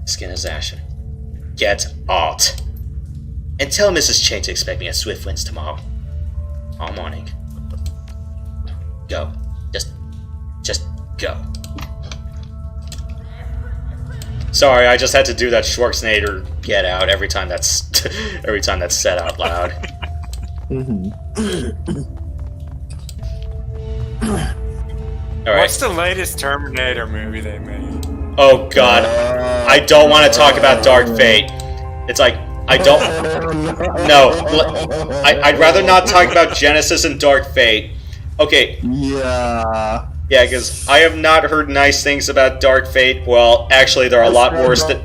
Skin is ashen. Get out. And tell Mrs. Chang to expect me at Swift Winds tomorrow. All morning. Go. Just go. Sorry, I just had to do that Schwarzenegger get out every time that's said out loud. Alright. What's the latest Terminator movie they made? Oh god. I don't want to talk about Dark Fate. It's like, I don't... No. I'd rather not talk about Genesis and Dark Fate. Okay. Yeah. Yeah, because I have not heard nice things about Dark Fate. Well, actually, they're a lot worse than...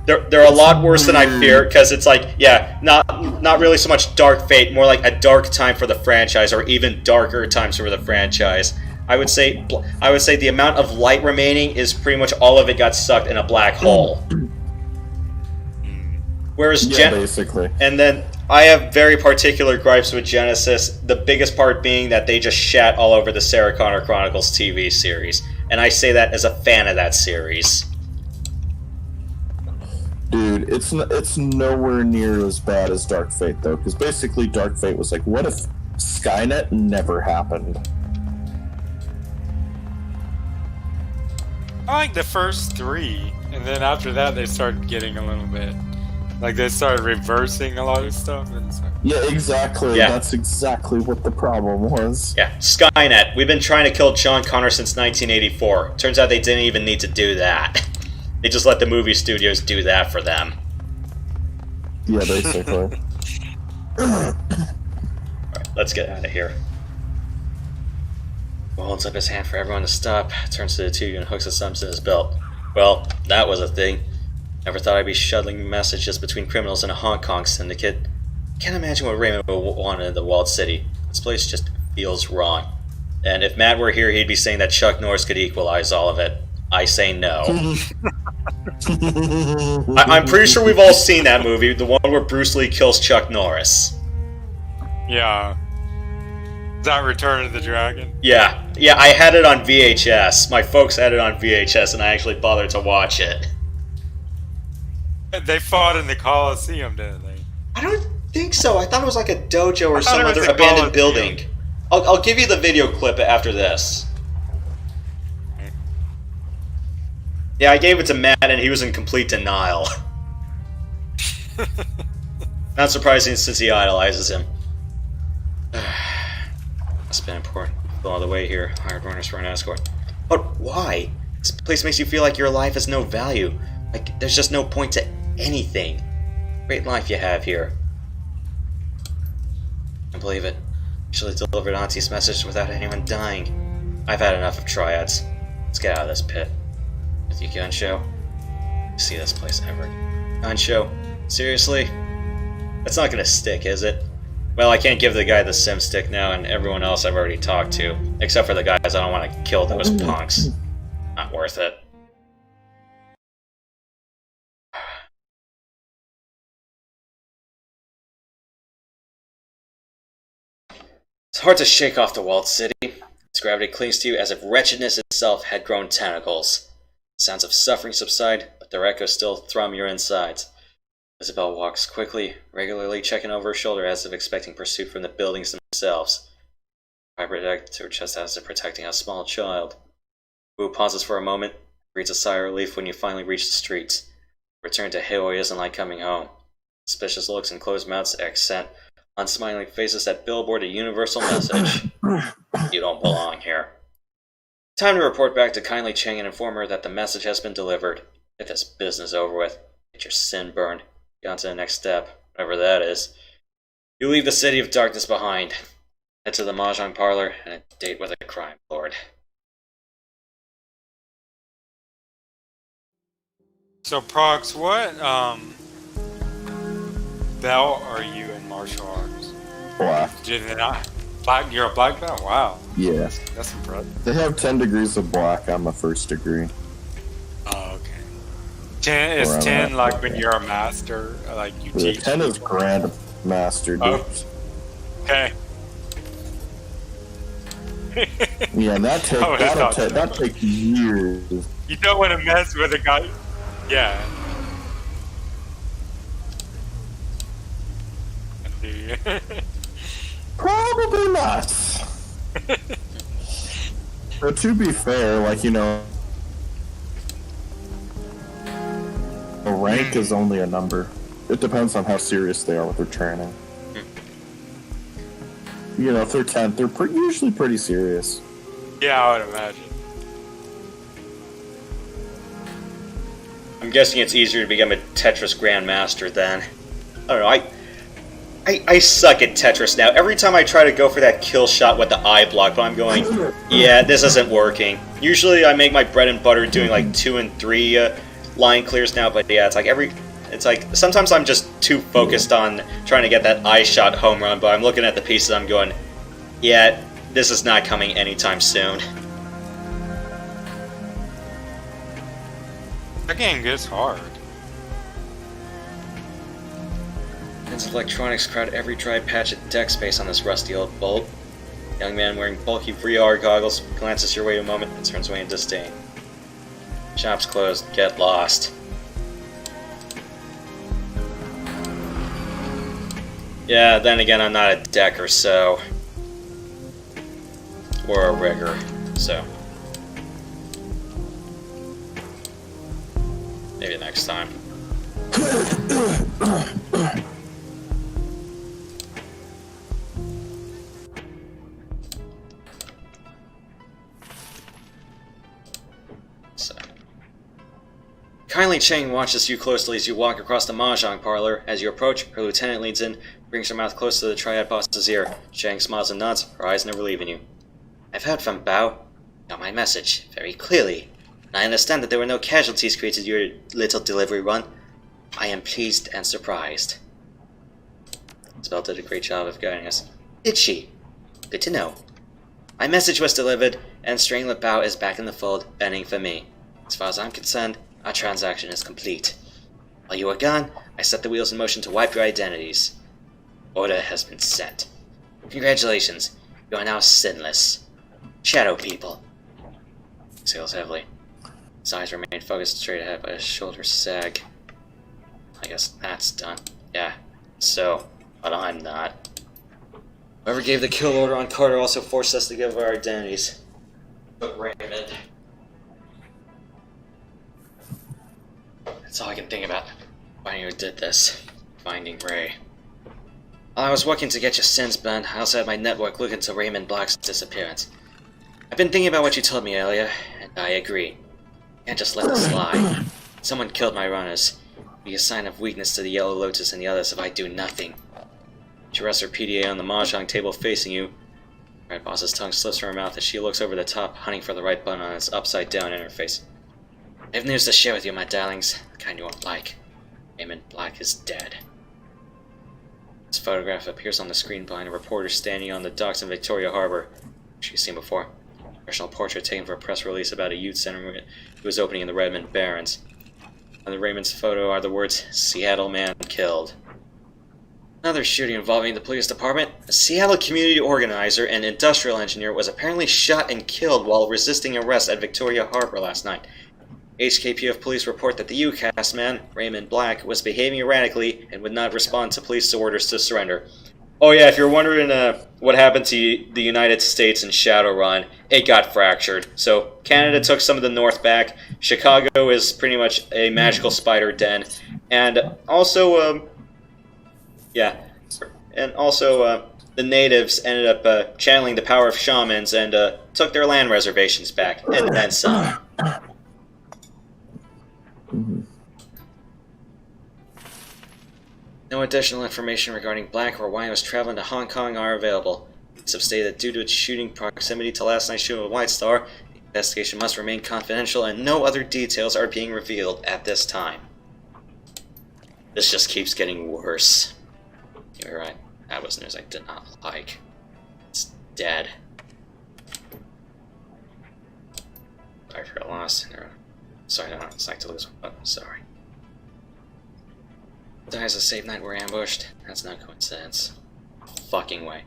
They're a lot worse than I feared, because it's like, yeah, not really so much Dark Fate, more like a dark time for the franchise, or even darker times for the franchise. I would say the amount of light remaining is pretty much all of it got sucked in a black hole. Whereas basically. And then I have very particular gripes with Genesis, the biggest part being that they just shat all over the Sarah Connor Chronicles TV series. And I say that as a fan of that series. Dude, it's nowhere near as bad as Dark Fate, though, because basically Dark Fate was like, what if Skynet never happened? I like the first three, and then after that they started getting a little bit... Like, they started reversing a lot of stuff. And so. Yeah, exactly. Yeah. That's exactly what the problem was. Yeah, Skynet. We've been trying to kill John Connor since 1984. Turns out they didn't even need to do that. They just let the movie studios do that for them. Yeah, basically. Alright, let's get out of here. He holds up his hand for everyone to stop, turns to the two and hooks his thumbs in his belt. Well, that was a thing. Never thought I'd be shuttling messages between criminals in a Hong Kong syndicate. Can't imagine what Raymond would want in the walled city. This place just feels wrong. And if Matt were here, he'd be saying that Chuck Norris could equalize all of it. I say no. I'm pretty sure we've all seen that movie, the one where Bruce Lee kills Chuck Norris. Yeah. Is that Return of the Dragon? Yeah, I had it on VHS. My folks had it on VHS, and I actually bothered to watch it. They fought in the Coliseum, didn't they? I don't think so. I thought it was like a dojo or some other a abandoned building. I'll give you the video clip after this. Yeah, I gave it to Matt and he was in complete denial. Not surprising since he idolizes him. Must have been important. All the way here. Hired runners for an escort. But why? This place makes you feel like your life has no value. Like, there's just no point to anything. Great life you have here. can't believe it. Actually delivered Auntie's message without anyone dying. I've had enough of triads. Let's get out of this pit. With you, Gunshow? See this place ever. Gunshow? Seriously? That's not gonna stick, is it? Well, I can't give the guy the sim stick now, and everyone else I've already talked to. Except for the guys I don't want to kill those punks. Not worth it. It's hard to shake off the walled city. Its gravity clings to you as if wretchedness itself had grown tentacles. Sounds of suffering subside, but their echoes still thrum your insides. Isabel walks quickly, regularly checking over her shoulder as if expecting pursuit from the buildings themselves. I protect her just as if protecting a small child. Wu pauses for a moment, breathes a sigh of relief when you finally reach the streets. Return to Hayway isn't like coming home. Suspicious looks and closed mouths accent unsmiling faces that billboard a universal message. You don't belong here. Time to report back to Kindly Chang and inform her that the message has been delivered. Get this business over with. Get your sin burned. Get on to the next step, whatever that is. You leave the city of darkness behind. Head to the Mahjong parlor and a date with a crime lord. So, Prox, what belt are you in martial arts? Black. Did they not? Black? You're a black belt? Wow. Yeah. That's impressive. They have 10 degrees of black. I'm a first degree. Oh, okay. 10 is Or 10 I'm like not- when you're a master, like you The teach. 10 is Grand Master, dude. Oh. Okay. Yeah, that take, I would've thought that. that takes years. You don't want to mess with a guy. Yeah. I do you. Probably not. But to be fair, like, you know, a rank is only a number. It depends on how serious they are with their training. You know, if they're 10th, they're usually pretty serious. Yeah, I would imagine. I'm guessing it's easier to become a Tetris Grandmaster then. I don't know, I suck at Tetris now. Every time I try to go for that kill shot with the eye block, but I'm going, yeah, this isn't working. Usually I make my bread and butter doing like 2 and 3 line clears now, but yeah, it's like sometimes I'm just too focused on trying to get that eye shot home run, but I'm looking at the pieces, I'm going, yeah, this is not coming anytime soon. That game gets hard. Its electronics crowd every dry patch of deck space on this rusty old bolt. Young man wearing bulky VR goggles glances your way a moment and turns away in disdain. Shop's closed. Get lost. Yeah, then again, I'm not a decker, so... Or a rigger, so... Maybe next time. So. Kindly Chang watches you closely as you walk across the Mahjong parlor. As you approach, her lieutenant leans in, brings her mouth close to the triad boss's ear. Chang smiles and nods, her eyes never leaving you. I've heard from Bao. Got my message, very clearly. And I understand that there were no casualties created your little delivery run. I am pleased and surprised. Isabel did a great job of guiding us. Did she? Good to know. My message was delivered, and Stringlet Bao is back in the fold, bending for me. As far as I'm concerned, our transaction is complete. While you were gone, I set the wheels in motion to wipe your identities. Order has been set. Congratulations, you are now sinless. Shadow people. Exhales heavily. His eyes remain focused straight ahead, but his shoulders sag. I guess that's done. Yeah, so, but I'm not. Whoever gave the kill order on Carter also forced us to give our identities. But Raymond. That's all I can think about. Finding who did this. Finding Ray. While I was working to get your sins burned, I also had my network look into Raymond Black's disappearance. I've been thinking about what you told me earlier, and I agree. Can't just let this slide. Someone killed my runners. Be a sign of weakness to the Yellow Lotus and the others if I do nothing. She rests her PDA on the mahjong table facing you. Red Boss's tongue slips from her mouth as she looks over the top, hunting for the right button on its upside-down interface. I have news to share with you, my darlings. The kind you won't like. Raymond Black is dead. This photograph appears on the screen behind a reporter standing on the docks in Victoria Harbor. She's seen before. A professional portrait taken for a press release about a youth center who was opening in the Redmond Barrens. On the Raymond's photo are the words, Seattle man killed. Another shooting involving the police department. A Seattle community organizer and industrial engineer was apparently shot and killed while resisting arrest at Victoria Harbor last night. HKPF police report that the UCAS man, Raymond Black, was behaving erratically and would not respond to police orders to surrender. Oh yeah, if you're wondering what happened to the United States in Shadowrun, it got fractured. So Canada took some of the North back. Chicago is pretty much a magical spider den. And also, the natives ended up channeling the power of shamans and took their land reservations back, and then some. No additional information regarding Black or why he was traveling to Hong Kong are available. Police have stated that due to its shooting proximity to last night's shooting with White Star, the investigation must remain confidential and no other details are being revealed at this time. This just keeps getting worse. You're right. That was news I did not like. It's dead. Sorry for your loss. Sorry, I don't like to lose one, but I'm sorry. Dies a safe night we're ambushed. That's no coincidence. Fucking way.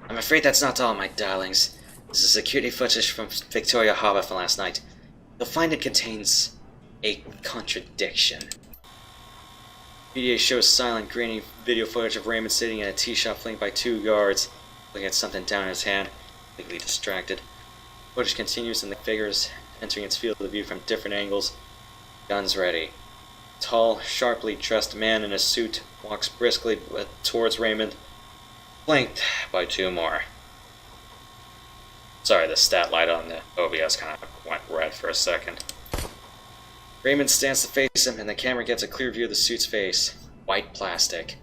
I'm afraid that's not all, my darlings. This is security footage from Victoria Harbor from last night. You'll find it contains a contradiction. PDA shows silent, grainy video footage of Raymond sitting in a tea shop flanked by two guards, looking at something down in his hand, completely distracted. Footage continues and the figures entering its field of view from different angles. Guns ready. A tall, sharply dressed man in a suit walks briskly towards Raymond, flanked by two more. Sorry, the stat light on the OBS kind of went red for a second. Raymond stands to face him, and the camera gets a clear view of the suit's face. White plastic.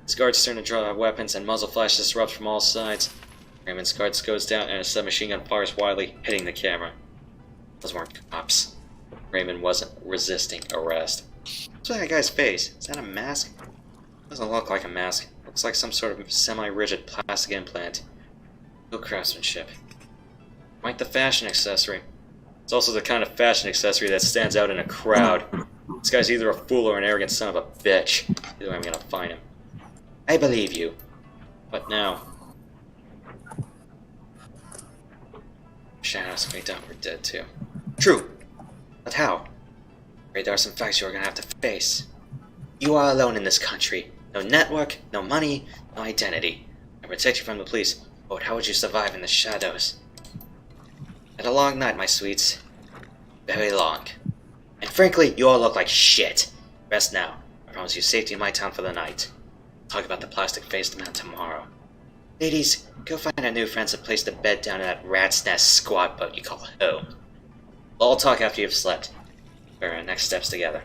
His guards turn to draw weapons, and muzzle flashes disrupt from all sides. Raymond's guards goes down, and a submachine gun fires wildly, hitting the camera. Those weren't cops. Raymond wasn't resisting arrest. What's with that guy's face? Is that a mask? Doesn't look like a mask. Looks like some sort of semi-rigid plastic implant. No craftsmanship. Quite the fashion accessory. It's also the kind of fashion accessory that stands out in a crowd. This guy's either a fool or an arrogant son of a bitch. Either way, I'm gonna find him. I believe you. What now? Shadows, we thought we're dead too. True. But how? Afraid there are some facts you're gonna have to face. You are alone in this country. No network, no money, no identity. I protect you from the police, but how would you survive in the shadows? Had a long night, my sweets. Very long. And frankly, you all look like shit. Rest now. I promise you safety in my town for the night. Talk about the plastic-faced man tomorrow. Ladies, go find our new friends a place to bed down in that rat's nest squat boat you call home. We'll all talk after you've slept. Our next steps together.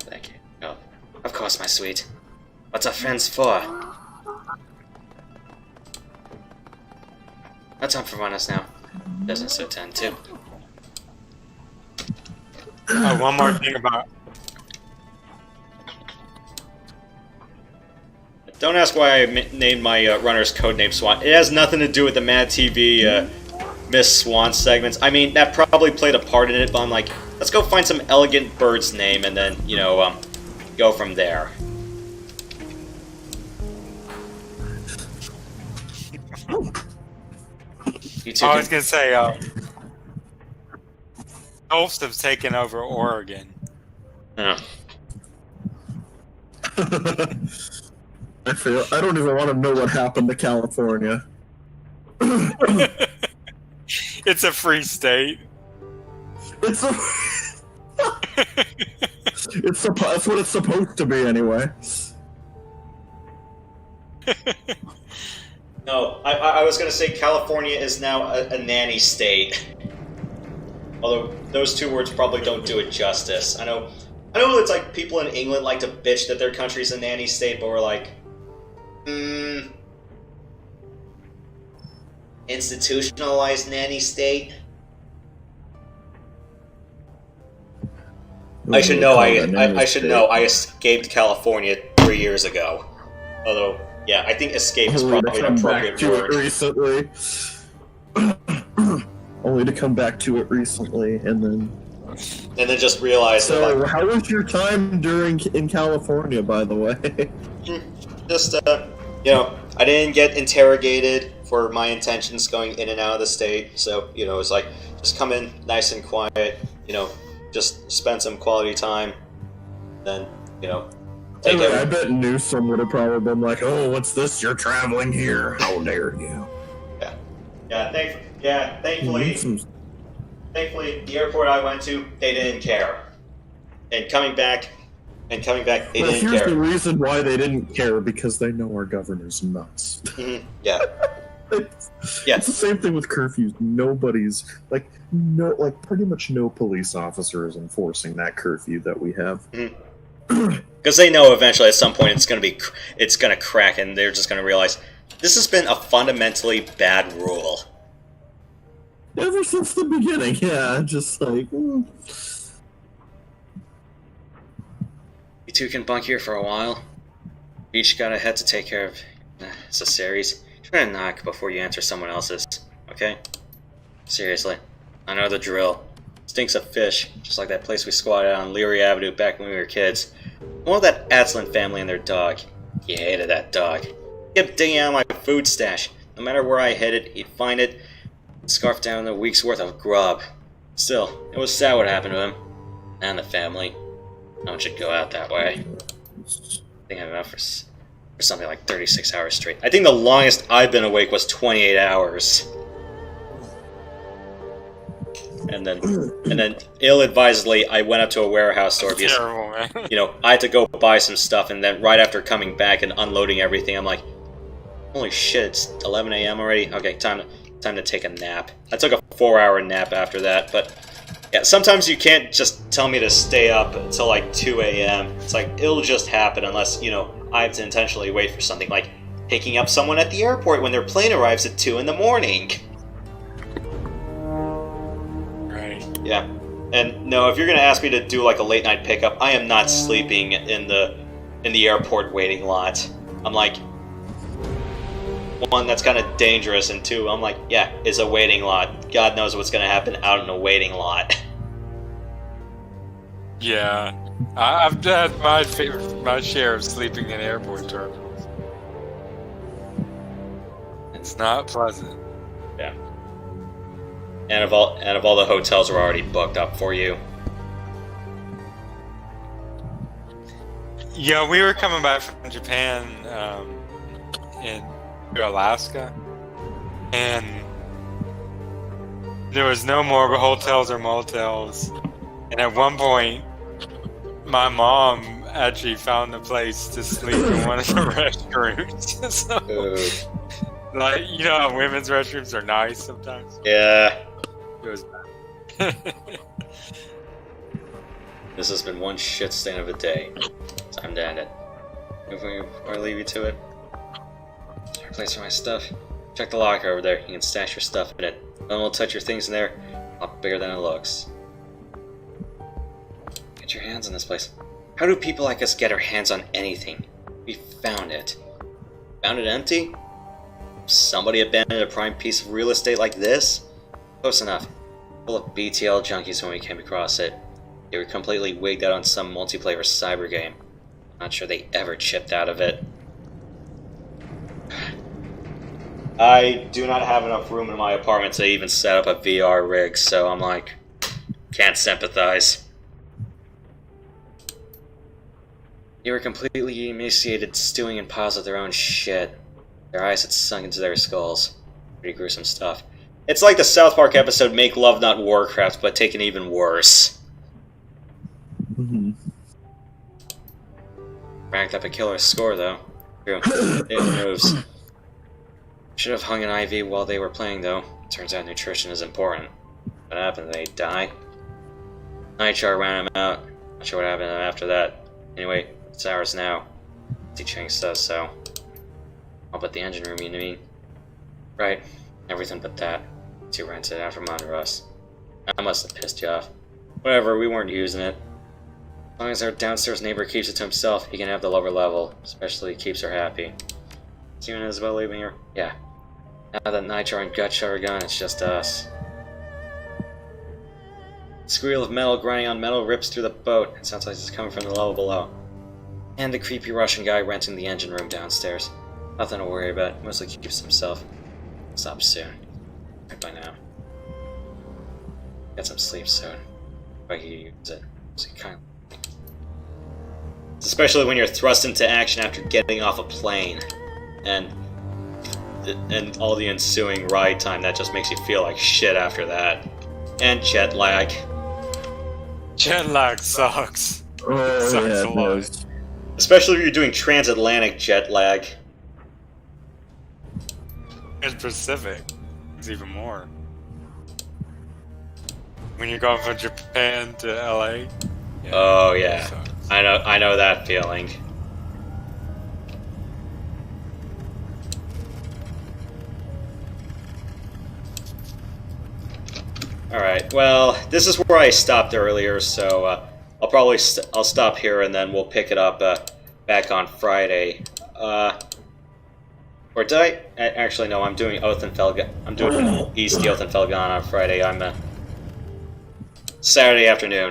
Thank you. Oh, of course, my sweet. What's our friends for? No time for runners now. Business to attend to. One more thing about... Don't ask why I named my runner's codename Swan. It has nothing to do with the Mad TV Miss Swan segments. I mean, that probably played a part in it, but I'm like, let's go find some elegant bird's name and then, you know, go from there. You two I was gonna say, elves have taken over Oregon. Yeah. I don't even want to know what happened to California. It's a free state. It's that's what it's supposed to be anyway. No, I was going to say California is now a nanny state. Although those two words probably don't do it justice. I know I know it's like people in England like to bitch that their country's a nanny state, but we're like, institutionalized nanny state? I should know. I should know. I escaped California 3 years ago. Although, yeah, I think escape is probably an appropriate word. Recently. Only to come back to it recently, and then just realize. So, that, like, how was your time in California, by the way? Just, you know, I didn't get interrogated for my intentions going in and out of the state, so, you know, it's like, just come in nice and quiet, you know, just spend some quality time, then, you know, take it. I bet Newsom would have probably been like, "Oh, what's this? You're traveling here? How dare you?" Thankfully, the airport I went to, they didn't care. And coming back, they didn't care. Here's the reason why they didn't care, because they know our governor's nuts. Mm-hmm. Yeah. It's the same thing with curfews. Nobody's pretty much no police officer is enforcing that curfew that we have. Because they know eventually at some point it's gonna crack, and they're just gonna realize this has been a fundamentally bad rule. Ever since the beginning, yeah, just like... You two can bunk here for a while. Each got a head to take care of. It's a series. Try to knock before you answer someone else's, okay? Seriously. I know the drill. Stinks of fish, just like that place we squatted on Leary Avenue back when we were kids. One of that Atzlin family and their dog. He hated that dog. He kept digging out my food stash. No matter where I hid it, he'd find it, scarf down a week's worth of grub. Still, it was sad what happened to him. And the family. No one should go out that way. I think I'm enough for something like 36 hours straight. I think the longest I've been awake was 28 hours. And then, ill-advisedly, I went up to a warehouse store because, terrible, man. you know, I had to go buy some stuff, and then right after coming back and unloading everything, I'm like, holy shit, it's 11 a.m. already? Okay, time to take a nap. I took a 4-hour nap after that, but yeah, sometimes you can't just tell me to stay up until like 2 a.m. It's like, it'll just happen unless, you know, I have to intentionally wait for something like picking up someone at the airport when their plane arrives at 2 in the morning. Right. Yeah. And no, if you're gonna ask me to do like a late night pickup, I am not sleeping in the airport waiting lot. I'm like, one, that's kind of dangerous, and two, I'm like, yeah, it's a waiting lot. God knows what's gonna happen out in a waiting lot. Yeah, I've had my share of sleeping in airport terminals. It's not pleasant. Yeah. And if all the hotels are already booked up for you. Yeah, we were coming back from Japan to Alaska, and there was no more hotels or motels. And at one point, my mom actually found a place to sleep in one of the restrooms. So, like, you know how women's restrooms are nice sometimes? Yeah. It was bad. This has been one shit stain of a day. Time to end it. Before I leave you to it, is there a place for my stuff? Check the locker over there. You can stash your stuff in it. No one will touch your things in there. A lot bigger than it looks. Get your hands on this place. How do people like us get our hands on anything? We found it. Found it empty? Somebody abandoned a prime piece of real estate like this? Close enough. Full of BTL junkies when we came across it. They were completely wigged out on some multiplayer cyber game. Not sure they ever chipped out of it. I do not have enough room in my apartment to even set up a VR rig, so I'm like, can't sympathize. They were completely emaciated, stewing in piles of their own shit. Their eyes had sunk into their skulls. Pretty gruesome stuff. It's like the South Park episode Make Love Not Warcraft, but taken even worse. Mm-hmm. Racked up a killer score, though. True. It moves. Should have hung an IV while they were playing, though. Turns out nutrition is important. What happened? Did they die? Nightjar ran him out. Not sure what happened after that. Anyway, it's ours now. See Chang says so. All but the engine room, you mean? Right. Everything but that. You rented it out from under us. I must have pissed you off. Whatever, we weren't using it. As long as our downstairs neighbor keeps it to himself, he can have the lower level. Especially keeps her happy. Is you and Isabel leaving her? Yeah. Now that Nitro and Gutshot are gone, it's just us. The squeal of metal grinding on metal rips through the boat. It sounds like it's coming from the level below. And the creepy Russian guy renting the engine room downstairs. Nothing to worry about. Mostly keeps himself. Stop soon. Right by now. Get some sleep soon. If I can use it. So kind of... Especially when you're thrust into action after getting off a plane. And all the ensuing ride time, that just makes you feel like shit after that. And jet lag. Jet lag sucks. Oh, Sucks yeah, a it lot. does. Especially if you're doing transatlantic jet lag. And Pacific. It's even more. When you're going from Japan to LA. Yeah, Oh yeah. it sucks. I know that feeling. Alright, well, this is where I stopped earlier, so I'll probably I'll stop here and then we'll pick it up back on Friday. Or did I? Actually, no, I'm doing Othenfelgen. I'm doing East Othenfelgen on Friday. I'm Saturday afternoon.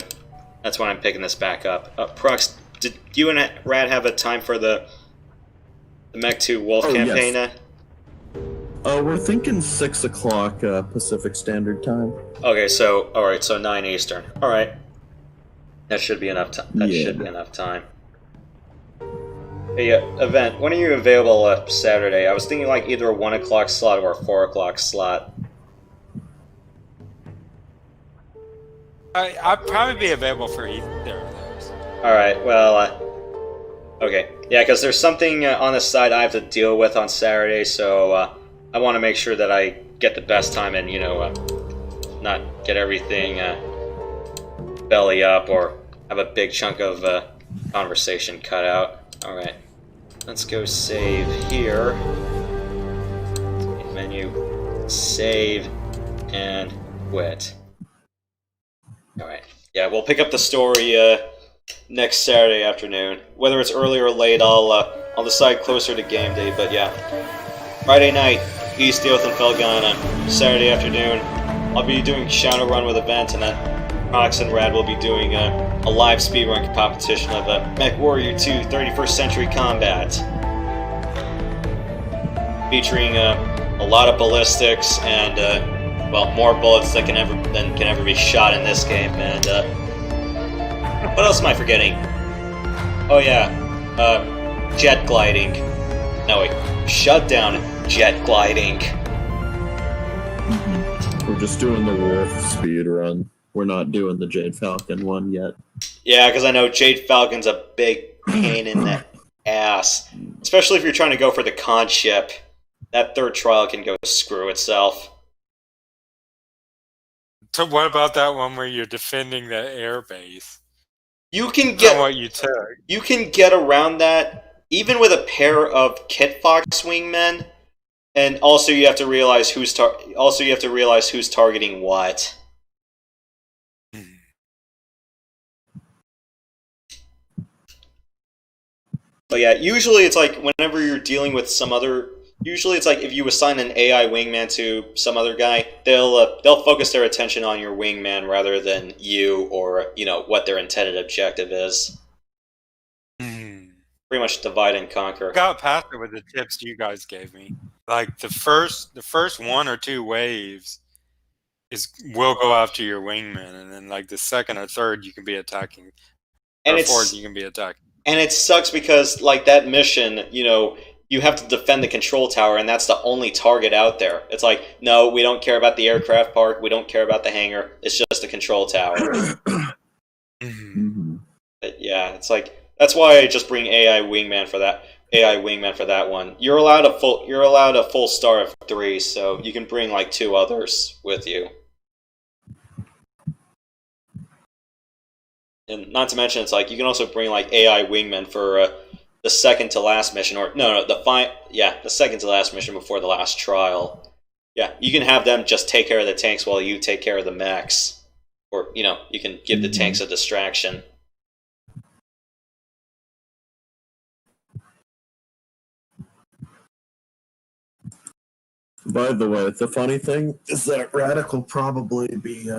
That's when I'm picking this back up. Prux, did you and Rad have a time for the Mech 2 Wolf Oh, campaign? yes. We're thinking 6 o'clock Pacific Standard Time. Okay, so alright, so 9 Eastern. Alright. That should be enough time. That Yeah. should be enough time. Hey, Event, when are you available Saturday? I was thinking like either a 1 o'clock slot or a 4 o'clock slot. I'd probably be available for either of those. Alright, well, okay. Yeah, because there's something on the side I have to deal with on Saturday, so I want to make sure that I get the best time and, you know, not get everything belly up or have a big chunk of conversation cut out. Alright, let's go save here. Menu, save, and quit. Alright, yeah, we'll pick up the story next Saturday afternoon. Whether it's early or late, I'll decide closer to game day, but yeah. Friday night, East Othenfelgen, Saturday afternoon, I'll be doing Shadowrun with Event, and then Prox and Rad will be doing a live speedrun competition of Mech Warrior 2 31st Century Combat. Featuring a lot of ballistics and, well, more bullets that can ever be shot in this game, and, what else am I forgetting? Oh yeah, jet gliding. No wait, shutdown jet gliding. We're just doing the Wolf speed run. We're not doing the Jade Falcon one yet. Yeah, because I know Jade Falcon's a big pain in the ass. Especially if you're trying to go for the con ship. That third trial can go screw itself. So what about that one where you're defending the air base? You can Not get what you took. you can get around that even with a pair of Kit Fox wingmen, and also you have to realize who's targeting what. But yeah, usually it's like whenever you're dealing with some other. Usually it's like if you assign an AI wingman to some other guy, they'll focus their attention on your wingman rather than you or what their intended objective is. Pretty much divide and conquer. Got past it with the tips you guys gave me. Like the first 1 or 2 waves will go after your wingman, and then like the second or third you can be attacking, And or it's fourth you can be attacking. And it sucks because, like, that mission, you have to defend the control tower, and that's the only target out there. It's like, no, we don't care about the aircraft park, we don't care about the hangar, it's just the control tower. But yeah, it's like, that's why I just bring AI wingman for that one. You're allowed a full star of 3, so you can bring, like, 2 others with you. And not to mention, it's like you can also bring like AI wingmen for the second to last mission, or no, the second to last mission before the last trial. Yeah, you can have them just take care of the tanks while you take care of the mechs, or you can give the tanks a distraction. By the way, the funny thing is that Radical probably be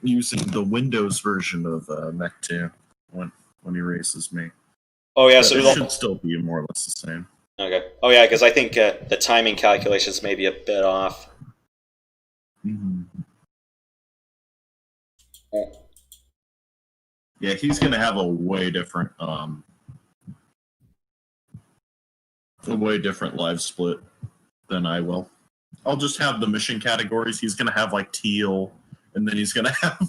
using the Windows version of Mech 2 when he races me. Oh yeah, But so it should still be more or less the same. okay. Oh yeah, because I think the timing calculations may be a bit off. Yeah, he's gonna have a way different live split than I will. I'll just have the mission categories. He's gonna have like teal, and then he's gonna have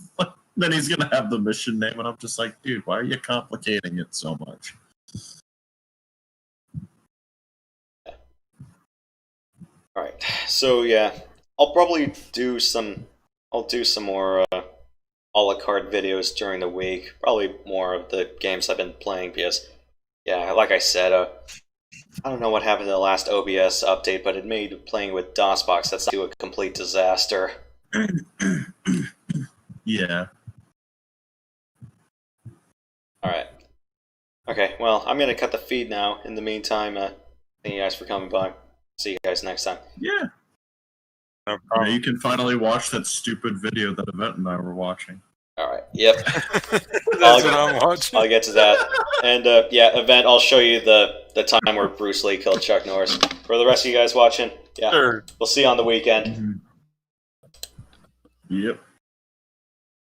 the mission name, and I'm just like, dude, why are you complicating it so much? All right, so yeah, I'll probably do some. I'll do some more a la carte videos during the week. Probably more of the games I've been playing because, yeah, like I said, I don't know what happened to the last OBS update, but it made playing with DOSBox that's to a complete disaster. Yeah. All right. Okay, well, I'm gonna cut the feed now. In the meantime, thank you guys for coming by. See you guys next time. Yeah. No Yeah, problem. you can finally watch that stupid video that Event and I were watching. All right. Yep. That's what I'm watching. I'll get to that. And yeah, Event. I'll show you the time where Bruce Lee killed Chuck Norris. For the rest of you guys watching, yeah, Sure. we'll see you on the weekend. Yep.